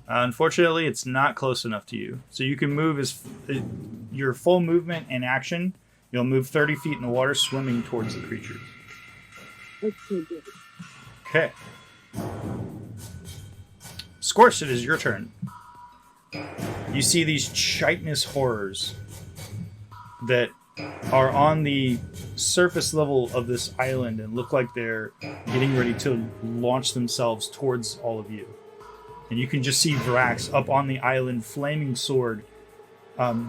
Unfortunately, it's not close enough to you. So you can move your full movement and action. You'll move 30 feet in the water, swimming towards the creatures. Okay. Scorched, it is your turn. You see these chitinous horrors that are on the surface level of this island and look like they're getting ready to launch themselves towards all of you. And you can just see Vrax up on the island, flaming sword,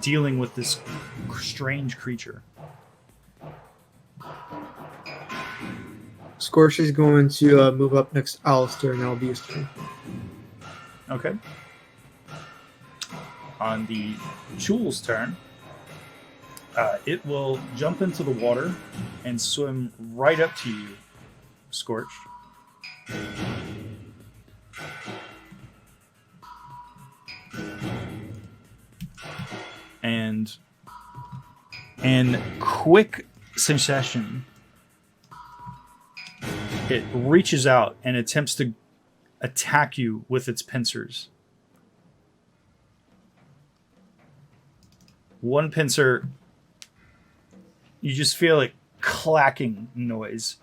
dealing with this strange creature. Scorch is going to move up next to Alistair, and that'll be his turn. Okay. On the Chul's turn, it will jump into the water and swim right up to you, Scorch. And in quick succession, it reaches out and attempts to attack you with its pincers. One pincer, you just feel a clacking noise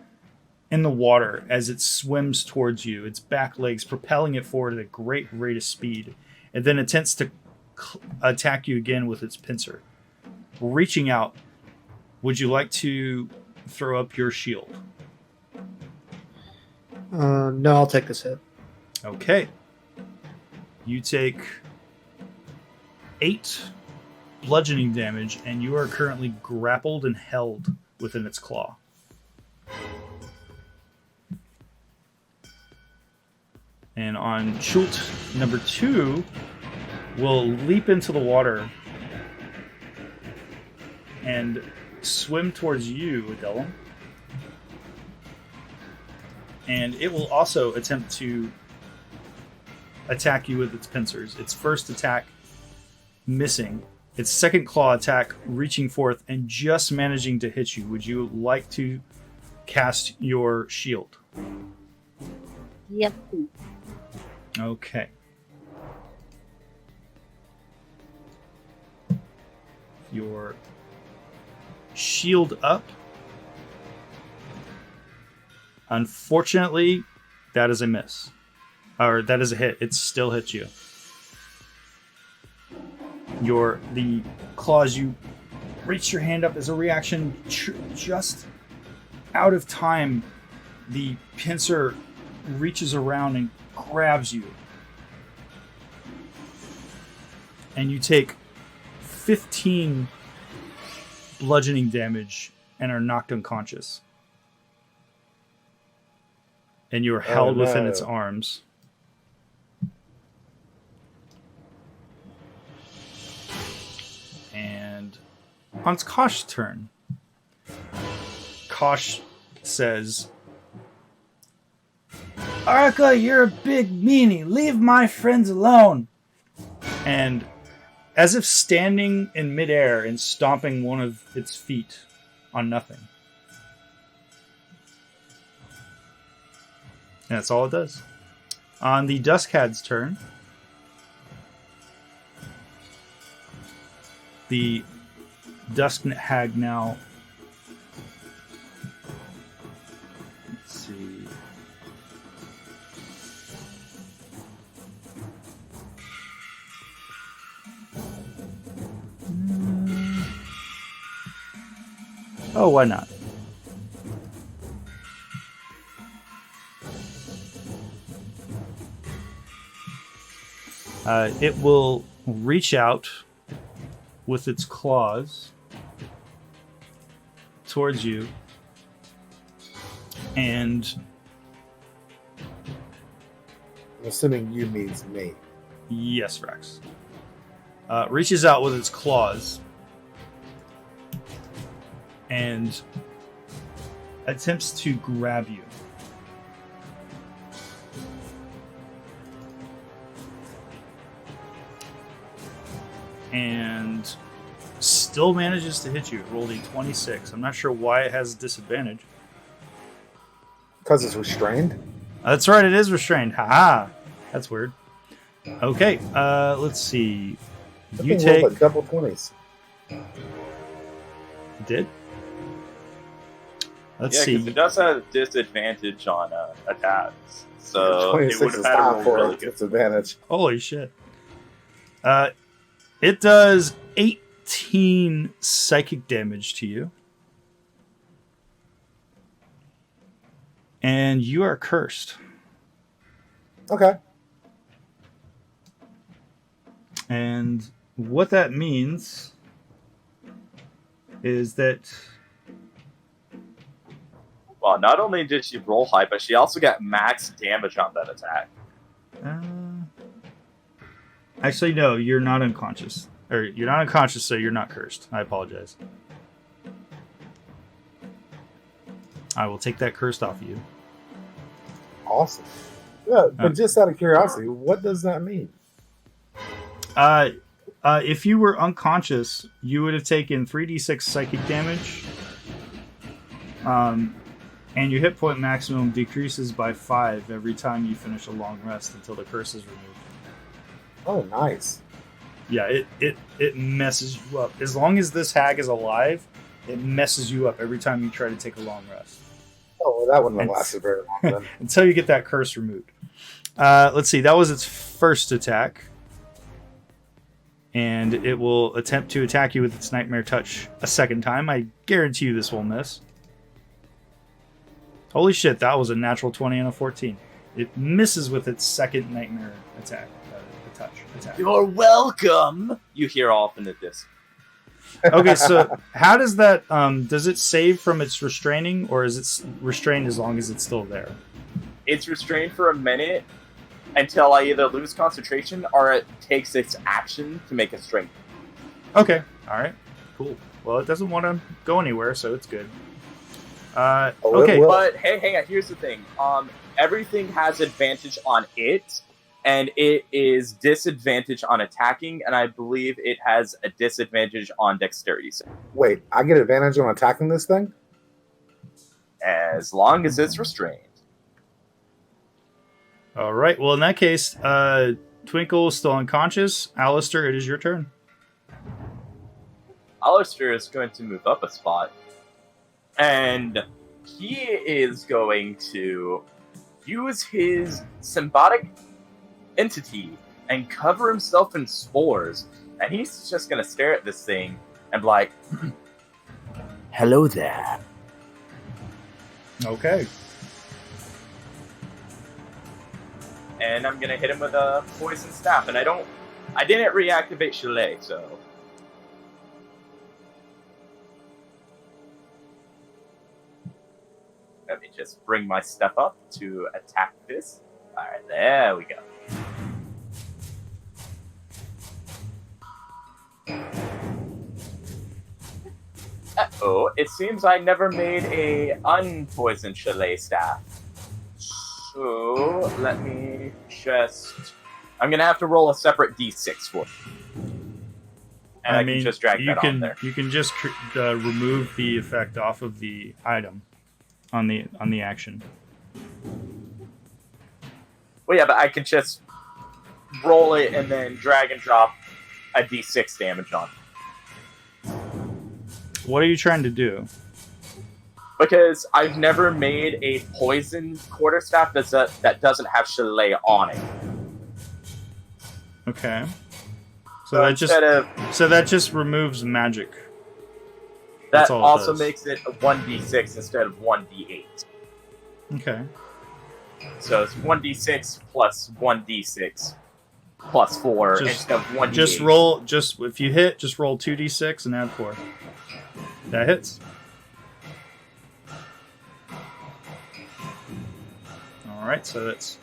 in the water as it swims towards you, its back legs propelling it forward at a great rate of speed, and then attempts to attack you again with its pincer. Reaching out, would you like to throw up your shield? No, I'll take this hit. Okay. You take 8 bludgeoning damage, and you are currently grappled and held within its claw. And on Schult number 2, will leap into the water and swim towards you, Adela. And it will also attempt to attack you with its pincers. Its first attack missing. Its second claw attack reaching forth and just managing to hit you. Would you like to cast your shield? Yep. Okay. Your shield up. Unfortunately, that is a miss. Or that is a hit. It still hits you. The claws, you reach your hand up as a reaction, just out of time. The pincer reaches around and grabs you. And you take 15 bludgeoning damage and are knocked unconscious. And you are held within its arms. And on Kosh's turn, Kosh says, Arca, you're a big meanie. Leave my friends alone. And as if standing in midair and stomping one of its feet on nothing. And that's all it does. On the Duskhad's turn, the Dusk Hag now. Let's see. Oh, why not? It will reach out with its claws towards you and I'm assuming you means me. yes, Rex. Reaches out with its claws and attempts to grab you. And still manages to hit you. It rolled a 26. I'm not sure why it has disadvantage. because it's restrained. That's right, it is restrained. Haha. That's weird. Okay, let's see. You take like double 20s. Did? Let's Yeah, see. because it does have disadvantage on attacks. So it 26 would have is had high a roll for really its good. disadvantage. Holy shit. It does 18 psychic damage to you. And you are cursed. Okay. And what that means is that Well, not only did she roll high, but she also got max damage on that attack. actually no, you're not unconscious. Or you're not unconscious, so you're not cursed. I apologize. I will take that cursed off of you. Awesome. Yeah, but just out of curiosity, what does that mean? If you were unconscious, you would have taken 3d6 psychic damage. And your hit point maximum decreases by 5 every time you finish a long rest until the curse is removed. Oh, nice. Yeah, it messes you up. As long as this hag is alive, it messes you up every time you try to take a long rest. Oh, well, that wouldn't have lasted very long then. Until you get that curse removed. Let's see, that was its first attack. And it will attempt to attack you with its Nightmare Touch a second time. I guarantee you this will miss. Holy shit, that was a natural 20 and a 14. It misses with its second Nightmare attack. Attack. You're welcome! You hear off in the distance. Okay, so how does that... does it save from its restraining, or is it restrained as long as it's still there? It's restrained for a minute until I either lose concentration or it takes its action to make a strength. Okay, alright, cool. Well, it doesn't want to go anywhere, so it's good. Okay, But hey, hang on, here's the thing. Everything has advantage on it, and it is disadvantage on attacking, and I believe it has a disadvantage on dexterity. Wait, I get advantage on attacking this thing? As long as it's restrained. alright, well in that case, Twinkle is still unconscious. Alistair, it is your turn. Alistair is going to move up a spot, and he is going to use his symbiotic entity and cover himself in spores, and he's just going to stare at this thing and be like, hello there. Okay. And I'm going to hit him with a poison staff, and I didn't reactivate Chalet, so... Let me just bring my stuff up to attack this. Alright, there we go. Uh-oh, it seems I never made a unpoisoned Chalet staff. So, let me just... I'm going to have to roll a separate d6 for it. And I can just drag that on there. You can just remove the effect off of the item on the action. Well, yeah, but I can just roll it and then drag and drop a d6 damage on it. What are you trying to do? Because I've never made a poison quarterstaff that doesn't have Chalet on it. Okay. So that just removes magic. That That's all it also does. makes it a 1d6 instead of 1d8. Okay. So it's 1d6 plus 1d6 plus 4 instead of 1d8. If you hit, just roll 2d6 and add 4. That hits. Alright, so that's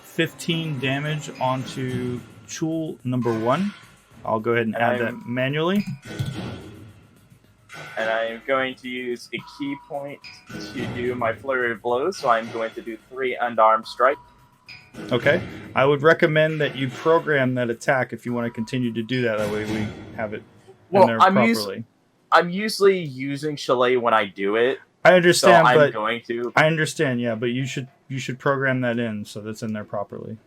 15 damage onto Chul number 1. I'll go ahead and add that manually. And I'm going to use a key point to do my flurry of blows, so I'm going to do 3 unarmed strike. Okay. I would recommend that you program that attack if you want to continue to do that. That way we have it in there properly. I'm usually using Chalet when I do it. I So understand, I'm but going to. I understand, yeah, but you should program that in so that's in there properly.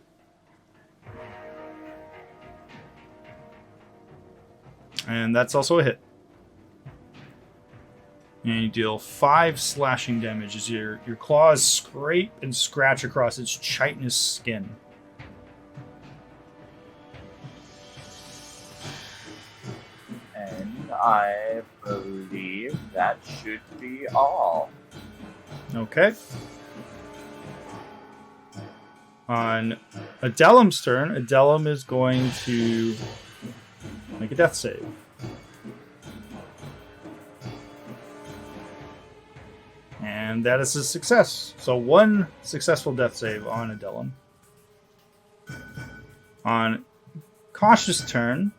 And that's also a hit. And you deal 5 slashing damage as your claws scrape and scratch across its chitinous skin. And I believe that should be all. Okay. On Adelum's turn, Adelum is going to make a death save. And that is a success. So 1 successful death save on Adelum. On Kosh's turn,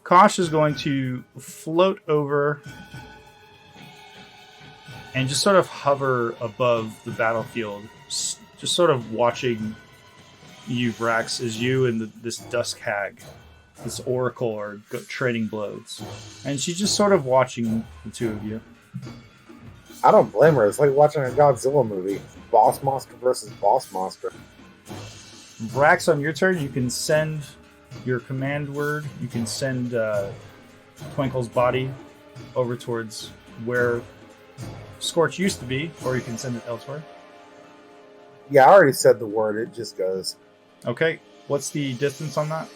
Kosh is going to float over and just sort of hover above the battlefield, just sort of watching you, Brax, as you and this Dusk Hag, this Oracle, are trading blows. And she's just sort of watching the two of you. I don't blame her. It's like watching a Godzilla movie. Boss monster versus boss monster. Brax, on your turn, you can send your command word. You can send Twinkle's body over towards where Scorch used to be, or you can send it elsewhere. Yeah, I already said the word. It just goes. Okay, what's the distance on that?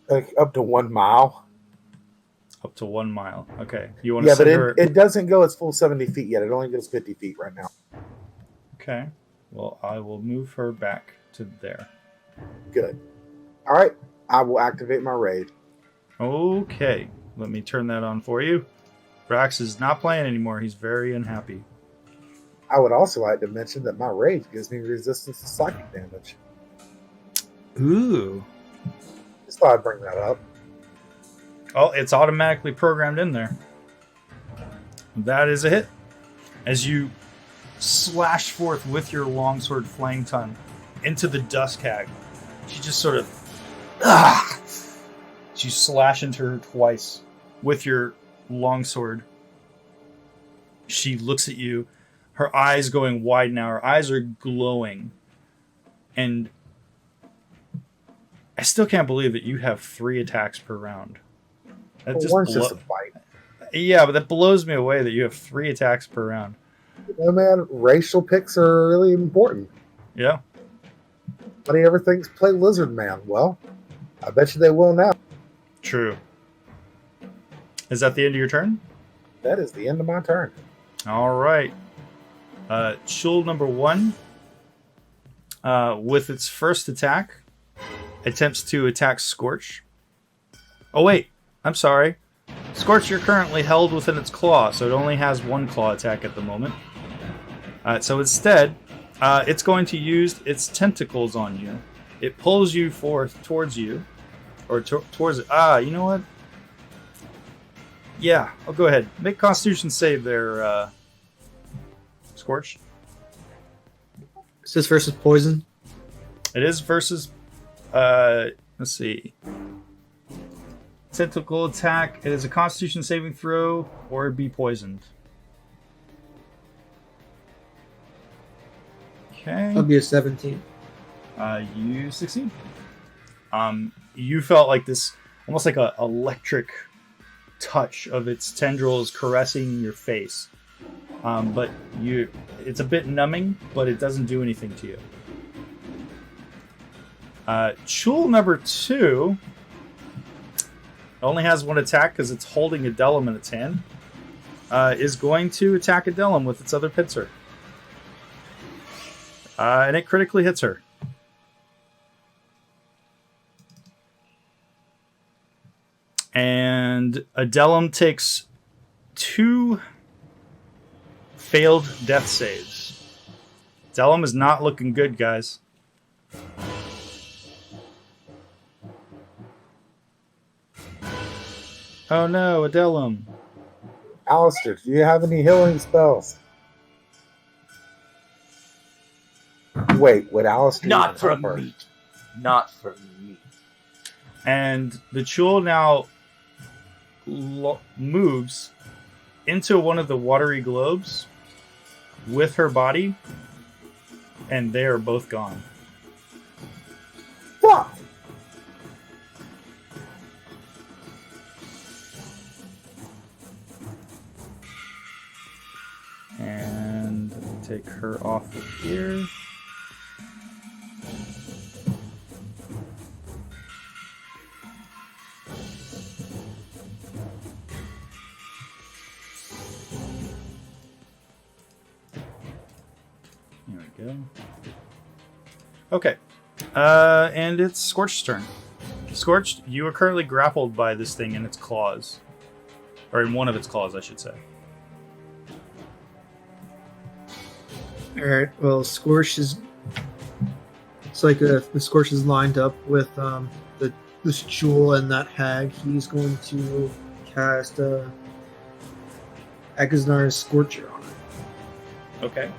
Like up to 1 mile. Up to 1 mile. Okay, you want to Yeah, send but her? it doesn't go its full 70 feet yet. It only goes 50 feet right now. Okay, well, I will move her back to there. Good. All right, I will activate my raid. Okay, let me turn that on for you. Brax is not playing anymore. He's very unhappy. I would also like to mention that my rage gives me resistance to psychic damage. Ooh. Just thought I'd bring that up. Oh, it's automatically programmed in there. That is a hit. As you slash forth with your longsword flaying tongue into the Dusk Hag, she just sort of... You slash into her twice with your longsword. She looks at you, her eyes going wide now. Her eyes are glowing. And I still can't believe that you have 3 attacks per round. That Well, one's just a fight. Yeah, but that blows me away that you have 3 attacks per round. You know, man, racial picks are really important. Yeah. Nobody ever thinks play Lizard Man. Well, I bet you they will now. True. Is that the end of your turn? That is the end of my turn. All right. Shul number 1, with its first attack, attempts to attack Scorch. Oh, wait. I'm sorry. Scorch, you're currently held within its claw, so it only has 1 claw attack at the moment. So instead, it's going to use its tentacles on you. It pulls you towards you, or towards it. You know what? Yeah, I'll go ahead. Make Constitution save there, Scorch. Is this versus poison? It is versus, let's see. Tentacle attack. It is a Constitution saving throw, or be poisoned. Okay. That'll be a 17. You succeed. You felt like this, almost like a electric touch of its tendrils caressing your face. But it's a bit numbing, but it doesn't do anything to you. Chul number 2 only has 1 attack because it's holding Adelum in its hand. Is going to attack Adelum with its other pincer. And it critically hits her. And Adelum takes 2 failed death saves. Adelum is not looking good, guys. Oh no, Adelum. Alistair, do you have any healing spells? Wait, would Alistair... Not even from help her? me. Not from me. And the Chul now moves into one of the watery globes with her body, and they are both gone. Fuck! And take her off of here. There we go. Okay. And it's Scorch's turn. Scorched, you are currently grappled by this thing in its claws. Or in one of its claws, I should say. Alright, well, Scorch is. It's like the Scorch is lined up with this jewel and that hag. He's going to cast Agaznar's Scorcher on it. Okay.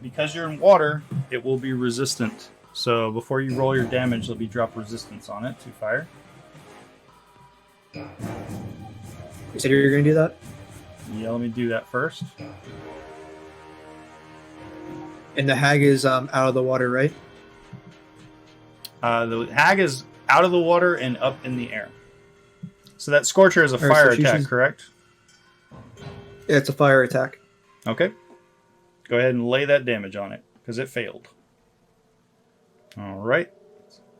Because you're in water, it will be resistant. So before you roll your damage, there'll be drop resistance on it to fire. You said you're going to do that? Yeah, let me do that first. And the hag is out of the water, right? The hag is out of the water and up in the air. So that Scorcher is a Alright, fire so attack, she's- correct? It's a fire attack. Okay. Go ahead and lay that damage on it, because it failed. Alright.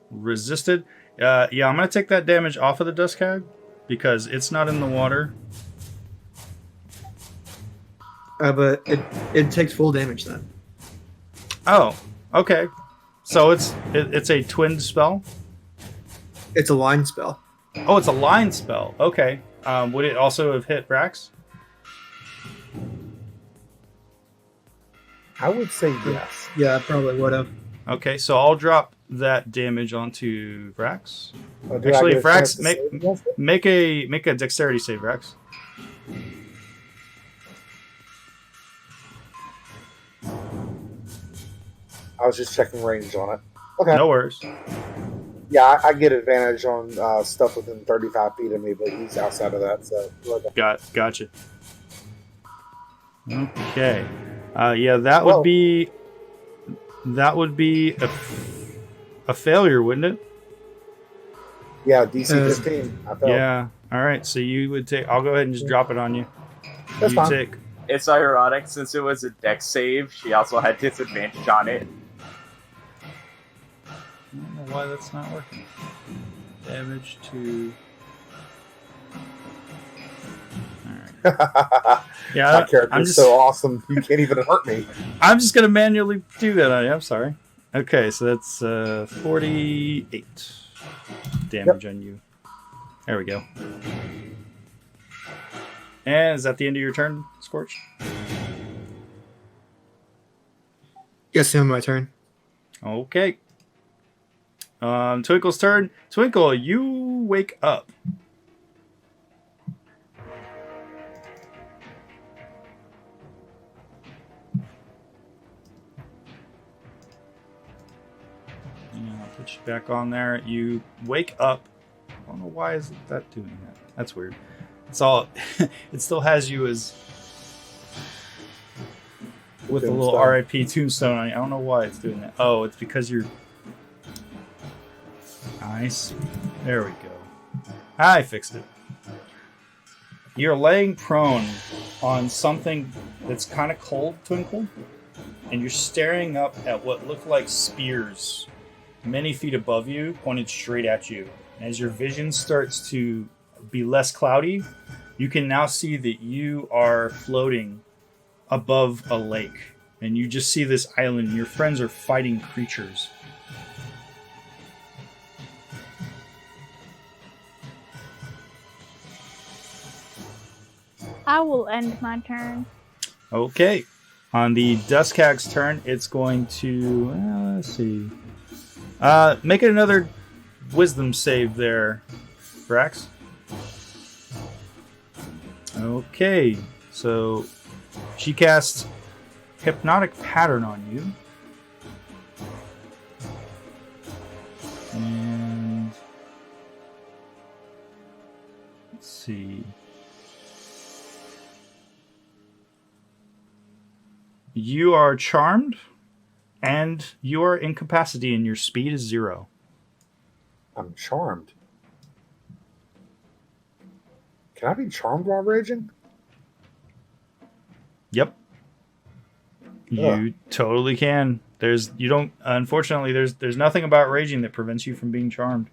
Resisted. Yeah, I'm going to take that damage off of the Dusk Hag, because it's not in the water. But it takes full damage then. Oh, okay. So it's a twinned spell? It's a line spell. Oh, it's a line spell. Okay. Would it also have hit Brax? I would say yes. Yeah, I probably would have. Okay, so I'll drop that damage onto Vrax. Do I Actually, get a chance Vrax, to save against it? make a dexterity save, Vrax. I was just checking range on it. Okay. No worries. Yeah, I get advantage on stuff within 35 feet of me, but he's outside of that, so. Gotcha. Okay. Yeah, that Well- would be a failure, wouldn't it? Yeah, DC 15. I felt. Yeah. All right. So you would take. I'll go ahead and just drop it on you. That's you fine. take. It's ironic since it was a dex save. She also had disadvantage on it. I don't know why that's not working. Damage to. Yeah, My character's I'm just, so awesome, you can't even hurt me. I'm just gonna manually do that on you. I'm sorry. Okay, so that's 48 damage on you. There we go. And is that the end of your turn, Scorch? Yes, it's my turn. Okay. Twinkle's turn. Twinkle, you wake up. I'll put you back on there. You wake up. I don't know why is that doing that. That's weird. It's all. It still has you as with a little Tombstone. RIP tombstone on you. I don't know why it's doing that. Oh, it's because you're. Nice. There we go. I fixed it. You're laying prone on something that's kind of cold, Twinkle, and you're staring up at what look like spears many feet above you, pointed straight at you. And as your vision starts to be less cloudy, you can now see that you are floating above a lake. And you just see this island, and your friends are fighting creatures. I will end my turn. Okay. On the Dusk Hag's turn, it's going to... let's see. Make it another wisdom save there, Brax. Okay. So, she casts Hypnotic Pattern on you. And... let's see. You are charmed, and you are incapacitated, and your speed is 0. I'm charmed. Can I be charmed while raging? Yep. You totally can. Unfortunately, there's nothing about raging that prevents you from being charmed.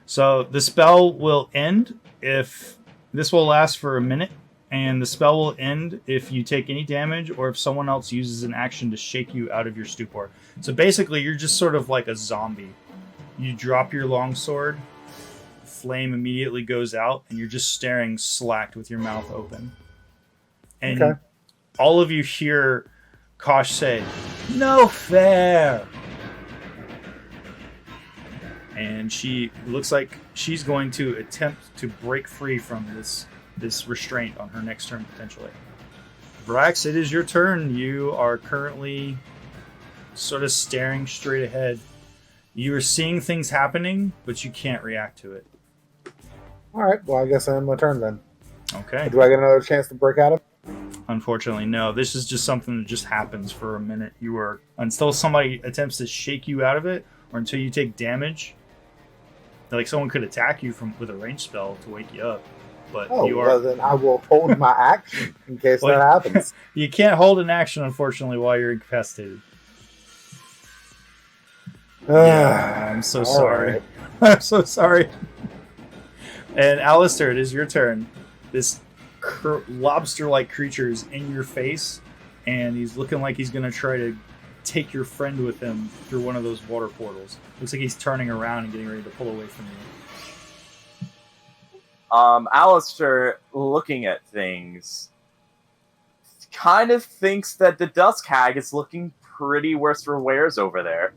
So the spell will end if this will last for a minute, and the spell will end if you take any damage or if someone else uses an action to shake you out of your stupor. So basically, you're just sort of like a zombie. You drop your longsword, flame immediately goes out, and you're just staring slacked with your mouth open. And all of you hear Kosh say, "No fair!" And she looks like she's going to attempt to break free from this restraint on her next turn, potentially. Vrax, it is your turn. You are currently sort of staring straight ahead. You are seeing things happening, but you can't react to it. All right. Well, I guess I'm my turn then. Okay. Do I get another chance to break out of? Unfortunately, no. This is just something that just happens for a minute. Until somebody attempts to shake you out of it, or until you take damage. Like someone could attack you with a ranged spell to wake you up, but well, then I will hold my action in case that happens. You can't hold an action, unfortunately, while you're incapacitated. I'm so sorry. Right. I'm so sorry. And Alistair, it is your turn. This lobster-like creature is in your face, and he's looking like he's going to try to take your friend with him through one of those water portals. Looks like he's turning around and getting ready to pull away from you. Alistair, looking at things, kind of thinks that the Dusk Hag is looking pretty worse for wears over there.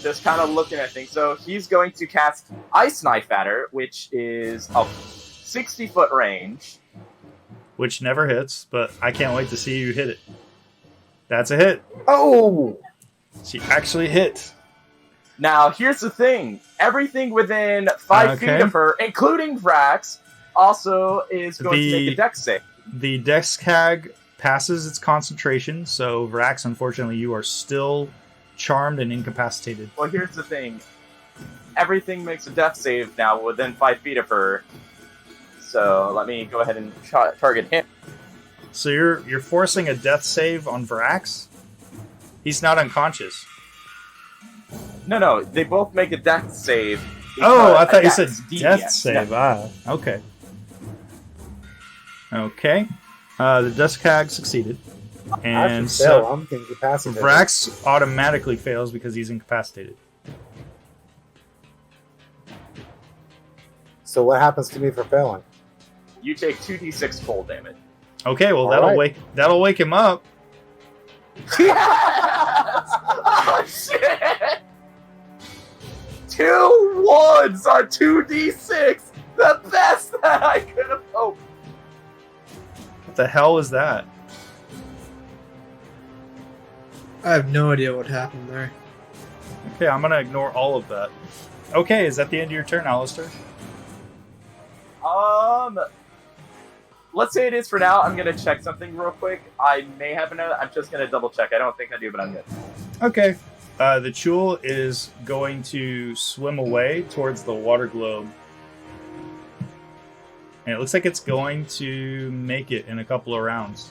Just kind of looking at things. So he's going to cast Ice Knife at her, which is a 60-foot range. Which never hits, but I can't wait to see you hit it. That's a hit. Oh! She actually hit. Now, here's the thing. Everything within 5 feet of her, including Vrax, also is going to make a dex save. The Dex Hag passes its concentration, so Vrax, unfortunately, you are still charmed and incapacitated. Well, here's the thing. Everything makes a death save now within 5 feet of her. So let me go ahead and target him. So you're forcing a death save on Vrax? He's not unconscious. No, they both make a death save. Oh, I thought you said death yes, save. No. Okay. Okay. The Dusk Hag succeeded. And so I'm incapacitated. Vrax automatically fails because he's incapacitated. So what happens to me for failing? You take 2d6 cold damage. Okay, well All that'll wake him up. Yes! Oh, shit! 2 1s are 2d6! The best that I could have hoped! What the hell is that? I have no idea what happened there. Okay, I'm gonna ignore all of that. Okay, is that the end of your turn, Alistair? Let's say it is for now. I'm gonna check something real quick. I may have another. I'm just gonna double check. I don't think I do, but I'm good. Okay. The Chul is going to swim away towards the water globe. And it looks like it's going to make it in a couple of rounds.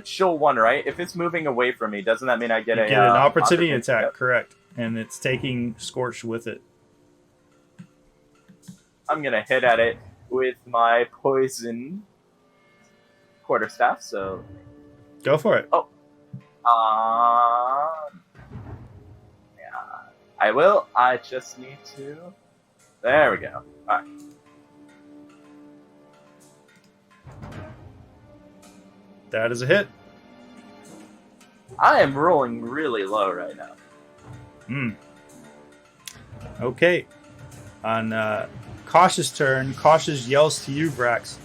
She'll one, right? If it's moving away from me, doesn't that mean I get Get an opportunity attack, yep. Correct. And it's taking Scorch with it. I'm gonna hit at it with my poison quarterstaff, so... Go for it. Oh. Yeah. I will. I just need to... There we go. Alright. That is a hit. I am rolling really low right now. Okay. On Kosh's turn, Kosh yells to you, Vrax.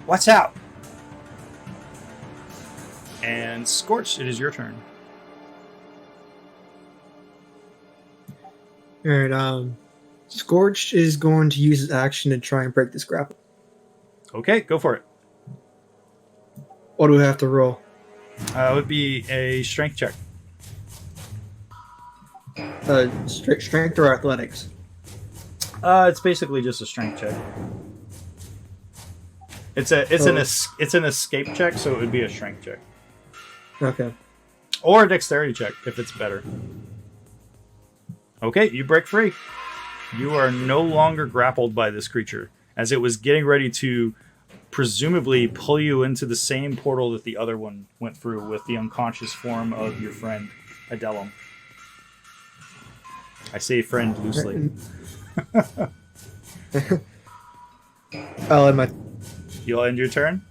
Watch out! And Scorch, it is your turn. Alright, Scorch is going to use his action to try and break this grapple. Okay, go for it. What do we have to roll? It would be a strength check. Strength or athletics? It's basically just a strength check. It's an escape check, so it would be a strength check. Okay. Or a dexterity check, if it's better. Okay, you break free. You are no longer grappled by this creature, as it was getting ready to presumably pull you into the same portal that the other one went through with the unconscious form of your friend, Adelum. I say friend loosely. I'll end my... You'll end your turn?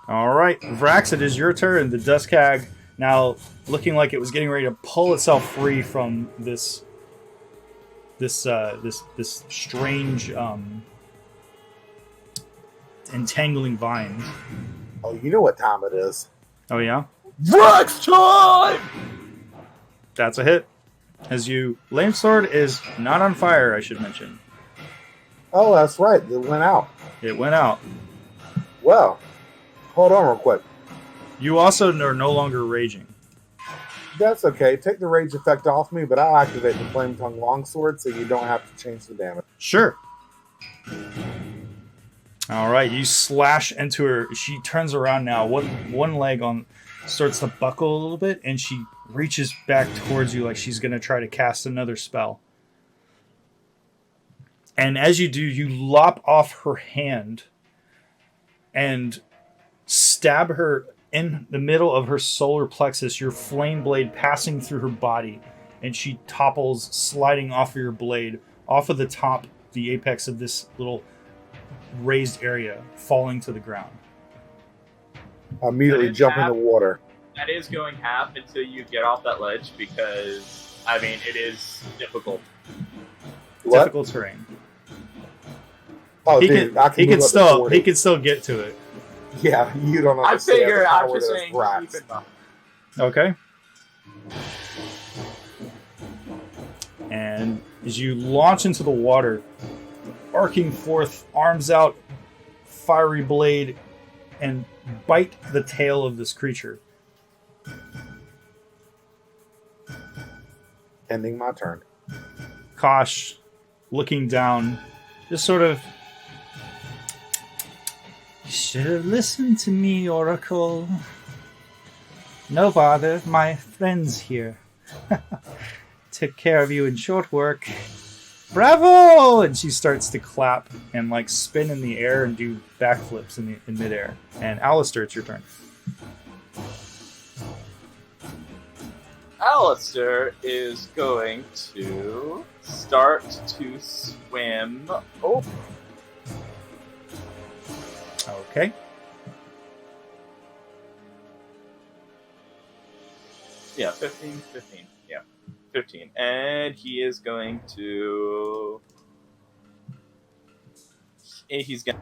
Alright, Vrax, it is your turn. The Dusk Hag, now looking like it was getting ready to pull itself free from this strange entangling vine. Oh, you know what time it is. Oh yeah? Vrax time! That's a hit. As you... Lame Sword is not on fire, I should mention. Oh, that's right. It went out. It went out. Well, hold on real quick. You also are no longer raging. That's okay. Take the rage effect off me, but I'll activate the Flame Tongue Longsword so you don't have to change the damage. Sure. Alright, you slash into her. She turns around now. One leg starts to buckle a little bit, and she reaches back towards you like she's going to try to cast another spell. And as you do, you lop off her hand and stab her in the middle of her solar plexus, your flame blade passing through her body, and she topples, sliding off of your blade, off of the top, the apex of this little raised area, falling to the ground. I immediately jump in the water. That is going half until you get off that ledge because, I mean, it is difficult. What? Difficult terrain. Oh, He dude, can, I can he move can up to still 40. he can still get to it. Yeah, you don't I understand. figure, the I'm power just that is saying, Vrax. keep it up. Okay. And as you launch into the water, arcing forth, arms out, fiery blade, and bite the tail of this creature. Ending my turn. Kosh, looking down, just sort of... You should have listened to me, Oracle. No bother, my friend's here. Took care of you in short work. Bravo! And she starts to clap and like spin in the air and do backflips in midair. And Alistair, it's your turn. Alistair is going to start to swim over. Okay. Yeah, 15. Yeah, 15. And he is going to... He's going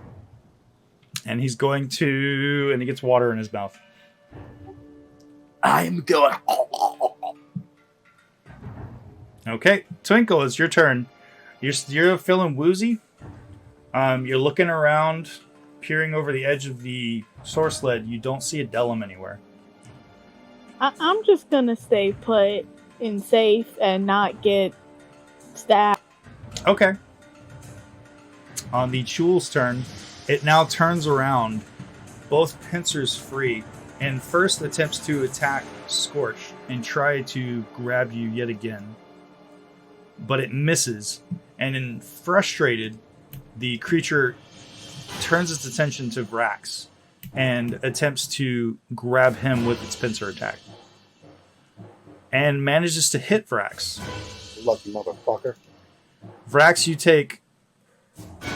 And he's going to... And he gets water in his mouth. I'm going... Okay. Twinkle, it's your turn. You're feeling woozy. You're looking around, peering over the edge of the source lead. You don't see a Delum anywhere. I'm just gonna stay put and safe and not get stabbed. Okay. On the Chul's turn, it now turns around, both pincers free, and first attempts to attack Scorch and try to grab you yet again. But it misses, and in frustrated, the creature turns its attention to Vrax and attempts to grab him with its pincer attack. And manages to hit Vrax. Lucky motherfucker. Vrax, you take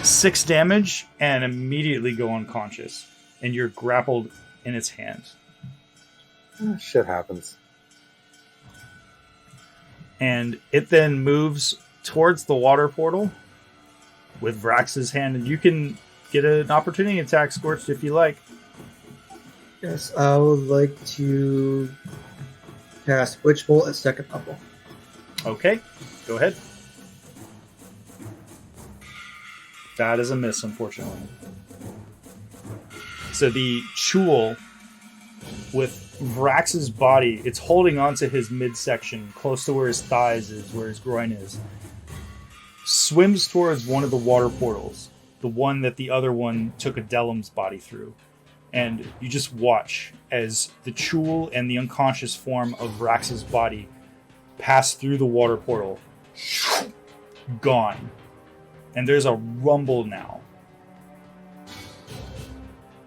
6 damage and immediately go unconscious. And you're grappled in its hands. Shit happens. And it then moves towards the water portal with Vrax's hand. And you can get an opportunity attack, Scorched, if you like. Yes, I would like to cast Witch Bolt at second level. Okay, go ahead. That is a miss, unfortunately. So the Chul, with Vrax's body, it's holding onto his midsection, close to where his thighs is, where his groin is, swims towards one of the water portals, the one that the other one took Adelam's body through. And you just watch as the Chul and the unconscious form of Vrax's body pass through the water portal. Gone. And there's a rumble now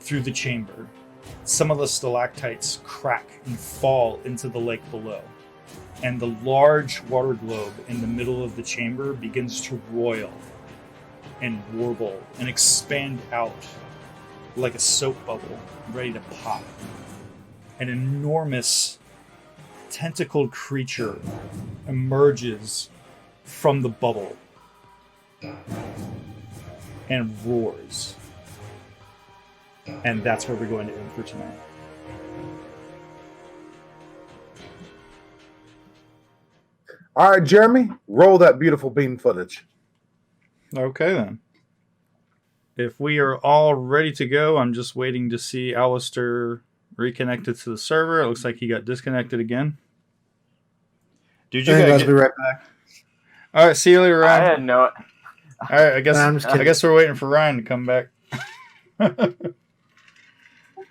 through the chamber. Some of the stalactites crack and fall into the lake below. And the large water globe in the middle of the chamber begins to roil and warble and expand out like a soap bubble ready to pop. An enormous tentacled creature emerges from the bubble and roars. And that's where we're going to end for tonight. All right, Jeremy, roll that beautiful beam footage. Okay, then. If we are all ready to go, I'm just waiting to see Alistair reconnected to the server. It looks like he got disconnected again. Dude, you I'll gotta be right back. All right, see you later, I Ryan. had no. All right, I'm just I kidding. guess we're waiting for Ryan to come back. I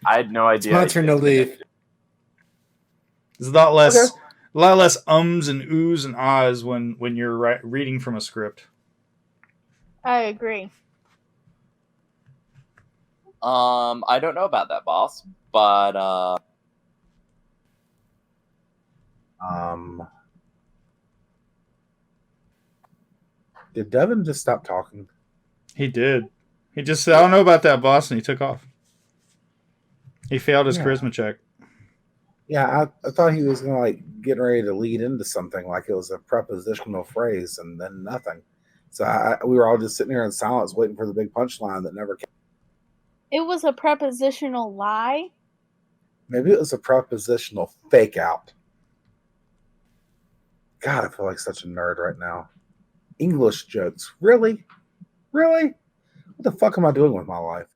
had no It's idea. my turn to leave. There's a lot less, Okay. a lot less ums and oohs and ahs when you're reading from a script. I agree. I don't know about that, boss, but Did Devin just stop talking? He did. He just said, "I don't know about that, boss," and he took off. He failed his Yeah. charisma check. Yeah, I thought he was gonna get ready to lead into something like it was a prepositional phrase, and then nothing. So we were all just sitting here in silence, waiting for the big punchline that never came. It was a prepositional lie. Maybe it was a prepositional fake out. God, I feel like such a nerd right now. English jokes, really? What the fuck am I doing with my life?